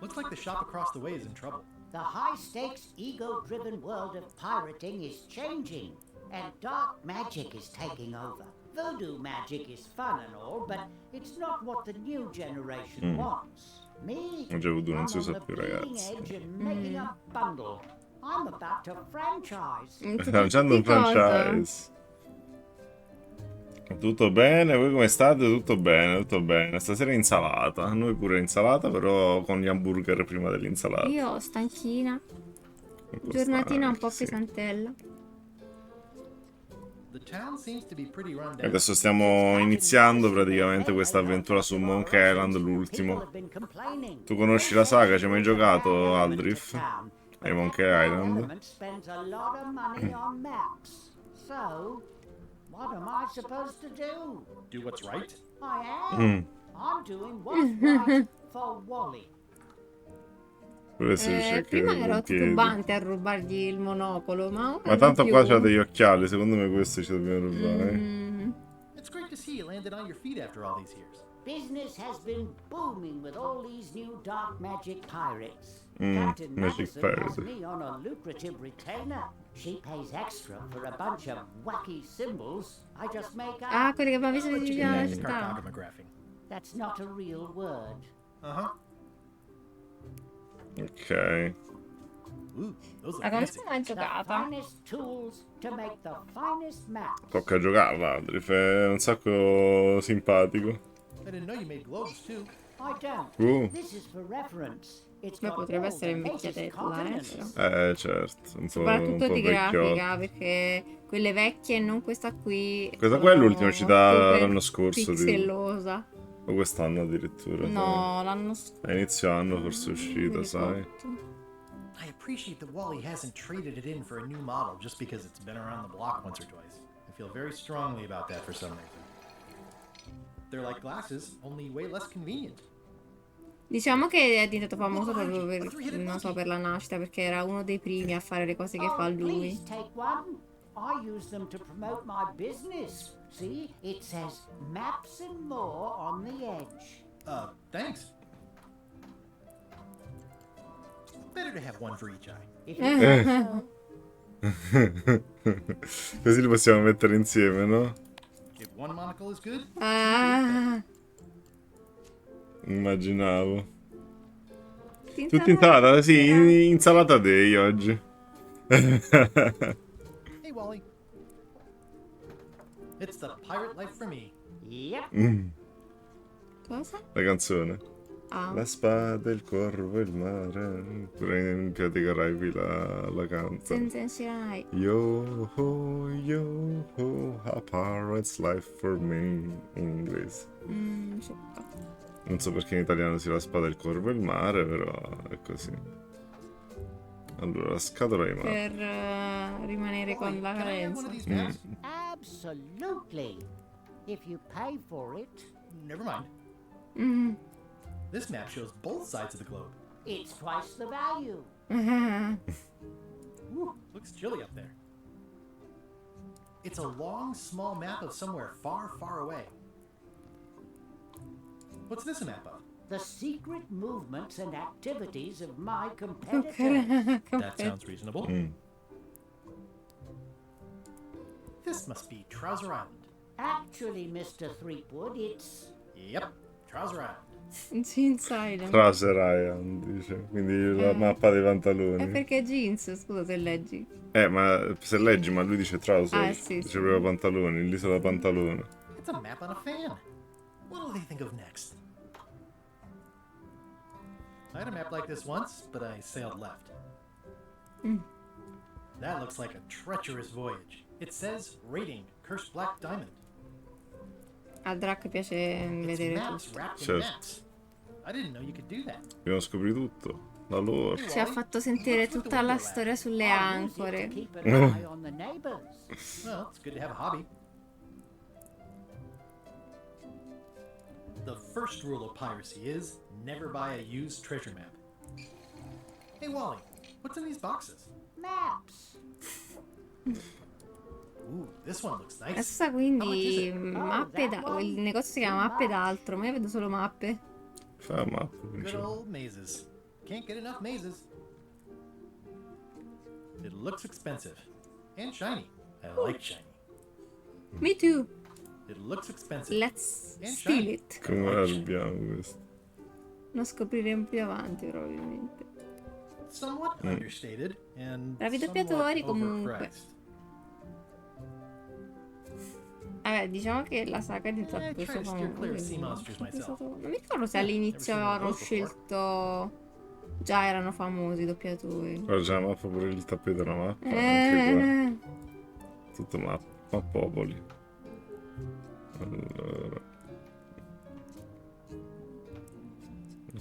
Looks like the shop across the way is in trouble. The high-stakes, ego-driven world of pirating is changing, and dark magic is taking over. Voodoo magic is fun and all, but it's not what the new generation wants. Me, Già voodoo non I'm si on usa the più, bleeding ragazzi. edge and making a bundle. I'm about to franchise. Stai lanciando un franchise. Tutto bene? Voi come state? Tutto bene, tutto bene. Stasera insalata. Noi pure insalata, però con gli hamburger prima dell'insalata. Io stanchina. Giornatina un po' pesantella. The town seems to be pretty run E down. adesso stiamo iniziando praticamente questa avventura su Monkey Island, l'ultimo. Tu conosci la saga? Ci hai mai giocato, Aldrich? Ai Monkey Island? Spends a lot of money on maps. So, what am I supposed to do? Do what's right? I am. I'm doing what's right for Wally. Prima ero titubante a rubargli il monocolo, ma ora Ma tanto non qua più. c'ha degli occhiali, secondo me questo ci dobbiamo rubare. It's great to see you landed on your feet after all these years. Business has been booming with all these new dark magic pirates. Captain Magic Madison pirate. has me on a lucrative retainer. She pays extra for a bunch of wacky symbols. I just make up. Ah, quelli che abbiamo visto But di you vicino can alla manage città. cartographing. That's not a real word. Uh-huh. Ok. Ooh, those La are conosco fancy. mai The giocata. finest tools to make the finest maps. Tocca giocarla, Aldrich. È un sacco simpatico. I didn't know you made globes too. I don't. This is for reference. It's Beh, got potrebbe all essere the latest invecchiatella, continents. però. Certo, un po', Soprattutto di vecchiotta. grafica, perché quelle vecchie, non questa qui. Questa qua è sono l'ultima uscita super l'anno scorso, tipo. pixellosa. O quest'anno addirittura. No, l'anno scorso. A inizio anno forse è uscita, mi sai. ricordo. I appreciate that Wally hasn't traded it in for a new model just because it's been around the block once or twice. I feel very strongly about that for some reason. They're like glasses, only way less convenient. Diciamo che è diventato famoso proprio per, non so, per la nascita, perché era uno dei primi a fare le cose che fa lui. Please take one. I use them to promote my business. See, it says maps and more on the edge. Thanks. Better to have one for each eye. If you think so. Così li possiamo mettere insieme, no? If one monocle is good, Ah, Immaginavo. Tutti insalata, sì, insalata day oggi. hey Wally. It's the pirate life for me. Yep. cosa? La canzone. Ah. La spada, il corvo, il mare. Pure in Pirati Caraibi la canta. Senza Shirai. Yo ho, a pirate's life for me. In inglese. Non so perché in italiano sia la spada, il corvo e il mare, però è così. Allora, la scatola di mare. Per rimanere con la carenza. Absolutely. If you pay for it, Never mind. This map shows both sides of the globe. it's twice the value. Ooh, looks chilly up there. It's a long, small map of somewhere far, far away. What's this a map of? The secret movements and activities of my competitors. That sounds reasonable. This must be Trouser Island. Actually, Mr. Threepwood, it's... Yep, Trouser Island. Jeans Island. Trouser Island, dice. Quindi la mappa dei È pantaloni. perché jeans, scusa se leggi. Ma se leggi, ma lui dice trouser. Ah, sì, Dice sì. proprio pantaloni, l'isola pantalone. It's a map on a fan. What'll they think of next? I had a map like this once, but I sailed left. That looks like a treacherous voyage. It says rating, cursed black diamond. Al Drac piace It's vedere maps tutto. wrapped in Certo. maps. I didn't know you could do that. Dobbiamo scoprire tutto. La lore. Ci ha fatto sentire tutta la storia sulle ancore. Keep an eye on the neighbors. Well, it's good to have a hobby. The first rule of piracy is never buy a used treasure map. Hey Wally, what's in these boxes? Maps. Ooh, this one looks nice. Essa quindi mappe il negozio si chiama Mappe d'altro, ma io vedo solo mappe. Fa la mappa. Good dice. old mazes. Can't get enough mazes. It looks expensive. And shiny. I like shiny. Me too. It looks expensive. Let's And steal shiny. it. Come la rubiamo questo? Lo scopriremo più avanti probabilmente. Somewhat understated and Bravi somewhat doppiatori comunque. overpriced. Vabbè, diciamo che la saga è diventata I più try to steer clear of sea famosa. monsters myself. Non mi ricordo se all'inizio Never seen one hanno of those before. scelto. Già erano famosi i doppiatori. Guarda già la mappa, pure il tappeto della mappa. Anche qua. Eh, Tutto mappa popoli. Allora.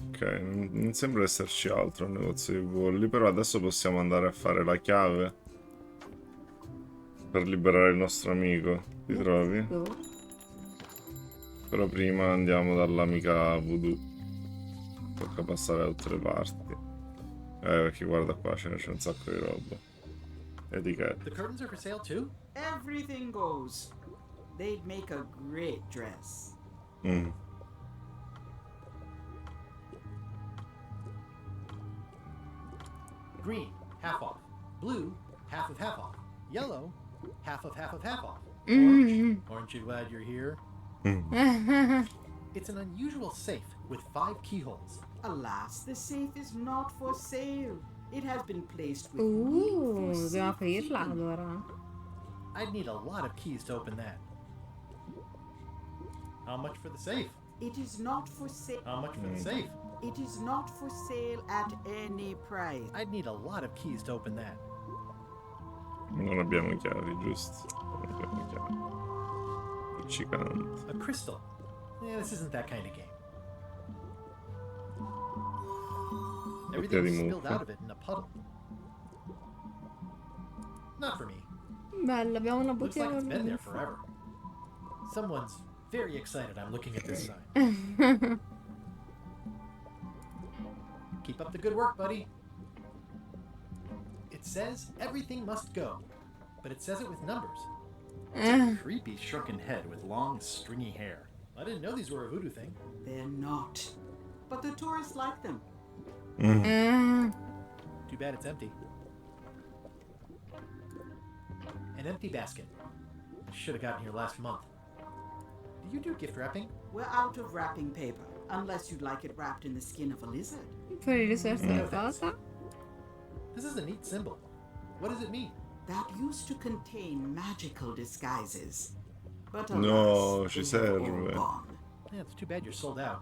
Ok, non sembra esserci altro al negozio di bolli, però adesso possiamo andare a fare la chiave per liberare il nostro amico. Ti trovi? Però prima andiamo dall'amica Voodoo. Tocca passare da tutte le parti. Perché guarda qua, c'è un sacco di roba. Etichette. The curtains are for sale too? Everything goes. They'd make a great dress. Green, half off. Blue, half of half off. Yellow, half of half of half off. Aren't you glad you're here? It's an unusual safe with 5 keyholes. Alas, the safe is not for sale. It has been placed with me for dobbiamo aprirla safekeeping. allora. I'd need a lot of keys to open that. How much for the safe? It is not for sale. How much for the safe? It is not for sale at any price. I'd need a lot of keys to open that. Non abbiamo chiavi, giusto? Non abbiamo chiavi. Luccicante. A crystal. Yeah, this isn't that kind of game. Everything's spilled out of it in a puddle. Not for me. Bello, abbiamo una Looks like bottiglia it's been there di forever. Someone's very excited I'm looking at this sign. Keep up the good work, buddy. It says everything must go, but it says it with numbers. It's a creepy shrunken head with long, stringy hair. I didn't know these were a voodoo thing. They're not. But the tourists like them. Too bad it's empty. An empty basket. I should have gotten here last month. Do you do gift wrapping? We're out of wrapping paper, unless you'd like it wrapped in the skin of a lizard. Fuori risorse No, di cosa? This is a neat symbol. What does it mean? That used to contain magical disguises. But No, alas, ci they have all serve. gone. Yeah, it's too bad you're sold out.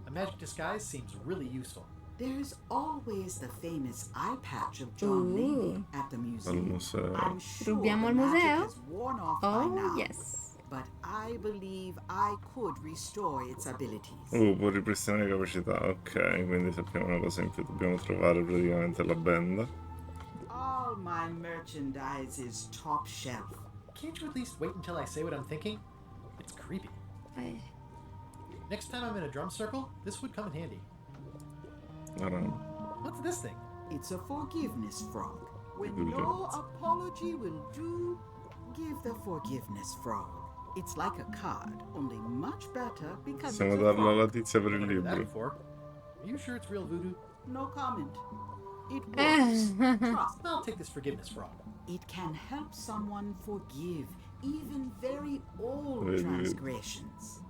A magic disguise seems really useful. There's always the famous eye patch of John Lady at the Al museum. museo. I'm sure Rubiamo the al magic museo? has worn off by Oh, now. yes. But I believe I could restore its abilities. Può ripristinare le capacità. Ok, quindi sappiamo una cosa in più. Dobbiamo trovare praticamente la benda. All my merchandise is top shelf. Can't you at least wait until I say what I'm thinking? It's creepy. Next time I'm in a drum circle, this would come in handy. What's this thing? It's a forgiveness frog. When Good no God. apology will do, give the forgiveness frog. It's like a card, only much better because Possiamo it's a darla frog. alla tizia per il Never heard that libro. before. Are you sure it's real voodoo? No comment. It works. Trust. I'll take this forgiveness frog. It can help someone forgive even very old Vedi, vedi. transgressions.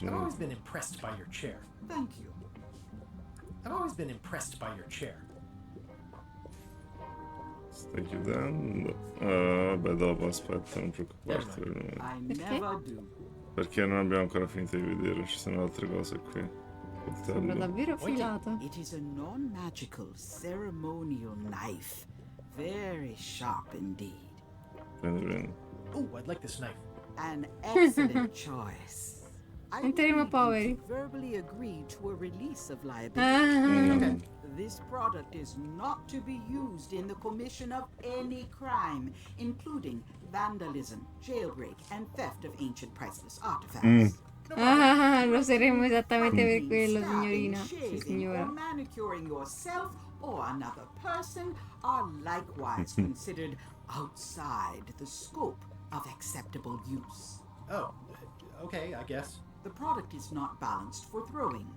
I've always been impressed by your chair. Thank you. I've always been impressed by your chair. Stai chiudendo? Vabbè, dopo aspetta, non preoccuparti per il momento. I never do. Perché non abbiamo ancora finito di vedere, ci sono altre cose qui. Sembra davvero affilato. It is a non-magical ceremonial knife. Very sharp indeed. Prendi. Oh, I'd like this knife. An excellent choice. I Entriamo poveri. verbally agree to a release of liability. Okay. This product is not to be used in the commission of any crime, including vandalism, jailbreak, and theft of ancient priceless artifacts. Lo useremo esattamente per quello, signorina. Sì, Shaving, or signora. manicuring yourself or another person are likewise considered outside the scope of acceptable use. Oh, okay, I guess. The product is not balanced for throwing.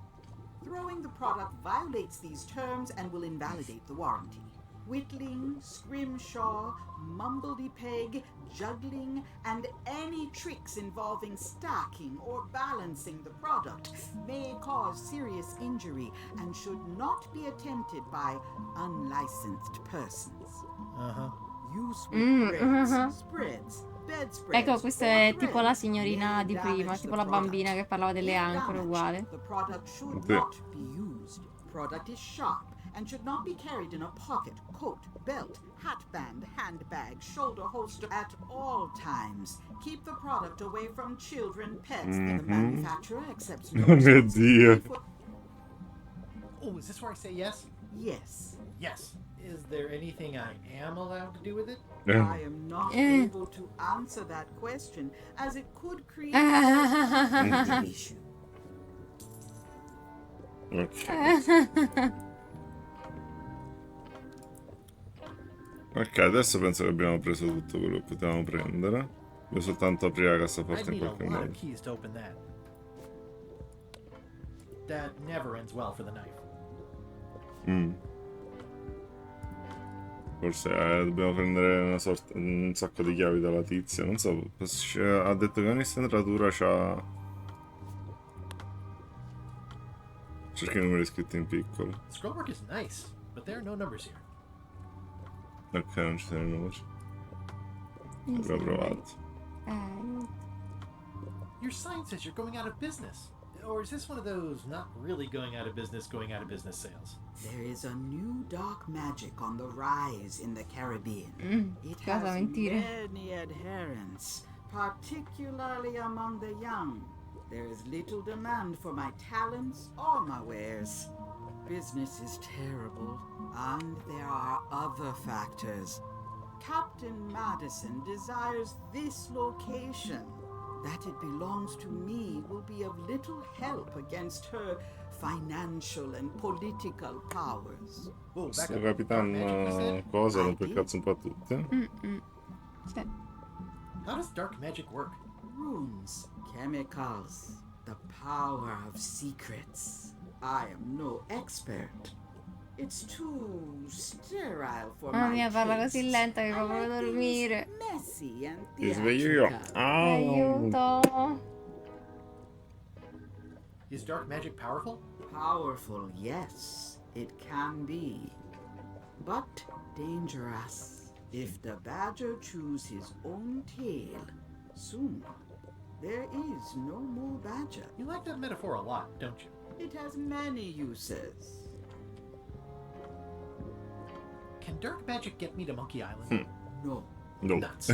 Throwing the product violates these terms and will invalidate the warranty. Whittling, scrimshaw, mumbledy-peg, juggling, and any tricks involving stacking or balancing the product may cause serious injury and should not be attempted by unlicensed persons. Use with breads, spreads, bedspreads, Ecco, questa è or tipo la thread signorina may di prima, damage tipo the la bambina che parlava delle ancore, uguale. The product should Sì. not be used. Product is sharp and should not be carried in a pocket, coat, belt, hatband, handbag, shoulder holster at all times. Keep the product away from children, pets, and the manufacturer accepts no Oh mio responsibility Dio. for... Oh, is this where I say yes? Yes. Yes. Is there anything I am allowed to do with it? I am not able to answer that question, as it could create an issue. Ok, adesso penso che abbiamo preso tutto quello che potevamo prendere. Devo soltanto aprire la I'd cassaforte in need a qualche lot modo. of keys to open that. That never ends well for the knife. Forse dobbiamo prendere un sacco di chiavi dalla tizia. Non so, ha detto che ogni stendratura c'ha... Cerca i numeri scritti in piccolo. Scrollwork is nice, but there are no numbers here. Ok, non ci sono i numeri. Abbiamo provato. Your sign says you're going out of business. Or is this one of those not really going out of business sales? There is a new dark magic on the rise in the Caribbean. It cosa has mentire. many adherents, particularly among the young. There is little demand for my talents or my wares. Business is terrible, and there are other factors. Captain Madison desires this location. That it belongs to me will be of little help against her financial and political powers. Oh, back Sto up. capitando cosa, rompe il cazzo un po' a tutti. Sì. How does dark magic work? Runes, chemicals, the power of secrets. I am no expert. It's too sterile for Mamma my mia, parla taste. così lenta che I va proprio a like dormire. things messy and Ti sveglio io. theatrical. Aiuto. Is dark magic powerful? Powerful, yes, it can be. But dangerous. If the badger chews his own tail, soon there is no more badger. You like that metaphor a lot, don't you? It has many uses. Can dark magic get me to Monkey Island? No. No. Nuts.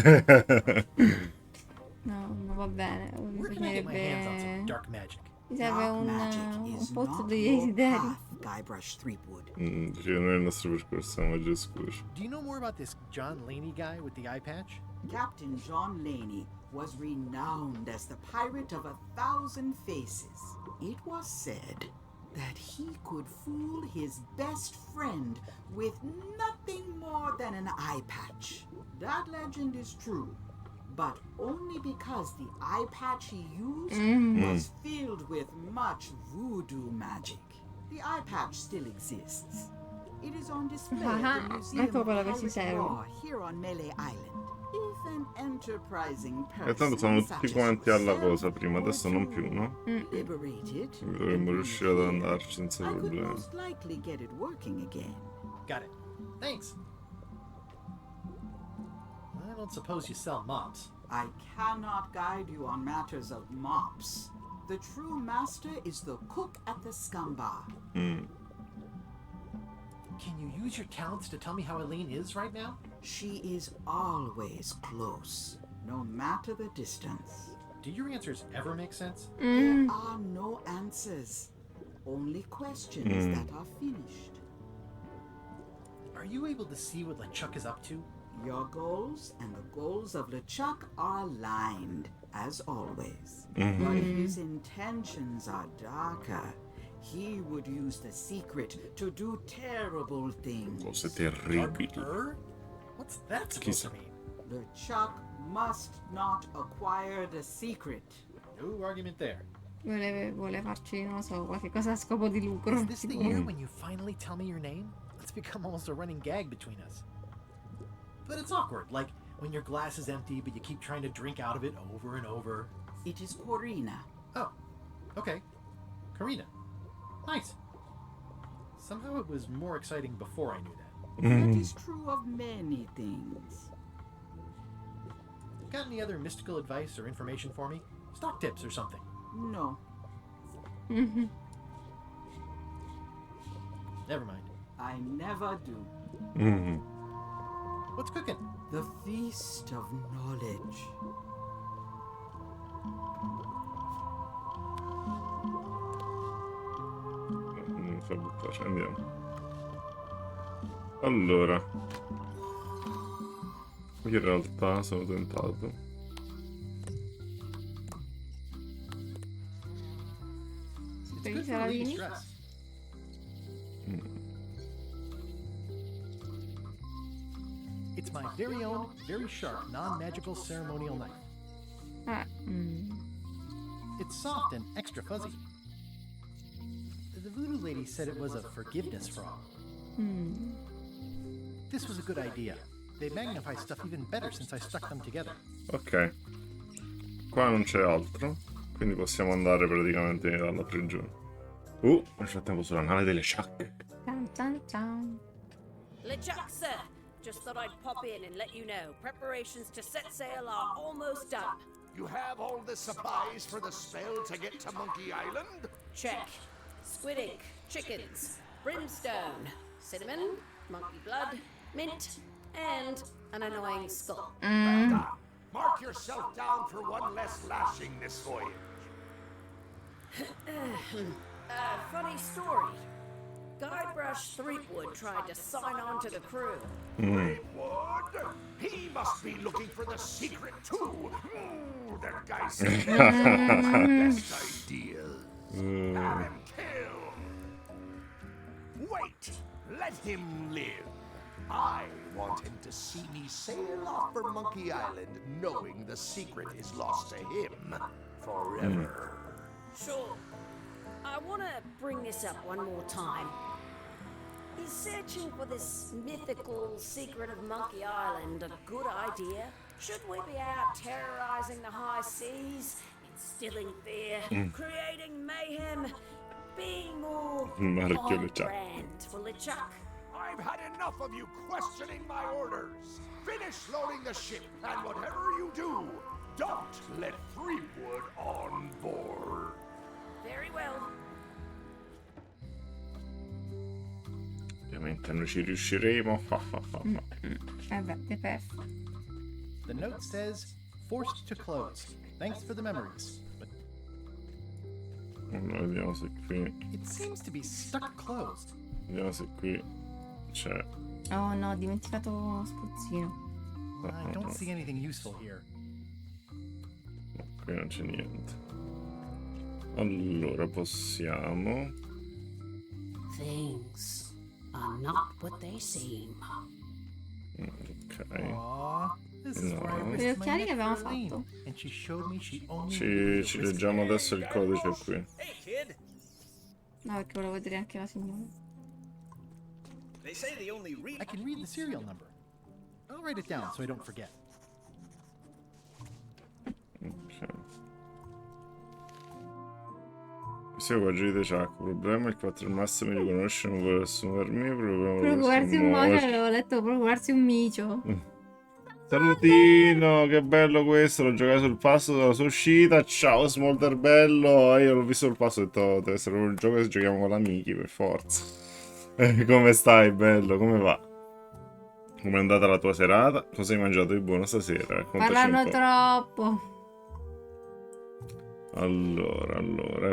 No, non va bene. Where can I get my hands on some Bisognerebbe... dark magic? Mi serve Dark un magic is pozzo not dei your desideri. path, Guybrush Threepwood. Dice che non è il nostro percorso, siamo magia oscura. Do you know more about this John Laney guy with the eye patch? Captain John Laney was renowned as the pirate of 1,000 faces. It was said that he could fool his best friend with nothing more than an eye patch. That legend is true, but only because the eye patch he used was filled with much voodoo magic. The eye patch still exists. It is on display at the Museum Ecco of quello che ci Pirate serve. Law here on Melee Island. If an enterprising E tanto person stavano such tutti as quanti alla yourself cosa prima, adesso non più, no? liberated, Dovremmo riuscire ad andarci senza I could problemi. most likely get it working again. Got it. Thanks. I don't suppose you sell mops. I cannot guide you on matters of mops. The true master is the cook at the scum bar. Can you use your talents to tell me how Eileen is right now? She is always close, no matter the distance. Do your answers ever make sense? There are no answers, only questions that are finished. Are you able to see what LeChuck is up to? Your goals and the goals of LeChuck are aligned, as always. Mm-hmm. But his intentions are darker. He would use the secret to do terrible things. Cose terribili. What's that supposed to mean? LeChuck must not acquire the secret. No argument there. Vuole farci, non lo so, qualche cosa a scopo di lucro. Is this the sicuro. year when you finally tell me your name? It's become almost a running gag between us. But it's awkward, like when your glass is empty but you keep trying to drink out of it over and over. It is Corina. Oh, okay. Karina. Nice. Somehow it was more exciting before I knew that. That is true of many things. Got any other mystical advice or information for me? Stock tips or something? No. Never mind. I never do. What's cooking? The feast of knowledge. Non fa buttare, andiamo. Allora. Io in realtà sono tentato. Per i saladini. It's my very own, very sharp, non-magical ceremonial knife. It's soft and extra fuzzy. The voodoo lady said it was a forgiveness frog. This was a good idea. They magnify stuff even better since I stuck them together. Ok. Qua non c'è altro. Quindi possiamo andare praticamente dalla prigione. Nel frattempo sulla nave delle Chuck. LeChuck, sir. Just thought I'd pop in and let you know. Preparations to set sail are almost done. You have all the supplies for the spell to get to Monkey Island? Check. Squid ink, chickens, brimstone, cinnamon, monkey blood, mint, and an annoying skull. Mark yourself down for one less lashing this voyage. Funny story. Guybrush Threepwood tried to sign on to the crew. Threepwood? He must be looking for the secret too. That guy said best ideas. Have him killed. Wait, let him live. I want him to see me sail off for Monkey Island knowing the secret is lost to him forever. Sure. I want to bring this up one more time. Is searching for this mythical secret of Monkey Island a good idea? Should we be out terrorizing the high seas, instilling fear, creating mayhem, being more on brand for LeChuck? I've had enough of you questioning my orders. Finish loading the ship, and whatever you do, don't let Threepwood on board. Very well. Ovviamente noi ci riusciremo. The note says, forced to close. Thanks for the memories. But Allora, vediamo se qui. it seems to be stuck closed. Vediamo se qui c'è. Oh no, ho dimenticato uno spruzzino. I don't see anything useful here. Qui non c'è niente. Allora possiamo. Things are not what they seem. Ok. Aww, this is where I Le risked my occhiali che neck abbiamo for Eileen, fatto. and she showed me she only Ci leggiamo adesso il codice qui. Hey, kid. No, perché volevo vedere anche la signora. They say they only read. I can read the serial number. I'll write it down so I don't forget. Sì, qua di Chuck. Il problema è il 4 al massimo mi conosce, non vuole assumermi. Procurarsi un mocio, avevo letto procurarsi un micio. Salutino, che bello questo, l'ho giocato sul passo della sua uscita. Ciao Smolder bello. Io l'ho visto sul passo e ho detto deve essere un gioco che giochiamo con amici per forza. Come stai bello, come va? Come è andata la tua serata? Cosa hai mangiato di buono stasera? Raccontaci un Parlano po'. troppo. Allora,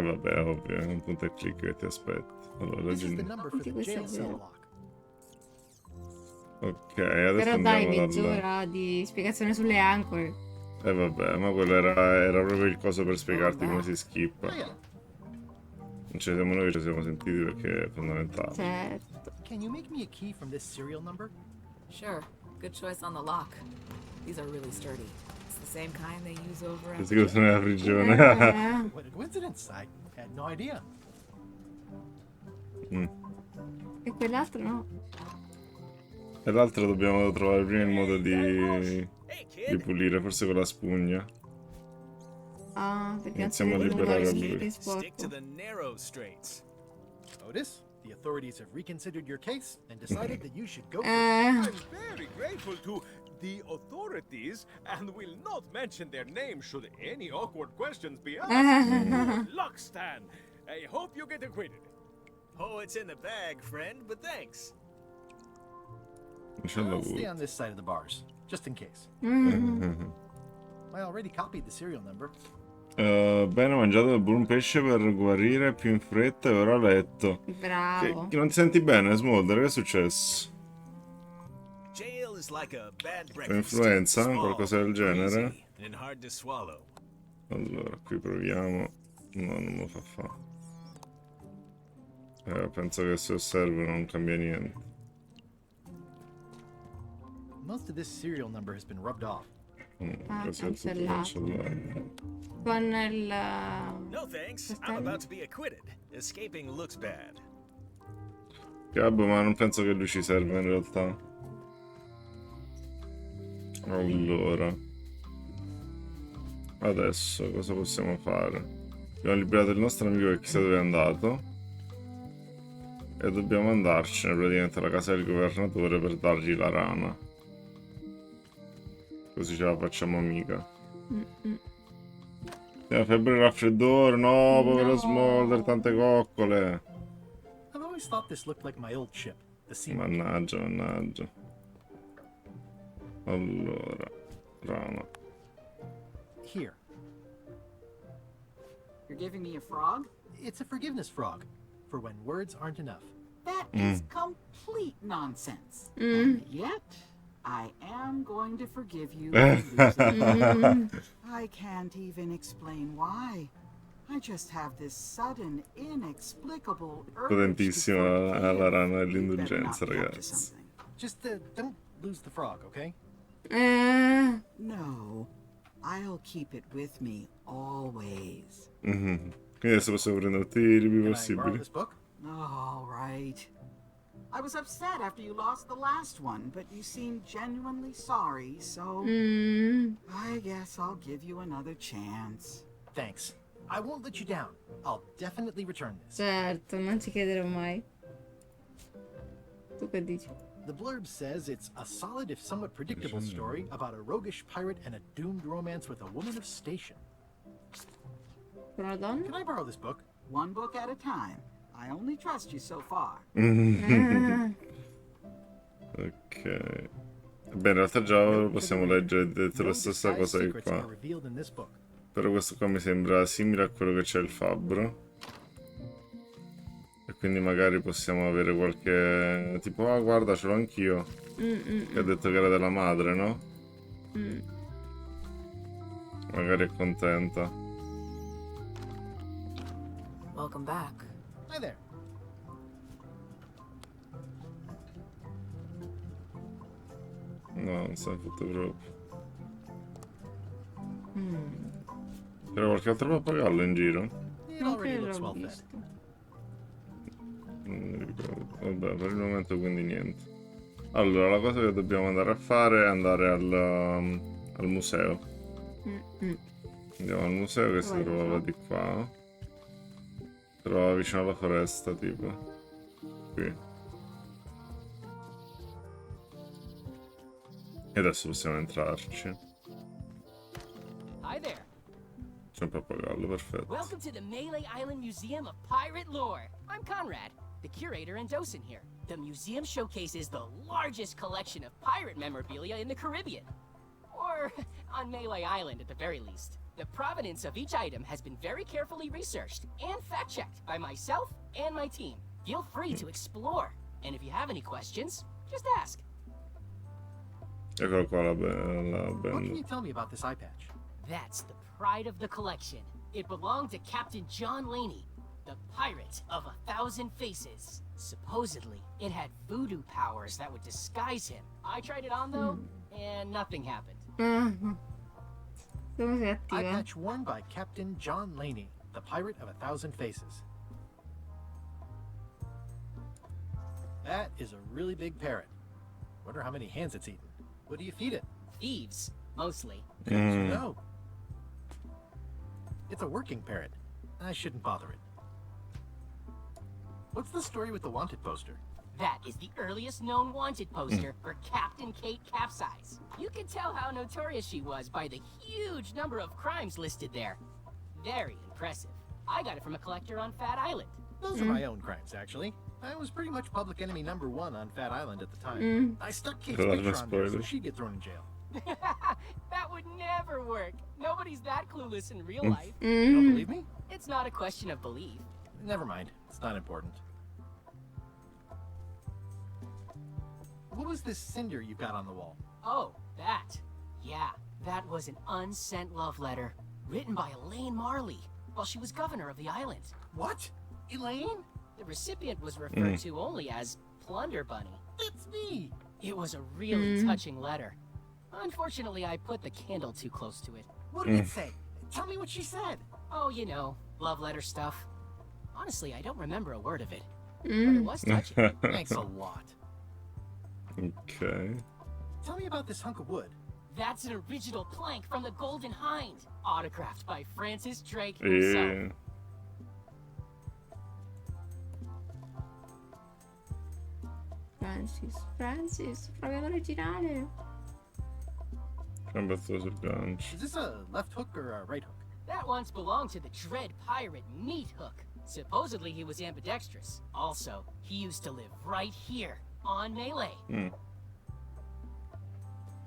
vabbè, ovvio, è un punto e clic che ti aspetti. Allora, This is the leggi. number for the Questo è jail cell vero. lock. Ok, adesso Però dai, andiamo dal... mezz'ora di spiegazione sulle ancore. vabbè, ma quello era proprio il coso per spiegarti come si skippa. Non ci siamo noi che ci siamo sentiti perché è fondamentale. Certo. Can you make me a key from this serial number? Sure. Good choice on the lock. These are really sturdy. It's the same kind they use over at... Questi che sono nella prigione. What a coincidence. I had no idea. E quell'altro no. E l'altro dobbiamo trovare prima il modo di pulire, forse con la spugna. Ah, perché Iniziamo a liberare lui. Stick to the narrow straights. Otis, the authorities have reconsidered your case and decided that you should go for I'm very grateful to the authorities and will not mention their name should any awkward questions be asked. Good luck, Stan. I hope you get acquitted. Oh, it's in the bag, friend, but thanks. I'll stay on this side of the bars, just in case. I already copied the serial number. Bene, ho mangiato del buon pesce per guarire più in fretta e ora a letto. Bravo. Che non ti senti bene, Smolder? Che è successo? Jail is like a bad breakfast. Influenza? Small, Qualcosa del genere? greasy, and hard to swallow. Allora, qui proviamo. No, non me lo fa fare. Penso che se osservo non cambia niente. Most of this serial number has been rubbed off. Così è tutto cancellato. Con il... No thanks. I'm about to be acquitted. Escaping looks bad. Gabbo, ma non penso che lui ci serva in realtà. Allora. Adesso cosa possiamo fare? Abbiamo liberato il nostro amico che chissà dove è andato. E dobbiamo andarcene praticamente alla casa del governatore per dargli la rana. Così ce la facciamo amica. La febbre e raffreddore, no, povero Smolder, tante coccole. I've always thought this looked like my old ship, the Sea. Mannaggia. Allora, rana. Here. You're giving me a frog? It's a forgiveness frog, for when words aren't enough. That is complete nonsense. And yet, I am going to forgive you for losing. I can't even explain why. I just have this sudden, inexplicable urge to Potentissima forgive. la rana You better dell'indulgenza, not be up to ragazzi. something. Just don't lose the frog, okay? No, I'll keep it with me always. Quindi adesso possiamo prendere tutti i libri Can I borrow possibili. this book? All right. I was upset after you lost the last one, but you seemed genuinely sorry, so I guess I'll give you another chance. Thanks. I won't let you down. I'll definitely return this. Certo, non ci crederò mai. Tu che dici? The blurb says it's a solid if somewhat predictable story about a roguish pirate and a doomed romance with a woman of station. Con una donna? Can I borrow this book? One book at a time. I only trust you so far. Ok. Beh, in realtà già possiamo leggere detto la stessa cosa che Secrets are qua. revealed in this book. Però questo qua mi sembra simile a quello che c'è il fabbro. E quindi magari possiamo avere qualche... Tipo, ah guarda, ce l'ho anch'io. Che ha detto che era della madre, no? Magari è contenta. Welcome back. Hi there. No, non se ne fotte proprio. C'era qualche altro pappagallo in giro? It already looks well fed. visto. Non mi ricordo. Vabbè, per il momento quindi niente. Allora, la cosa che dobbiamo andare a fare è andare al museo. Andiamo al museo che si trovava di qua. Trova vicino alla foresta, tipo. Qui. E adesso possiamo entrarci. Hi there. C'è un pappagallo, perfetto. Welcome to the Melee Island Museum of Pirate Lore. I'm Conrad, the curator and docent here. The museum showcases the largest collection of pirate memorabilia in the Caribbean. Or on Melee Island at the very least. The provenance of each item has been very carefully researched and fact-checked by myself and my team. Feel free to explore. And if you have any questions, just ask. Eccolo qua la What can band. you tell me about this eye patch? That's the pride of the collection. It belonged to Captain John Laney, the pirate of 1,000 faces. Supposedly, it had voodoo powers that would disguise him. I tried it on though, and nothing happened. Come si Eye attiva? patch worn by Captain John Laney, the pirate of 1,000 faces. That is a really big parrot. Wonder how many hands it's eaten. What do you feed it? Thieves, mostly. Good to know. It's a working parrot. I shouldn't bother it. What's the story with the wanted poster? That is the earliest known wanted poster for Captain Kate Capsize. You can tell how notorious she was by the huge number of crimes listed there. Very impressive. I got it from a collector on Fat Island. Those are my own crimes, actually. I was pretty much public enemy #1 on Fat Island at the time. I stuck Kate's Well, picture that's on there so spoilers. she'd get thrown in jail. That would never work. Nobody's that clueless in real life. You don't believe me? It's not a question of belief. Never mind. It's not important. What was this cinder you've got on the wall? Oh, that. Yeah, that was an unsent love letter written by Elaine Marley while she was governor of the island. What? Elaine? The recipient was referred to only as Plunder Bunny. It's me! It was a really touching letter. Unfortunately, I put the candle too close to it. What did it say? Tell me what she said. Oh, you know, love letter stuff. Honestly, I don't remember a word of it. But it was touching. Thanks a lot. Ok. Tell me about this hunk of wood. That's an original plank from the Golden Hind, autographed by Francis Drake himself. E... Francis, proprio l'originale. C'è un pezzo sul gancio. Is this a left hook or a right hook? That once belonged to the Dread Pirate Meat Hook. Supposedly he was ambidextrous. Also, he used to live right here, on Melee. Mm.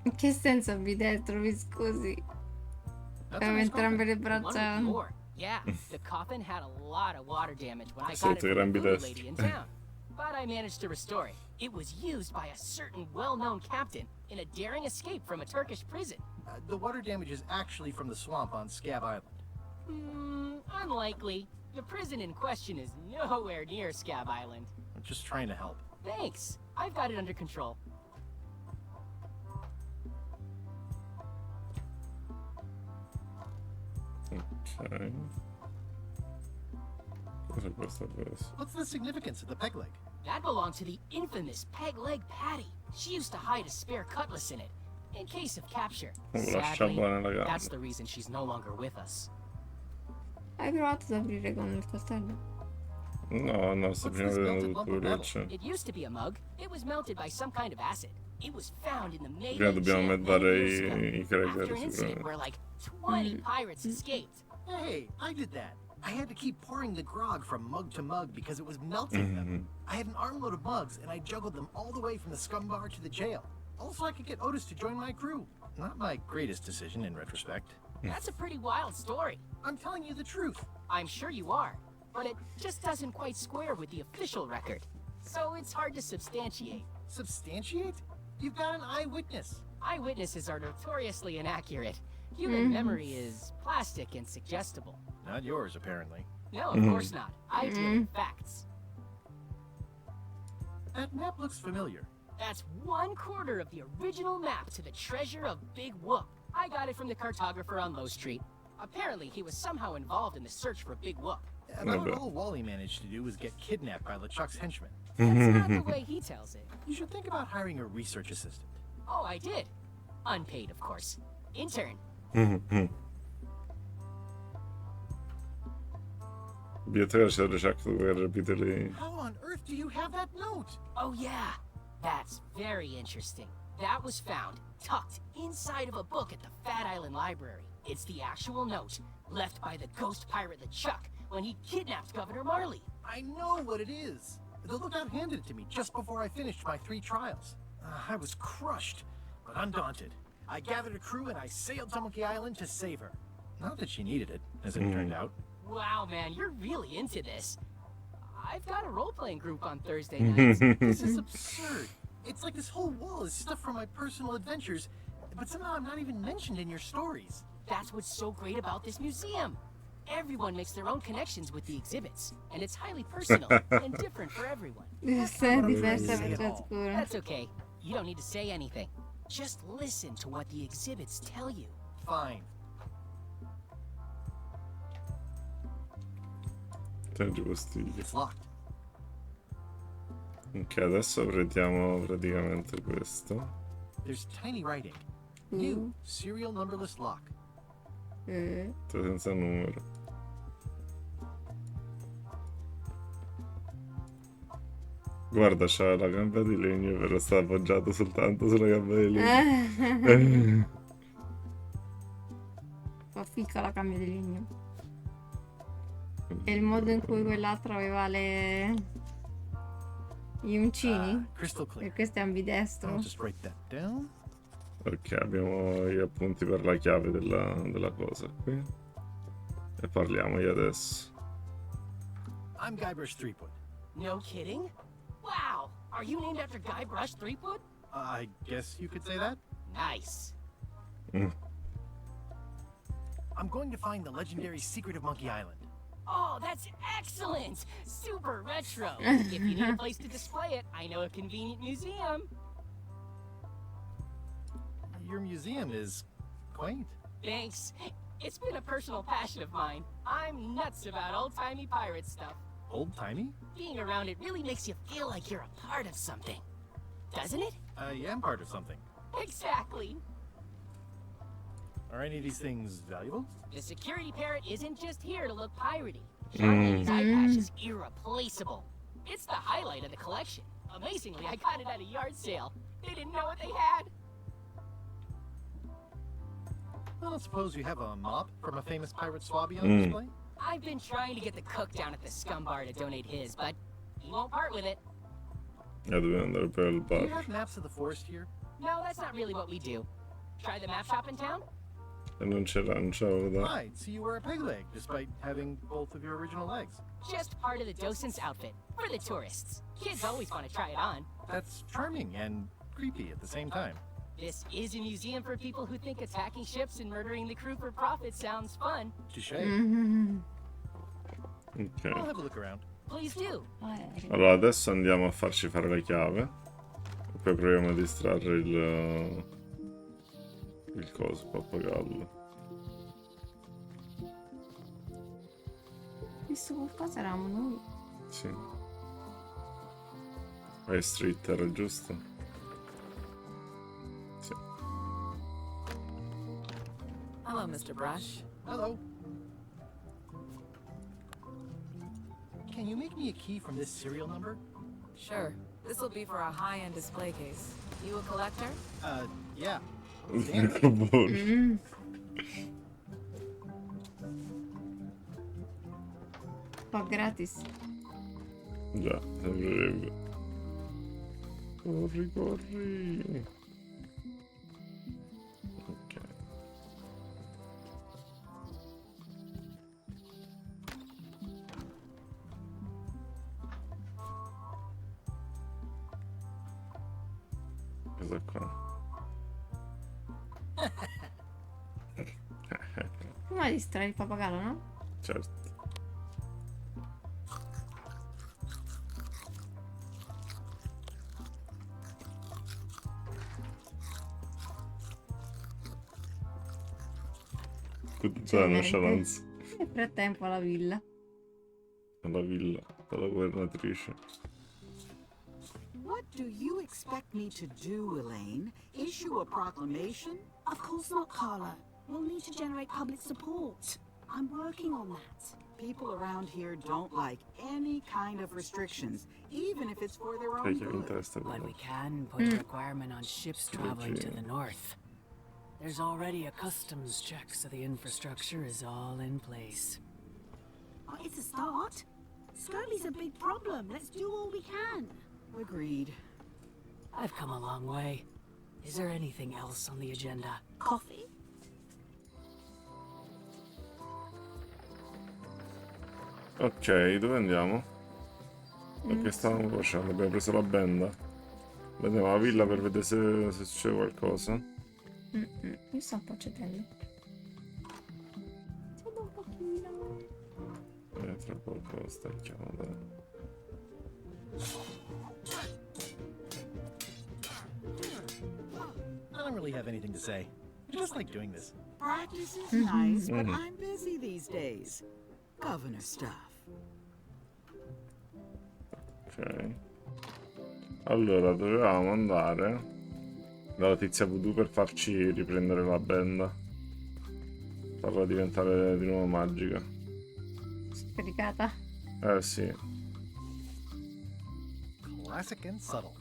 In che senso ambidestro, mi scusi? Aveva entrambe le braccia. More. Yeah, the coffin had a lot of water damage when I got Sento it che era from the voodoo ambidestro. lady in town. But I managed to restore it. It was used by a certain well-known captain in a daring escape from a Turkish prison. The water damage is actually from the swamp on Scab Island. Unlikely. The prison in question is nowhere near Scab Island. I'm just trying to help. Thanks. I've got it under control. Ok. Cos'è questa cosa? What's the significance of the peg leg? That belonged to the infamous Peg Leg Patty. She used to hide a spare cutlass in it, in case of capture. Lo Sadly, lasciava nella gamba. that's the reason she's no longer with us. Hai provato ad aprire con il coltello? No, no, sto prima vedendo tutto quello che c'è. It used to be a mug. It was melted by some kind of acid. It was found in the Melee Prima dobbiamo jail mettere many years ago, i after cracker an incident where like 20 pirates escaped. Hey, I did that. I had to keep pouring the grog from mug to mug because it was melting them. I had an armload of mugs, and I juggled them all the way from the scum bar to the jail. Also, I could get Otis to join my crew. Not my greatest decision in retrospect. That's a pretty wild story. I'm telling you the truth. I'm sure you are, but it just doesn't quite square with the official record. So it's hard to substantiate. Substantiate? You've got an eyewitness. Eyewitnesses are notoriously inaccurate. Human memory is plastic and suggestible. Not yours, apparently. No, of course not. I deal with facts. That map looks familiar. That's 1/4 of the original map to the treasure of Big Whoop. I got it from the cartographer on Low Street. Apparently, he was somehow involved in the search for Big Whoop. About all Wally managed to do was get kidnapped by LeChuck's henchmen. That's not the way he tells it. You should think about hiring a research assistant. Oh, I did. Unpaid, of course. Intern. Biblioteca c'è Jack per capitoli. How on earth do you have that note? Oh, yeah. That's very interesting. That was found tucked inside of a book at the Fat Island Library. It's the actual note left by the ghost pirate LeChuck when he kidnapped Governor Marley. I know what it is. The lookout handed it to me just before I finished my 3 trials. I was crushed, but undaunted. I gathered a crew and I sailed to Monkey Island to save her. Not that she needed it, as it turned out. Wow, man, you're really into this. I've got a role-playing group on Thursday nights. This is absurd. It's like this whole wall is stuff from my personal adventures, but somehow I'm not even mentioned in your stories. That's what's so great about this museum. Everyone makes their own connections with the exhibits, and it's highly personal and different for everyone. That's okay. You don't need to say anything. Just listen to what the exhibits tell you. Fine. It's locked. Ok, adesso prendiamo praticamente questo. There's tiny writing. New serial numberless lock. Senza numero. Guarda, c'ha la gamba di legno, però sta appoggiato soltanto sulla gamba di legno. Fa ficca la cambia di legno. E il modo in cui quell'altro aveva gli uncini. E questo è ambidestro. Ok, abbiamo gli appunti per la chiave della cosa qui. E parliamogli adesso. I'm Guybrush Threepwood. No kidding? Wow! Are you named after Guybrush Threepwood? I guess you could say that. Nice. I'm going to find the legendary secret of Monkey Island. Oh, that's excellent! Super retro! If you need a place to display it, I know a convenient museum. Your museum is quaint. Thanks. It's been a personal passion of mine. I'm nuts about old-timey pirate stuff. Old-timey? Being around it really makes you feel like you're a part of something. Doesn't it? I am part of something. Exactly. Are any of these things valuable? The security parrot isn't just here to look piratey. Charlie's eye patch is irreplaceable. It's the highlight of the collection. Amazingly, I got it at a yard sale. They didn't know what they had. I don't suppose you have a mop from a famous pirate swabby on display? I've been trying to get the cook down at the scum bar to donate his, but he won't part with it. Dobbiamo andare per il Do you bar. have maps of the forest here? No, that's not really what we do. Try the map shop in town? E non ce l'hanno da. Right, so you wear a peg leg, despite having both of your original legs. Just part of the docent's outfit, for the tourists. Kids always want to try it on. That's charming and creepy at the same time. This is a museum for people who think attacking ships and murdering the crew for profit sounds fun. Touché. Ok. I'll have a look around. Please do. Allora adesso andiamo a farci fare la chiave. E poi proviamo a distrarre il coso, il pappagallo. Visto qualcosa eravamo noi. Sì. Vai street era giusto? Sì. Hello, Mr. Brush. Hello. Can you make me a key from this serial number? Sure. This will be for a high-end display case. You a collector? Yeah. Fa gratis. Già, sembrerebbe. Corri, corri. Ok. Cosa qua? Come distrae il pappagallo, no? Certo. Tutta la nonchalance. Nel frattempo alla villa. Alla villa della governatrice. What do you expect me to do, Elaine? Issue a proclamation? Of course not, Carla. We'll need to generate public support. I'm working on that. People around here don't like any kind of restrictions, even if it's for their own good. But we can put a requirement on ships traveling to the north. There's already a customs check, so the infrastructure is all in place. It's a start. Scurvy's a big problem. Let's do all we can. Agreed. I've come a long way. Is there anything else on the agenda? Coffee? Ok, dove andiamo? Che stavamo facendo? Abbiamo preso la benda. Andiamo alla villa per vedere se succede qualcosa. Io sto un po' accendendo. Solo un pochino. Tra poco stacchiamo, dai. I don't really have anything to say. I just like doing this. Practice is nice, but I'm busy these days. Governor stuff. Ok. Allora, dovevamo andare dalla tizia voodoo per farci riprendere la benda. Farla diventare di nuovo magica. Scaricata. Sì. Classic and subtle.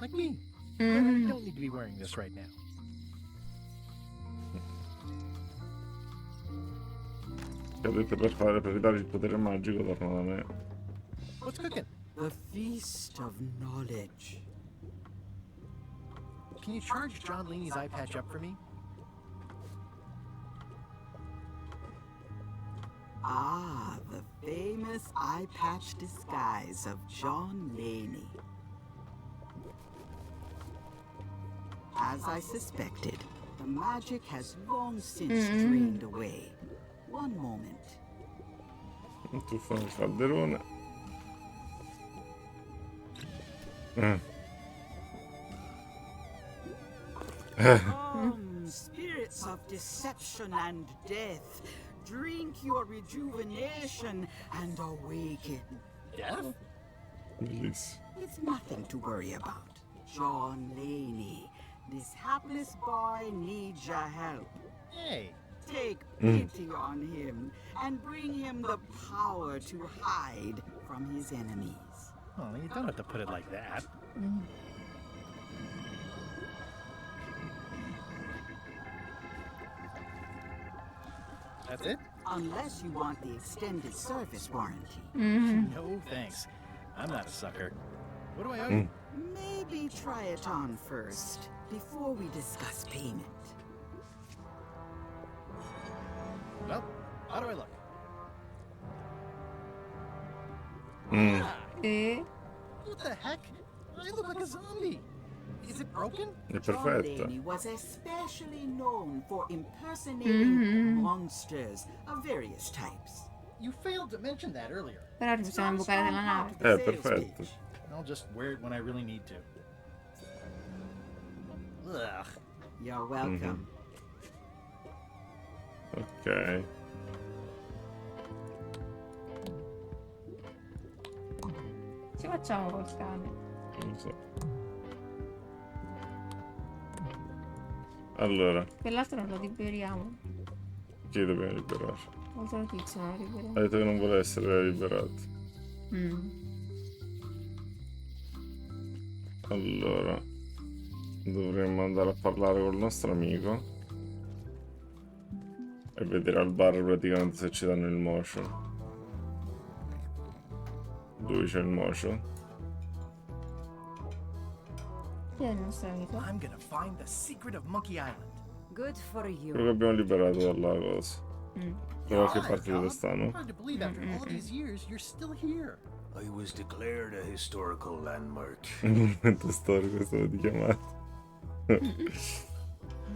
Like me. I don't need to be wearing this right now. Che ho detto per ridare il potere magico torna da me. What's cooking? The Feast of Knowledge. Can you charge John Leany's eye patch up for me? Ah, the famous eye patch disguise of John Laney. As I suspected, the magic has long since drained away. One moment. Un tuffo nel calderone. Spirits of deception and death, drink your rejuvenation and awaken. Death? Bellissimo. It's nothing to worry about. John Laney, this hapless boy needs your help. Hey. Take pity on him and bring him the power to hide from his enemies. Oh, you don't have to put it like that. That's it? Unless you want the extended service warranty. No, thanks. I'm not a sucker. What do I owe you? Maybe try it on first, before we discuss payment. Well, how do I look? What the heck? I look like a zombie. Is it broken? È John perfetto. Laney was especially known for impersonating monsters of various types. You failed to mention that earlier. Però possiamo imbucare della nave. Perfetto. I'll just wear it when I really need to. Ugh. You're welcome. Ok. Ci facciamo col cane. Non so. Allora. Quell'altro non lo liberiamo. Chi dobbiamo liberare? L'altro tizio non lo liberiamo. Ha detto che non vuole essere liberato. Allora. Dovremmo andare a parlare col nostro amico. E vedere al bar praticamente se ci danno il motion. Dove c'è il motion? Chi è il nostro amico? I'm gonna find the secret of Monkey Island. Good for you. Quello che abbiamo liberato dalla cosa. Da qualche parte dove stanno? Hard to believe after all these years you're still here. I was declared a historical landmark. Un monumento storico è stato chiamato.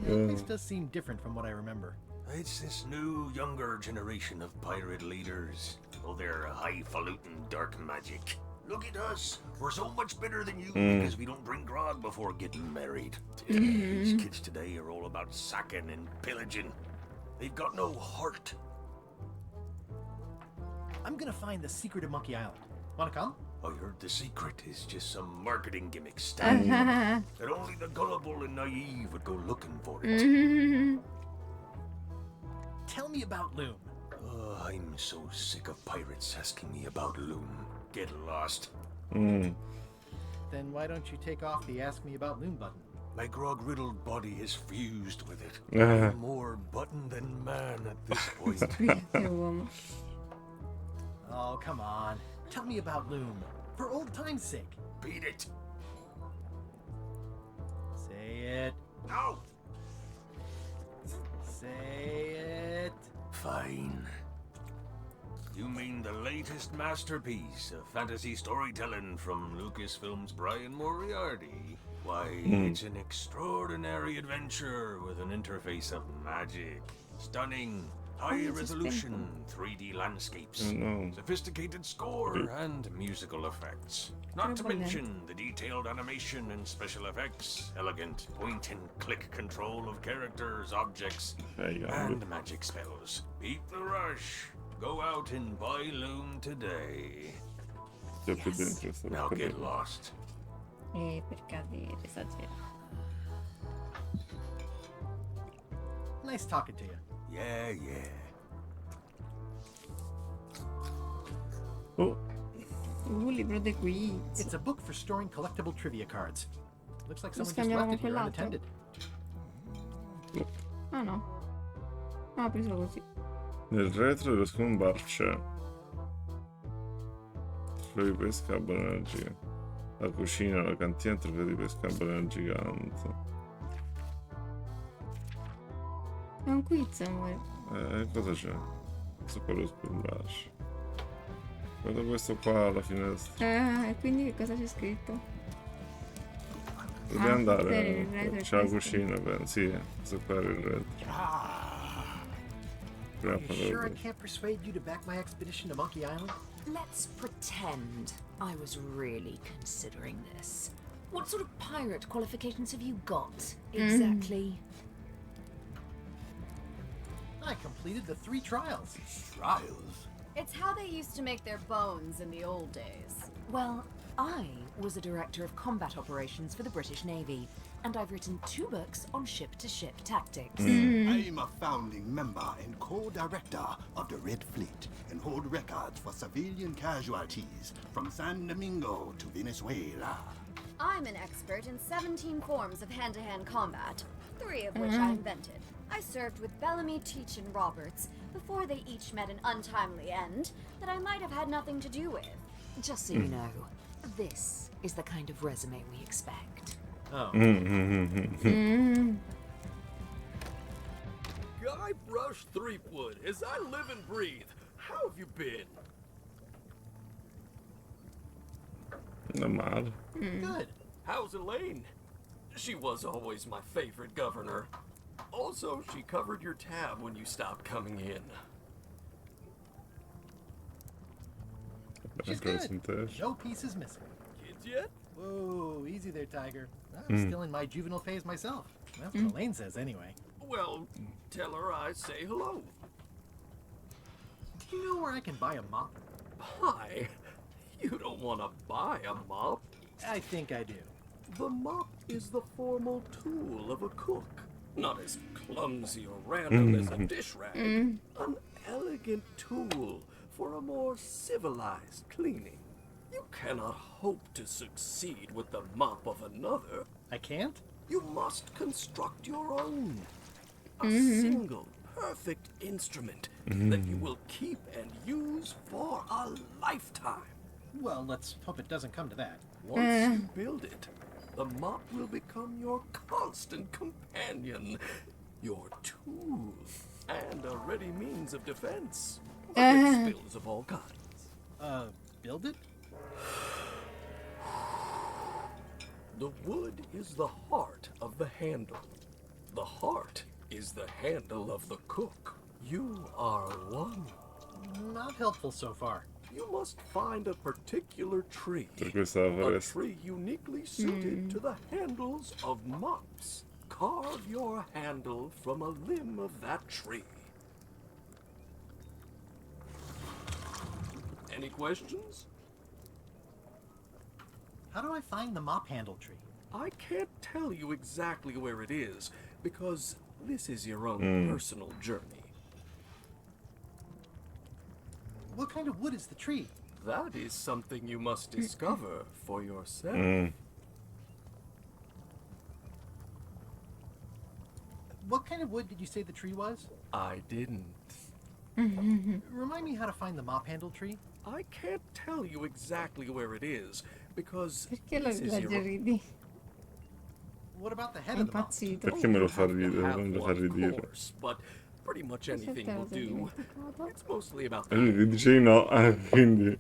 This does seem different from what I remember. It's this new, younger generation of pirate leaders. Oh, they're highfalutin dark magic. Look at us. We're so much better than you because we don't drink grog before getting married. These kids today are all about sacking and pillaging. They've got no heart. I'm gonna find the secret of Monkey Island. Wanna come? I heard the secret is just some marketing gimmick standing that only the gullible and naive would go looking for it. Tell me about Loom. I'm so sick of pirates asking me about Loom. Get lost. Then why don't you take off the Ask Me About Loom button? My grog-riddled body is fused with it. I'm more button than man at this point. Oh, come on. Tell me about Loom. For old time's sake. Beat it. Say it. No. Say it. Fine. You mean the latest masterpiece of fantasy storytelling from Lucasfilm's Brian Moriarty? Why, it's an extraordinary adventure with an interface of magic. Stunning, high-resolution 3D landscapes, sophisticated score, and musical effects. Not to mention the detailed animation and special effects, elegant point-and-click control of characters, objects, and magic spells. Beat the rush. Go out and buy Loom today. Yes. Now get lost. Per cadere, esagera. Nice talking to you. Yeah. Oh. Libro dei quiz. It's a book for storing collectible trivia cards. Looks like Lo someone just scambiamo left con it here quell'altro? unattended. Ah no. No, ho preso così. Nel retro dello scombar c'è trofeo di pesca a balena gigante. La cucina, la cantina, trofeo di pesca a balena gigante. È un quiz, amore. Cosa c'è? Questo qua lo splash. Guarda questo qua alla finestra. E quindi che cosa c'è scritto? Dove andare? il retro C'è la questo. cucina, sì, questo qua era il retro. Are you sure I can't persuade you to back my expedition to Monkey Island? Let's pretend I was really considering this. What sort of pirate qualifications have you got, exactly? I completed the 3 trials. Trials? It's how they used to make their bones in the old days. Well, I was a director of combat operations for the British Navy, and I've written 2 books on ship-to-ship tactics. I'm a founding member and co-director of the Red Fleet and hold records for civilian casualties from San Domingo to Venezuela. I'm an expert in 17 forms of hand-to-hand combat, 3 of which I invented. I served with Bellamy, Teach, and Roberts before they each met an untimely end that I might have had nothing to do with. Just so you know, this is the kind of resume we expect. Oh. Guy Brush Threepwood, as I live and breathe. How have you been? Non male. Good. How's Elaine? She was always my favorite governor. Also, she covered your tab when you stopped coming in. She's good. No piece is missing. Kids yet? Whoa, easy there, Tiger. I'm still in my juvenile phase myself. That's what Elaine says anyway. Well, tell her I say hello. Do you know where I can buy a mop? Buy? You don't want to buy a mop. I think I do. The mop is the formal tool of a cook. Not as clumsy or random as a dish rag. An elegant tool for a more civilized cleaning. You cannot hope to succeed with the mop of another. I can't? You must construct your own. A single, perfect instrument that you will keep and use for a lifetime. Well, let's hope it doesn't come to that. Once you build it, the mop will become your constant companion, your tool, and a ready means of defense against spills of all kinds. Build it? The wood is the heart of the handle. The heart is the handle of the cook. You are one. Not helpful so far. You must find a particular tree. A tree uniquely suited to the handles of mops. Carve your handle from a limb of that tree. Any questions? How do I find the mop handle tree? I can't tell you exactly where it is, because this is your own personal journey. What kind of wood is the tree? That is something you must discover for yourself. What kind of wood did you say the tree was? I didn't. Remind me how to find the mop handle tree. I can't tell you exactly where it is because Perché this is la your... ridi? What about the È head of the mop? impazzito. Perché me lo fa Have to ridere? have Non lo fa one, of ridere. course, but pretty much anything te will lo sei do. dimenticato? It's mostly about E lui gli dice di no, quindi...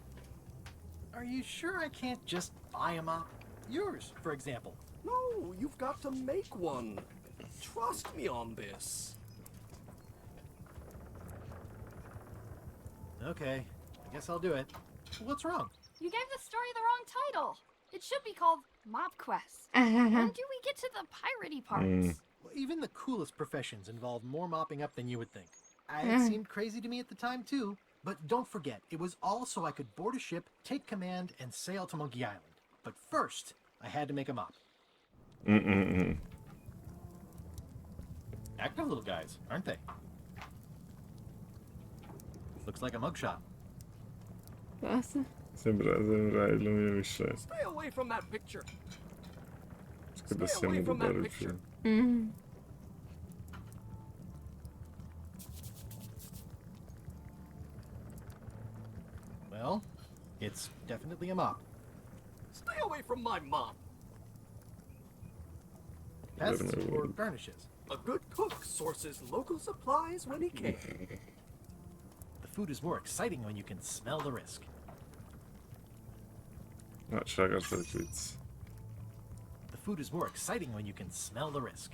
Are you sure I can't just buy a mop? Yours, for example. No, you've got to make one. Trust me on this. Okay, I guess I'll do it. What's wrong? You gave the story the wrong title. It should be called Mop Quest. Uh-huh. When do we get to the piratey parts? Well, even the coolest professions involve more mopping up than you would think. It seemed crazy to me at the time, too. But don't forget, it was all so I could board a ship, take command, and sail to Monkey Island. But first, I had to make a mop. Active little guys, aren't they? Looks like a mugshot. Cosa? Sembra il mio Michelle. Stay away from that picture. Che possiamo rubare il film. Well, it's definitely a mop. Stay away from my mop. Pests or garnishes. A good cook sources local supplies when he can. The food is more exciting when you can smell the risk. Ah, c'è la carta del quiz. The food is more exciting when you can smell the risk.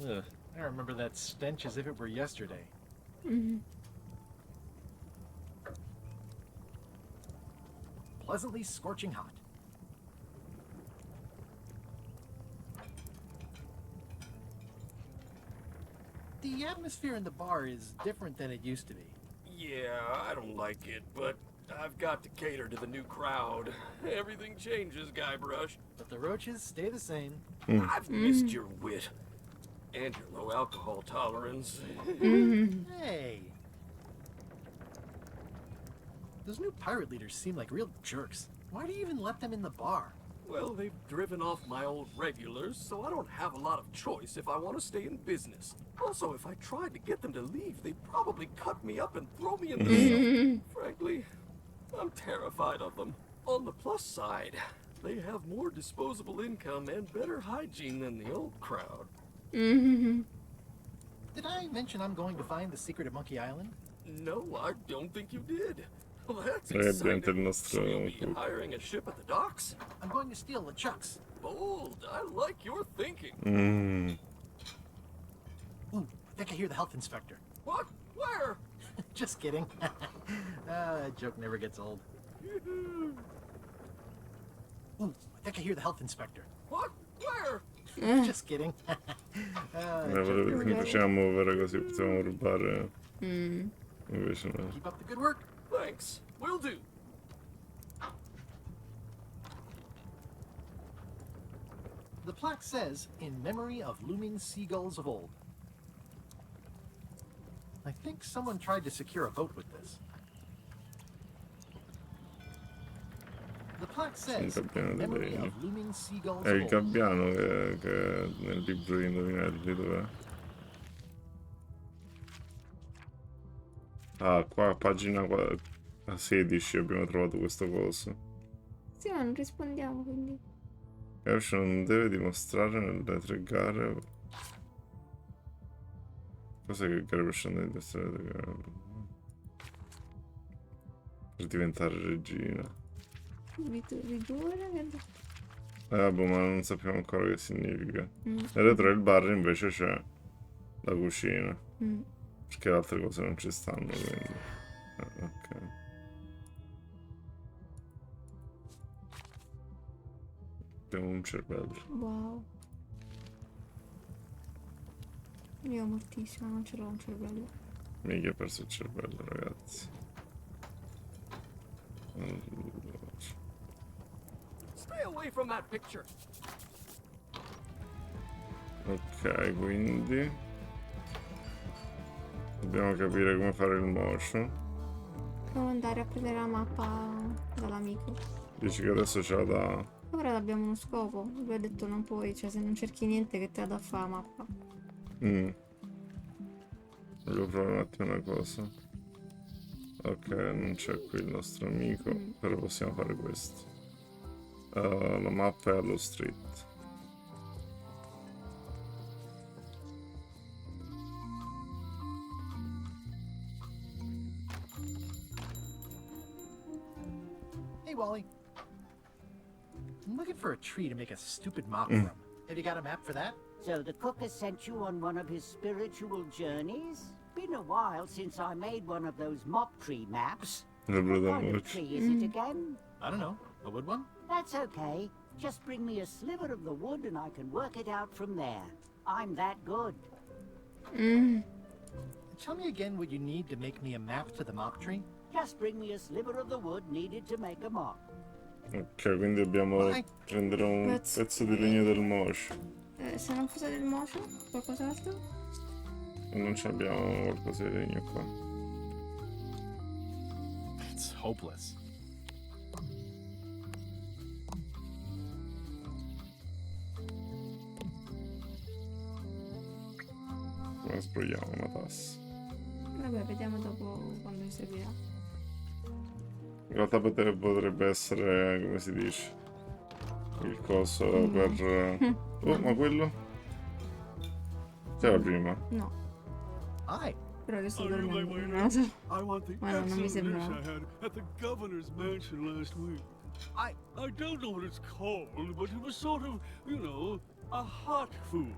Ugh, I remember that stench as if it were yesterday. Pleasantly scorching hot. The atmosphere in the bar is different than it used to be. Yeah, I don't like it, but I've got to cater to the new crowd. Everything changes, Guybrush. But the roaches stay the same. I've missed your wit. And your low alcohol tolerance. Hey! Those new pirate leaders seem like real jerks. Why do you even let them in the bar? Well, they've driven off my old regulars, so I don't have a lot of choice if I want to stay in business. Also, if I tried to get them to leave, they'd probably cut me up and throw me in the sun. Frankly, I'm terrified of them. On the plus side, they have more disposable income and better hygiene than the old crowd. Did I mention I'm going to find the secret of Monkey Island? No, I don't think you did. Well, that's Ovviamente exciting. il nostro... So you'll be hiring a ship at the docks? I'm going to steal LeChuck's. Bold. I like your thinking. Ooh, I think I hear the health inspector. What? Where? Just kidding. That joke never gets old. Ooh, I think I hear the health inspector. What? Where? Just kidding. Mi faceva muovere così potevamo rubare. Invece no. Keep up the good work. Thanks. Will do. The plaque says, in memory of looming seagulls of old. I think someone tried to secure a boat with this. The plaque says, in memory of looming seagulls È of il old. gabbiano che nel libro di indovinelli dov'è? Ah, qua a pagina 16 abbiamo trovato questo coso. Sì, ma non rispondiamo, quindi. Garfield non deve dimostrare nelle 3 gare. Cos'è che Garfield deve dimostrare per diventare regina? Ridurre? Vabbè, ma non sappiamo ancora che significa. Dietro il bar invece c'è la cucina. Perché le altre cose non ci stanno, quindi. Ok. Abbiamo un cervello. Wow. Io mortissima, non ce l'ho un cervello. Mica ha perso il cervello, ragazzi. Stay away from that picture. Ok, quindi Dobbiamo capire come fare il motion. Devo andare a prendere la mappa dall'amico. Dici che adesso ce la dà. Ora abbiamo uno scopo. Lui ha detto non puoi, cioè se non cerchi niente che te la dà a fare la mappa. Voglio provare un attimo una cosa. Ok, non c'è qui il nostro amico, però possiamo fare questo. La mappa è allo street. Hey, Wally. I'm looking for a tree to make a stupid mop from. Have you got a map for that? So the cook has sent you on one of his spiritual journeys? Been a while since I made one of those mop tree maps. What kind of tree is it again? I don't know. A wood one? That's okay. Just bring me a sliver of the wood and I can work it out from there. I'm that good. Tell me again what you need to make me a map to the mop tree. Just bring me a sliver of the wood needed to make a mop. Ok, quindi dobbiamo prendere un pezzo di legno del motion. Se non fosse del motion, qualcos'altro? E non ci abbiamo qualcosa di legno qua. It's hopeless. Come sbrogliamo una tassa? Vabbè, vediamo dopo quando mi servirà. In realtà potrebbe essere, come si dice, il coso per... Oh, ma quello? C'era prima? No. Hi. Però io sto dormendo, non lo so. Ma no, non mi sembra. I had at the governor's mansion last week. I don't know what it's called, but it was sort of, you know, a hot food.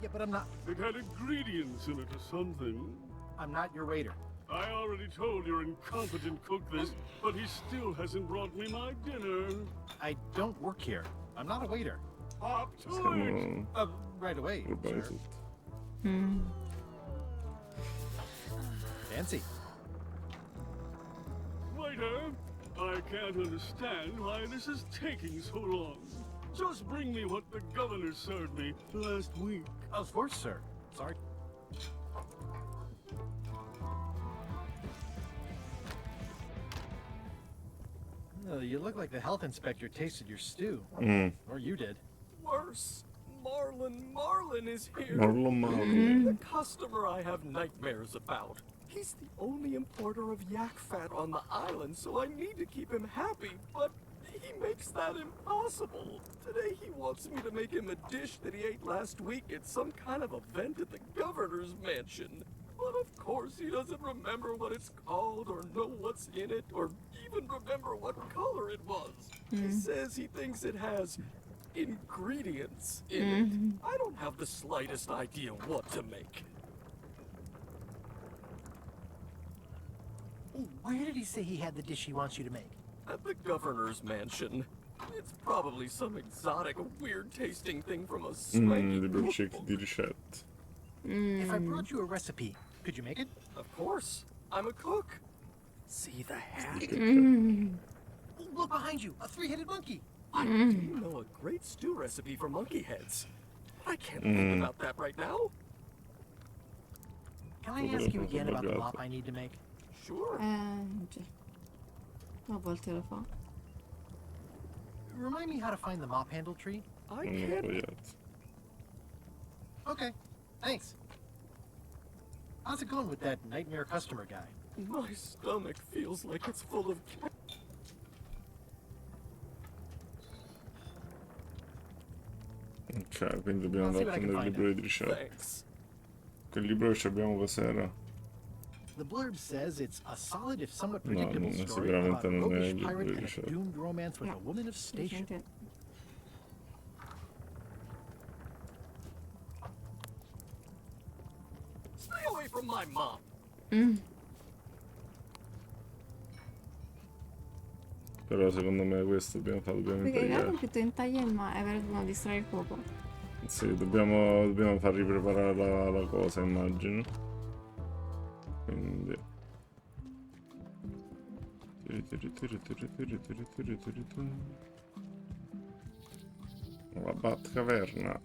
Yeah, but I'm not... It had ingredients in it or something. I'm not your waiter. I already told your incompetent cook this, but he still hasn't brought me my dinner. I don't work here. I'm not a waiter. Hop to it! Right away, sure. Fancy. Waiter, I can't understand why this is taking so long. Just bring me what the governor served me last week. Of course, sir. Sorry. You look like the health inspector tasted your stew. Or you did. Worse. Marlin is here. Marlin. The customer I have nightmares about. He's the only importer of yak fat on the island, so I need to keep him happy, but he makes that impossible. Today he wants me to make him a dish that he ate last week at some kind of event at the governor's mansion. But of course he doesn't remember what it's called or know what's in it or even remember what color it was. He says he thinks it has ingredients in it. I don't have the slightest idea what to make. Where did he say he had the dish he wants you to make? At the governor's mansion. It's probably some exotic, weird-tasting thing from a swanky cookbook. Di ricette. If I brought you a recipe, could you make it? Of course. I'm a cook. See the hat? Look behind you, a three-headed monkey. I do know a great stew recipe for monkey heads. I can't think about that right now. Can I ask you again about the mop I need to make? Sure. A volte lo fa. Remind me how to find the mop handle tree? I can't. Okay, thanks. How's it going with that nightmare customer guy? My stomach feels like it's full of Ok, quindi dobbiamo andare a prendere il libro di ricette. Che libro che abbiamo cos'era? The blurb says it's a solid if somewhat predictable story about sicuramente a non è roguish il libro pirate di and a ricette. doomed romance with a woman of station. Stay away from my mom. Però secondo me questo dobbiamo Perché intagliare. è scritto intaglia ma è per non distrarre il fuoco. Sì, dobbiamo far ripreparare la cosa, immagino. Quindi... La Batcaverna.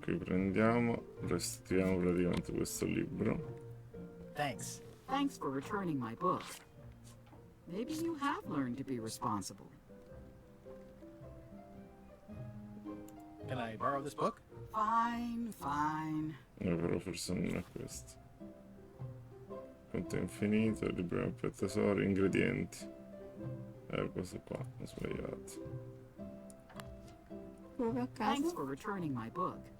Qui prendiamo, restituiamo praticamente questo libro. Thanks. Thanks for returning my book. Maybe you have learned to be responsible. Can I borrow this book? Fine, fine. Però forse non è questo. Conto infinito, libro per tesori, ingredienti. Questo qua, ho sbagliato. Proprio a Thanks caso. for returning my book.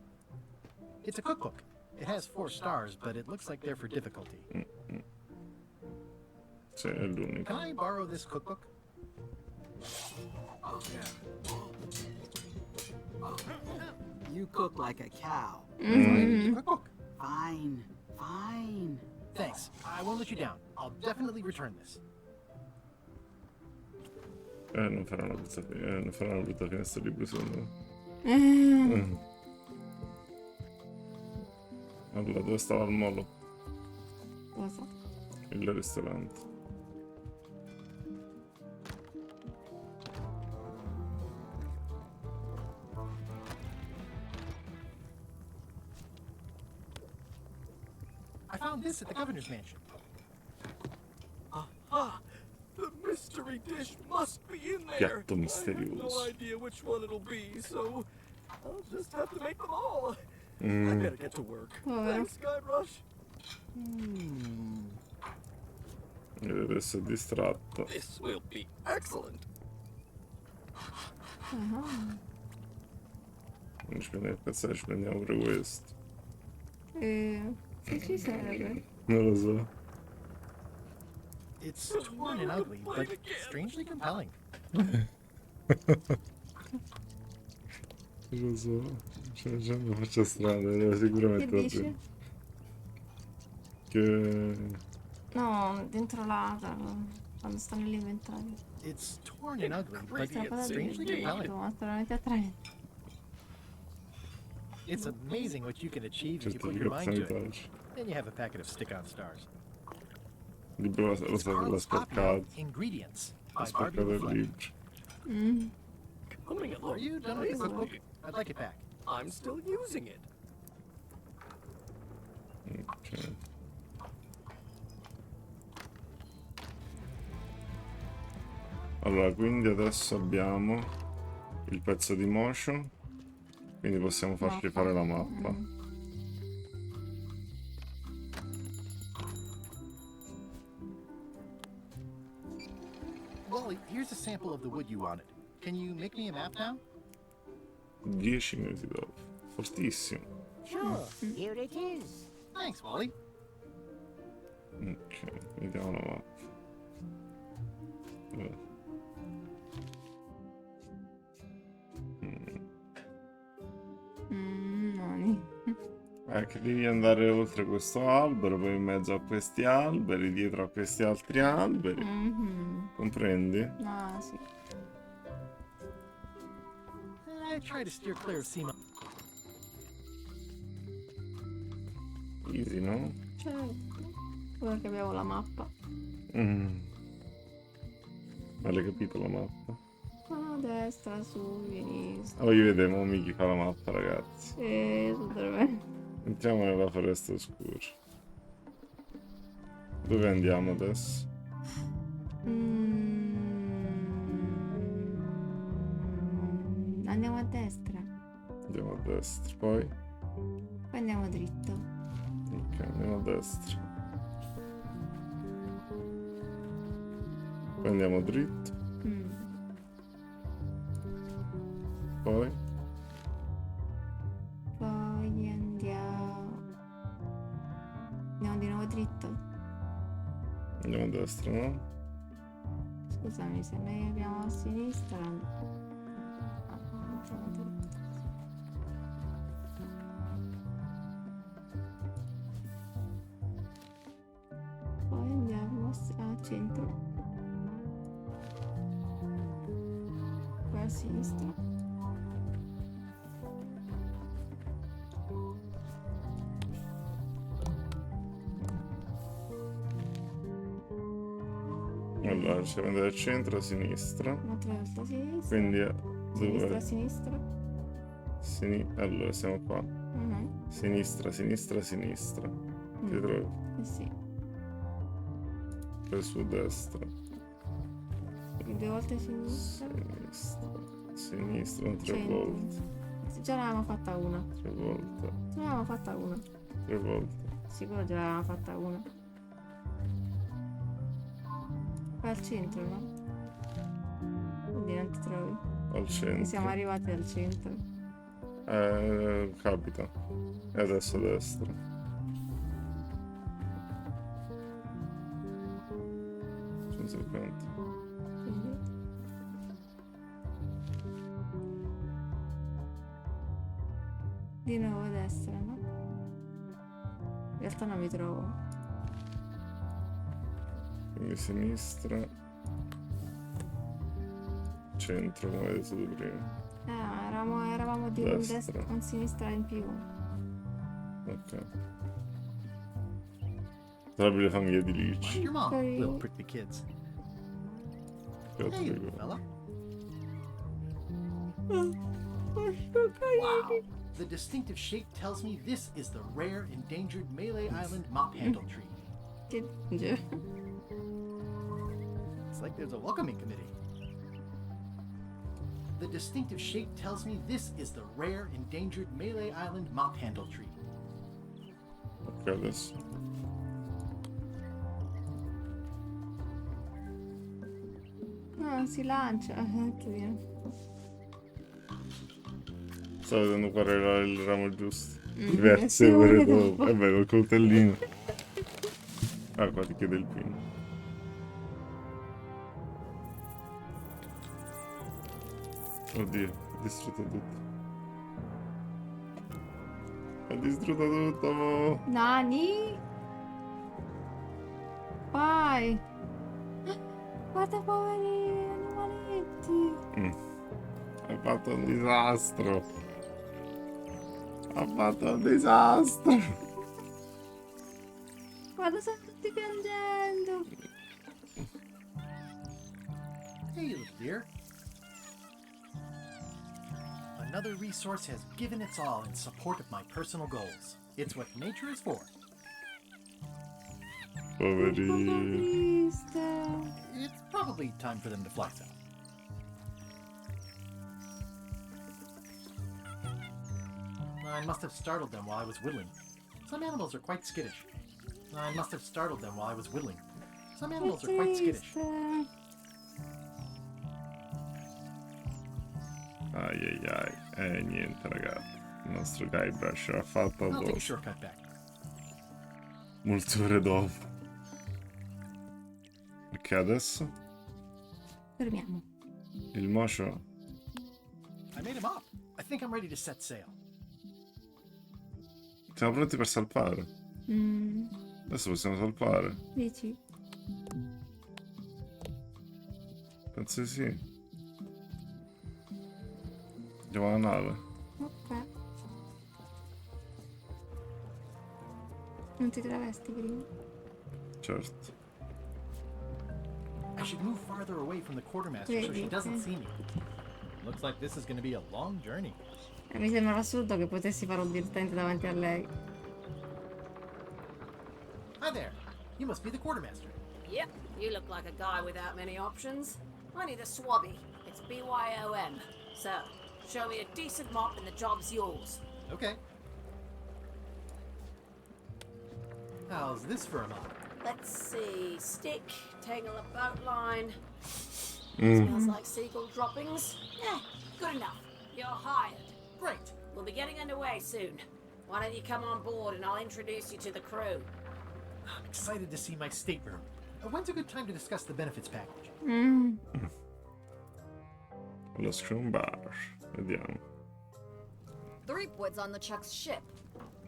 It's a cookbook. It has 4 stars, but it looks like they're for difficulty. Sì, è l'unico. Can I borrow this cookbook? You cook like a cow. Cookbook. Fine, fine. Thanks. I won't let you down. I'll definitely return this. Non farà una brutta fine. Non farà una brutta fine sto libro, secondo me. Allora, dove stava il molo? Cosa? Il ristorante. I found this at the governor's mansion. Aha! The mystery dish must be in there. Piatto I have misterioso. no idea which one it'll be, so I'll just have to make them all. I Mm. better get to work. Povero. Thanks, Guybrush. E adesso è distratto. This will be excellent. Non ci prendiamo il cazzare, ci prendiamo pure questo. Che ci serve? Non lo so. It's torn and ugly, but strangely compelling. Non lo so. C'è una faccia strana, devo sicuramente Che dici? Che... No, dentro l'asa, quando sta nell'inventario. It's torn and ugly, but Strappato strangely compelling. ma veramente attraente. It's amazing what you can achieve if you put your mind Certificazione to it. touch. Then you have a packet of stick-on stars. Il libro lo l'ha sporcato. Ingredients Ha by Barbie sporcato il Reflect. libro. Coming along Are you done with the cookbook? nicely. I'd like it back. I'm still using it. Ok. Allora, quindi adesso abbiamo il pezzo di motion, quindi possiamo farci fare la mappa. Wally, here's a sample of the wood you wanted. Can you make me a map now? 10 minuti dopo. Fortissimo. Sure, here it is. Thanks, Wally. Ok, vediamo la mappa. Vabbè. Che devi andare oltre questo albero, poi in mezzo a questi alberi, dietro a questi altri alberi. Comprendi? Ah, sì. I try to steer clear of Seema. Easy, no? Certo. Ora che abbiamo la mappa. Ma l'hai capito la mappa? A destra, su, sinistra. Voglio vedere mo chi fa la mappa, ragazzi. Sì, tutto bene. Entriamo nella foresta oscura. Dove andiamo adesso? Andiamo a destra. Andiamo a destra, poi? Poi andiamo dritto. Ok, andiamo a destra. Poi andiamo dritto. Poi? Poi andiamo... Andiamo di nuovo dritto. Andiamo a destra, no? Scusami, se noi abbiamo a sinistra... Ah, andiamo dritto. Poi andiamo a centro. Poi a sinistra. Allora, ci devo andare al centro, a sinistra. Un'altra volta a sinistra. Quindi Sinistra, dove? a sinistra. Allora, siamo qua. Sinistra, sinistra, sinistra. Ti trovi? Sì. Poi su destra. Quindi 2 volte sinistra. Sinistra, 3 Centro. volte. Già ne avevamo fatta una. 3 volte. Già ne avevamo fatta una. 3 volte. Sicuro già ne avevamo fatta una. Poi al centro, no? Quindi non ti trovi? Al centro. E siamo arrivati al centro. Capita. E adesso a destra. Non so quanto. Quindi... Di nuovo a destra, no? In realtà non mi trovo. Quindi sinistra. Centro, come hai detto tu prima. Eravamo di un destra, un sinistra in più. Ok. Sarebbe le famiglie di Mind Lich. your mom, little prickly kids. Hey, little fella. Wow. The distinctive shape tells me this is the rare endangered Malay Island mop handle tree. It's like there's a welcoming committee. The distinctive shape tells me this is the rare endangered Malay Island mop handle tree. Ok, adesso. No, si lancia. Che viene. Sto vedendo qual era il ramo giusto. Mm, Diverse sì, ore ore dopo. dopo. E beh, col coltellino. Ah, qua ti chiede il pin. Oddio, ho distrutto tutto. Ho distrutto tutto, mo. Nani? Vai! Guarda poveri animaletti! Ha fatto un disastro. Ha fatto un disastro. Guarda, stanno tutti piangendo! Hey, little dear. Another resource has given its all in support of my personal goals. It's what nature is for. Poverini. It's probably time for them to fly south. I must have startled them while I was whittling. Some animals are quite skittish. I must have startled them while I was whittling. Some animals are quite skittish. Ai ai ai. Niente ragazzi. Il nostro Guybrush l'ha fatto I'll take a addosso. shortcut back. Molte ore dopo. Ok, adesso? Fermiamo. Il mocio? I made him up. I think I'm ready to set sail. Siamo pronti per salpare. Adesso possiamo salpare. Dici? Penso di sì. Andiamo alla nave. Ok. Non ti travesti prima? Certo. I should move farther away from the quartermaster so she Vedi, doesn't see me. Looks like this is going to be a long journey. Mi sembra assurdo che potessi farlo direttamente davanti a lei. Hi there. You must be the quartermaster. Yep, you look like a guy without many options. I need a swabby. It's BYOM. So, show me a decent mop and the job's yours. Okay. How's this for a mop? Let's see. Stick, tangle a boat line. Mm. Smells like seagull droppings. Yeah, good enough. You're hired. Great. We'll be getting underway soon. Why don't you come on board and I'll introduce you to the crew. I'm excited to see my stateroom. When's a good time to discuss the benefits package? Lo scrum bar. Vediamo. Threepwood's on the Chuck's ship.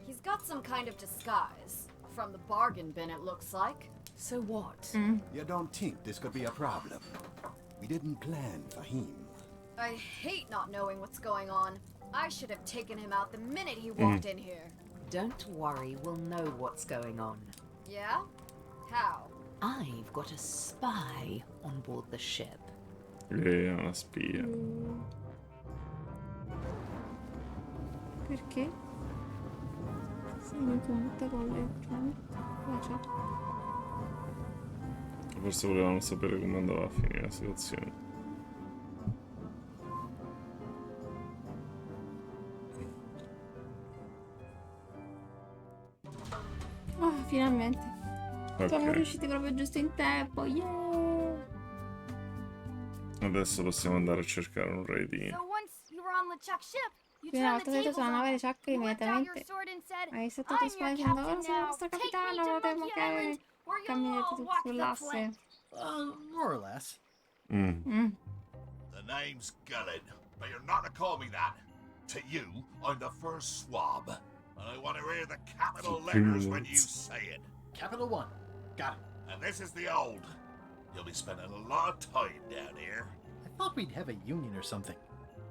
He's got some kind of disguise. From the bargain bin, it looks like. So what? You don't think this could be a problem? We didn't plan for him. I hate not knowing what's going on. I should have taken him out the minute he walked in here. Don't worry, we'll know what's going on. Yeah? How? I've got a spy on board the ship. Lei è una spia. Perché? Sei in contatto con le la chat. Forse volevano sapere come andava a finire la situazione. Oh, finalmente. Siamo Ok. riusciti proprio giusto in tempo. Yeah! Adesso possiamo andare a cercare un raidino. So once you were on LeChuck's ship, you Quindi una turned volta the salito tables sulla nave on di us. Chuck, You whipped out your immediatamente sword and said, hai settato "I'm spada your dicendo ora captain sei il now. vostro Take me capitano, to dovete Monkey Island, where you'll camminare all tutti walk the sull'asse. plank." More or less. The name's Gullen, but you're not to call me that. To you, I'm the first swab, and I want to hear the capital letters when you say it. Capital 1. Got it. And this is the old. You'll be spending a lot of time down here. I thought we'd have a union or something.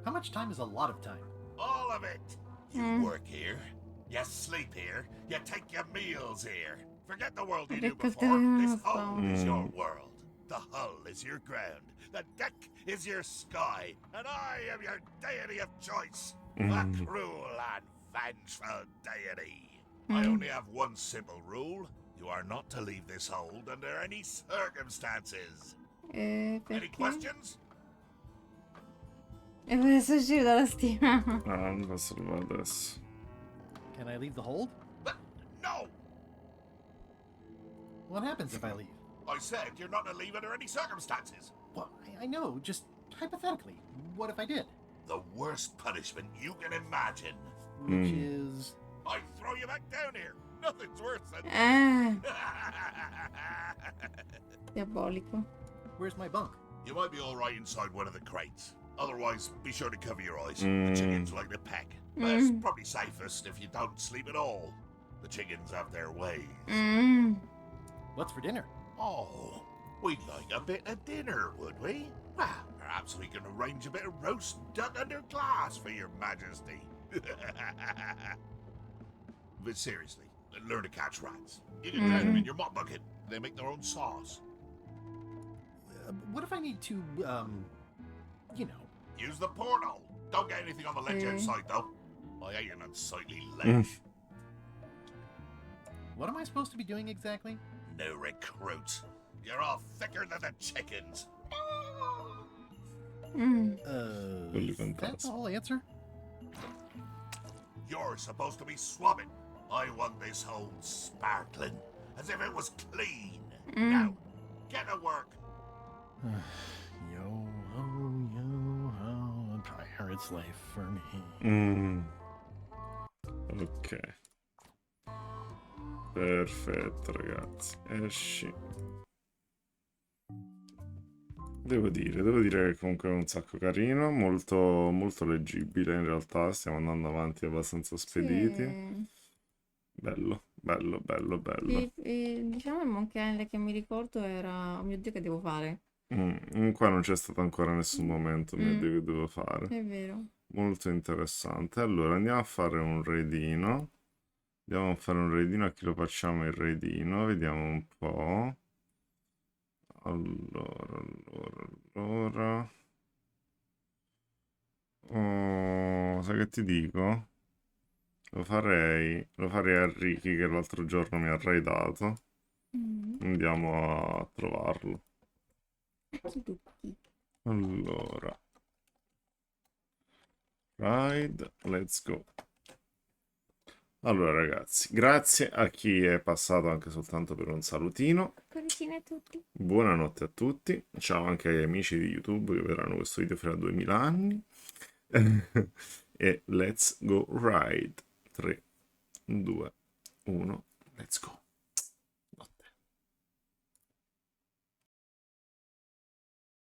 How much time is a lot of time? All of it. You work here, you sleep here, you take your meals here. Forget the world you knew before. This hull is your world. The hull is your ground. The deck is your sky. And I am your deity of choice. A cruel and vengeful deity. I only have one simple rule. You are not to leave this hold under any circumstances. Any questions? E adesso uscire dalla stima. Ah, non posso arrivare adesso. Can I leave the hold? No! What happens if I leave? I said you're not to leave under any circumstances. Well, I know, just hypothetically. What if I did? The worst punishment you can imagine. Which is... I throw you back down here. Nothing's worse than Diabolico. Where's my bunk? You might be all right inside one of the crates. Otherwise, be sure to cover your eyes. The chickens like to peck. But it's probably safest if you don't sleep at all. The chickens have their ways. What's for dinner? Oh, we'd like a bit of dinner, would we? Well, perhaps we can arrange a bit of roast duck under glass for your majesty. But seriously, learn to catch rats. You can drown them in your mop bucket. They make their own sauce. What if I need to, you know... Use the portal. Don't get anything on the ledge outside, though. I hate an unsightly ledge. What am I supposed to be doing exactly? No recruits. You're all thicker than the chickens. That's the whole answer? You're supposed to be swabbing. I want this hole sparkling, as if it was clean. Now, get to work. Yo-ho, a pirate's life for me. Ok. Perfetto, ragazzi. Esci. Devo dire che comunque è un sacco carino, molto leggibile in realtà, stiamo andando avanti abbastanza spediti. Sì. Bello. Diciamo il Monkey Island che mi ricordo era... Oh mio Dio, che devo fare? Qua non c'è stato ancora nessun momento mio Dio, che devo fare. È vero. Molto interessante. Allora, andiamo a fare un raidino. Andiamo a fare un raidino. A chi lo facciamo il raidino? Vediamo un po'. Allora. Oh, sai che ti dico? Lo farei a Ricky, che l'altro giorno mi ha raidato. Andiamo a trovarlo. Allora. Ride, let's go. Allora ragazzi, grazie a chi è passato anche soltanto per un salutino. Coricine a tutti. Buonanotte a tutti. Ciao anche agli amici di YouTube che vedranno questo video fra 2000 anni. E let's go ride. 3, 2, 1, let's go.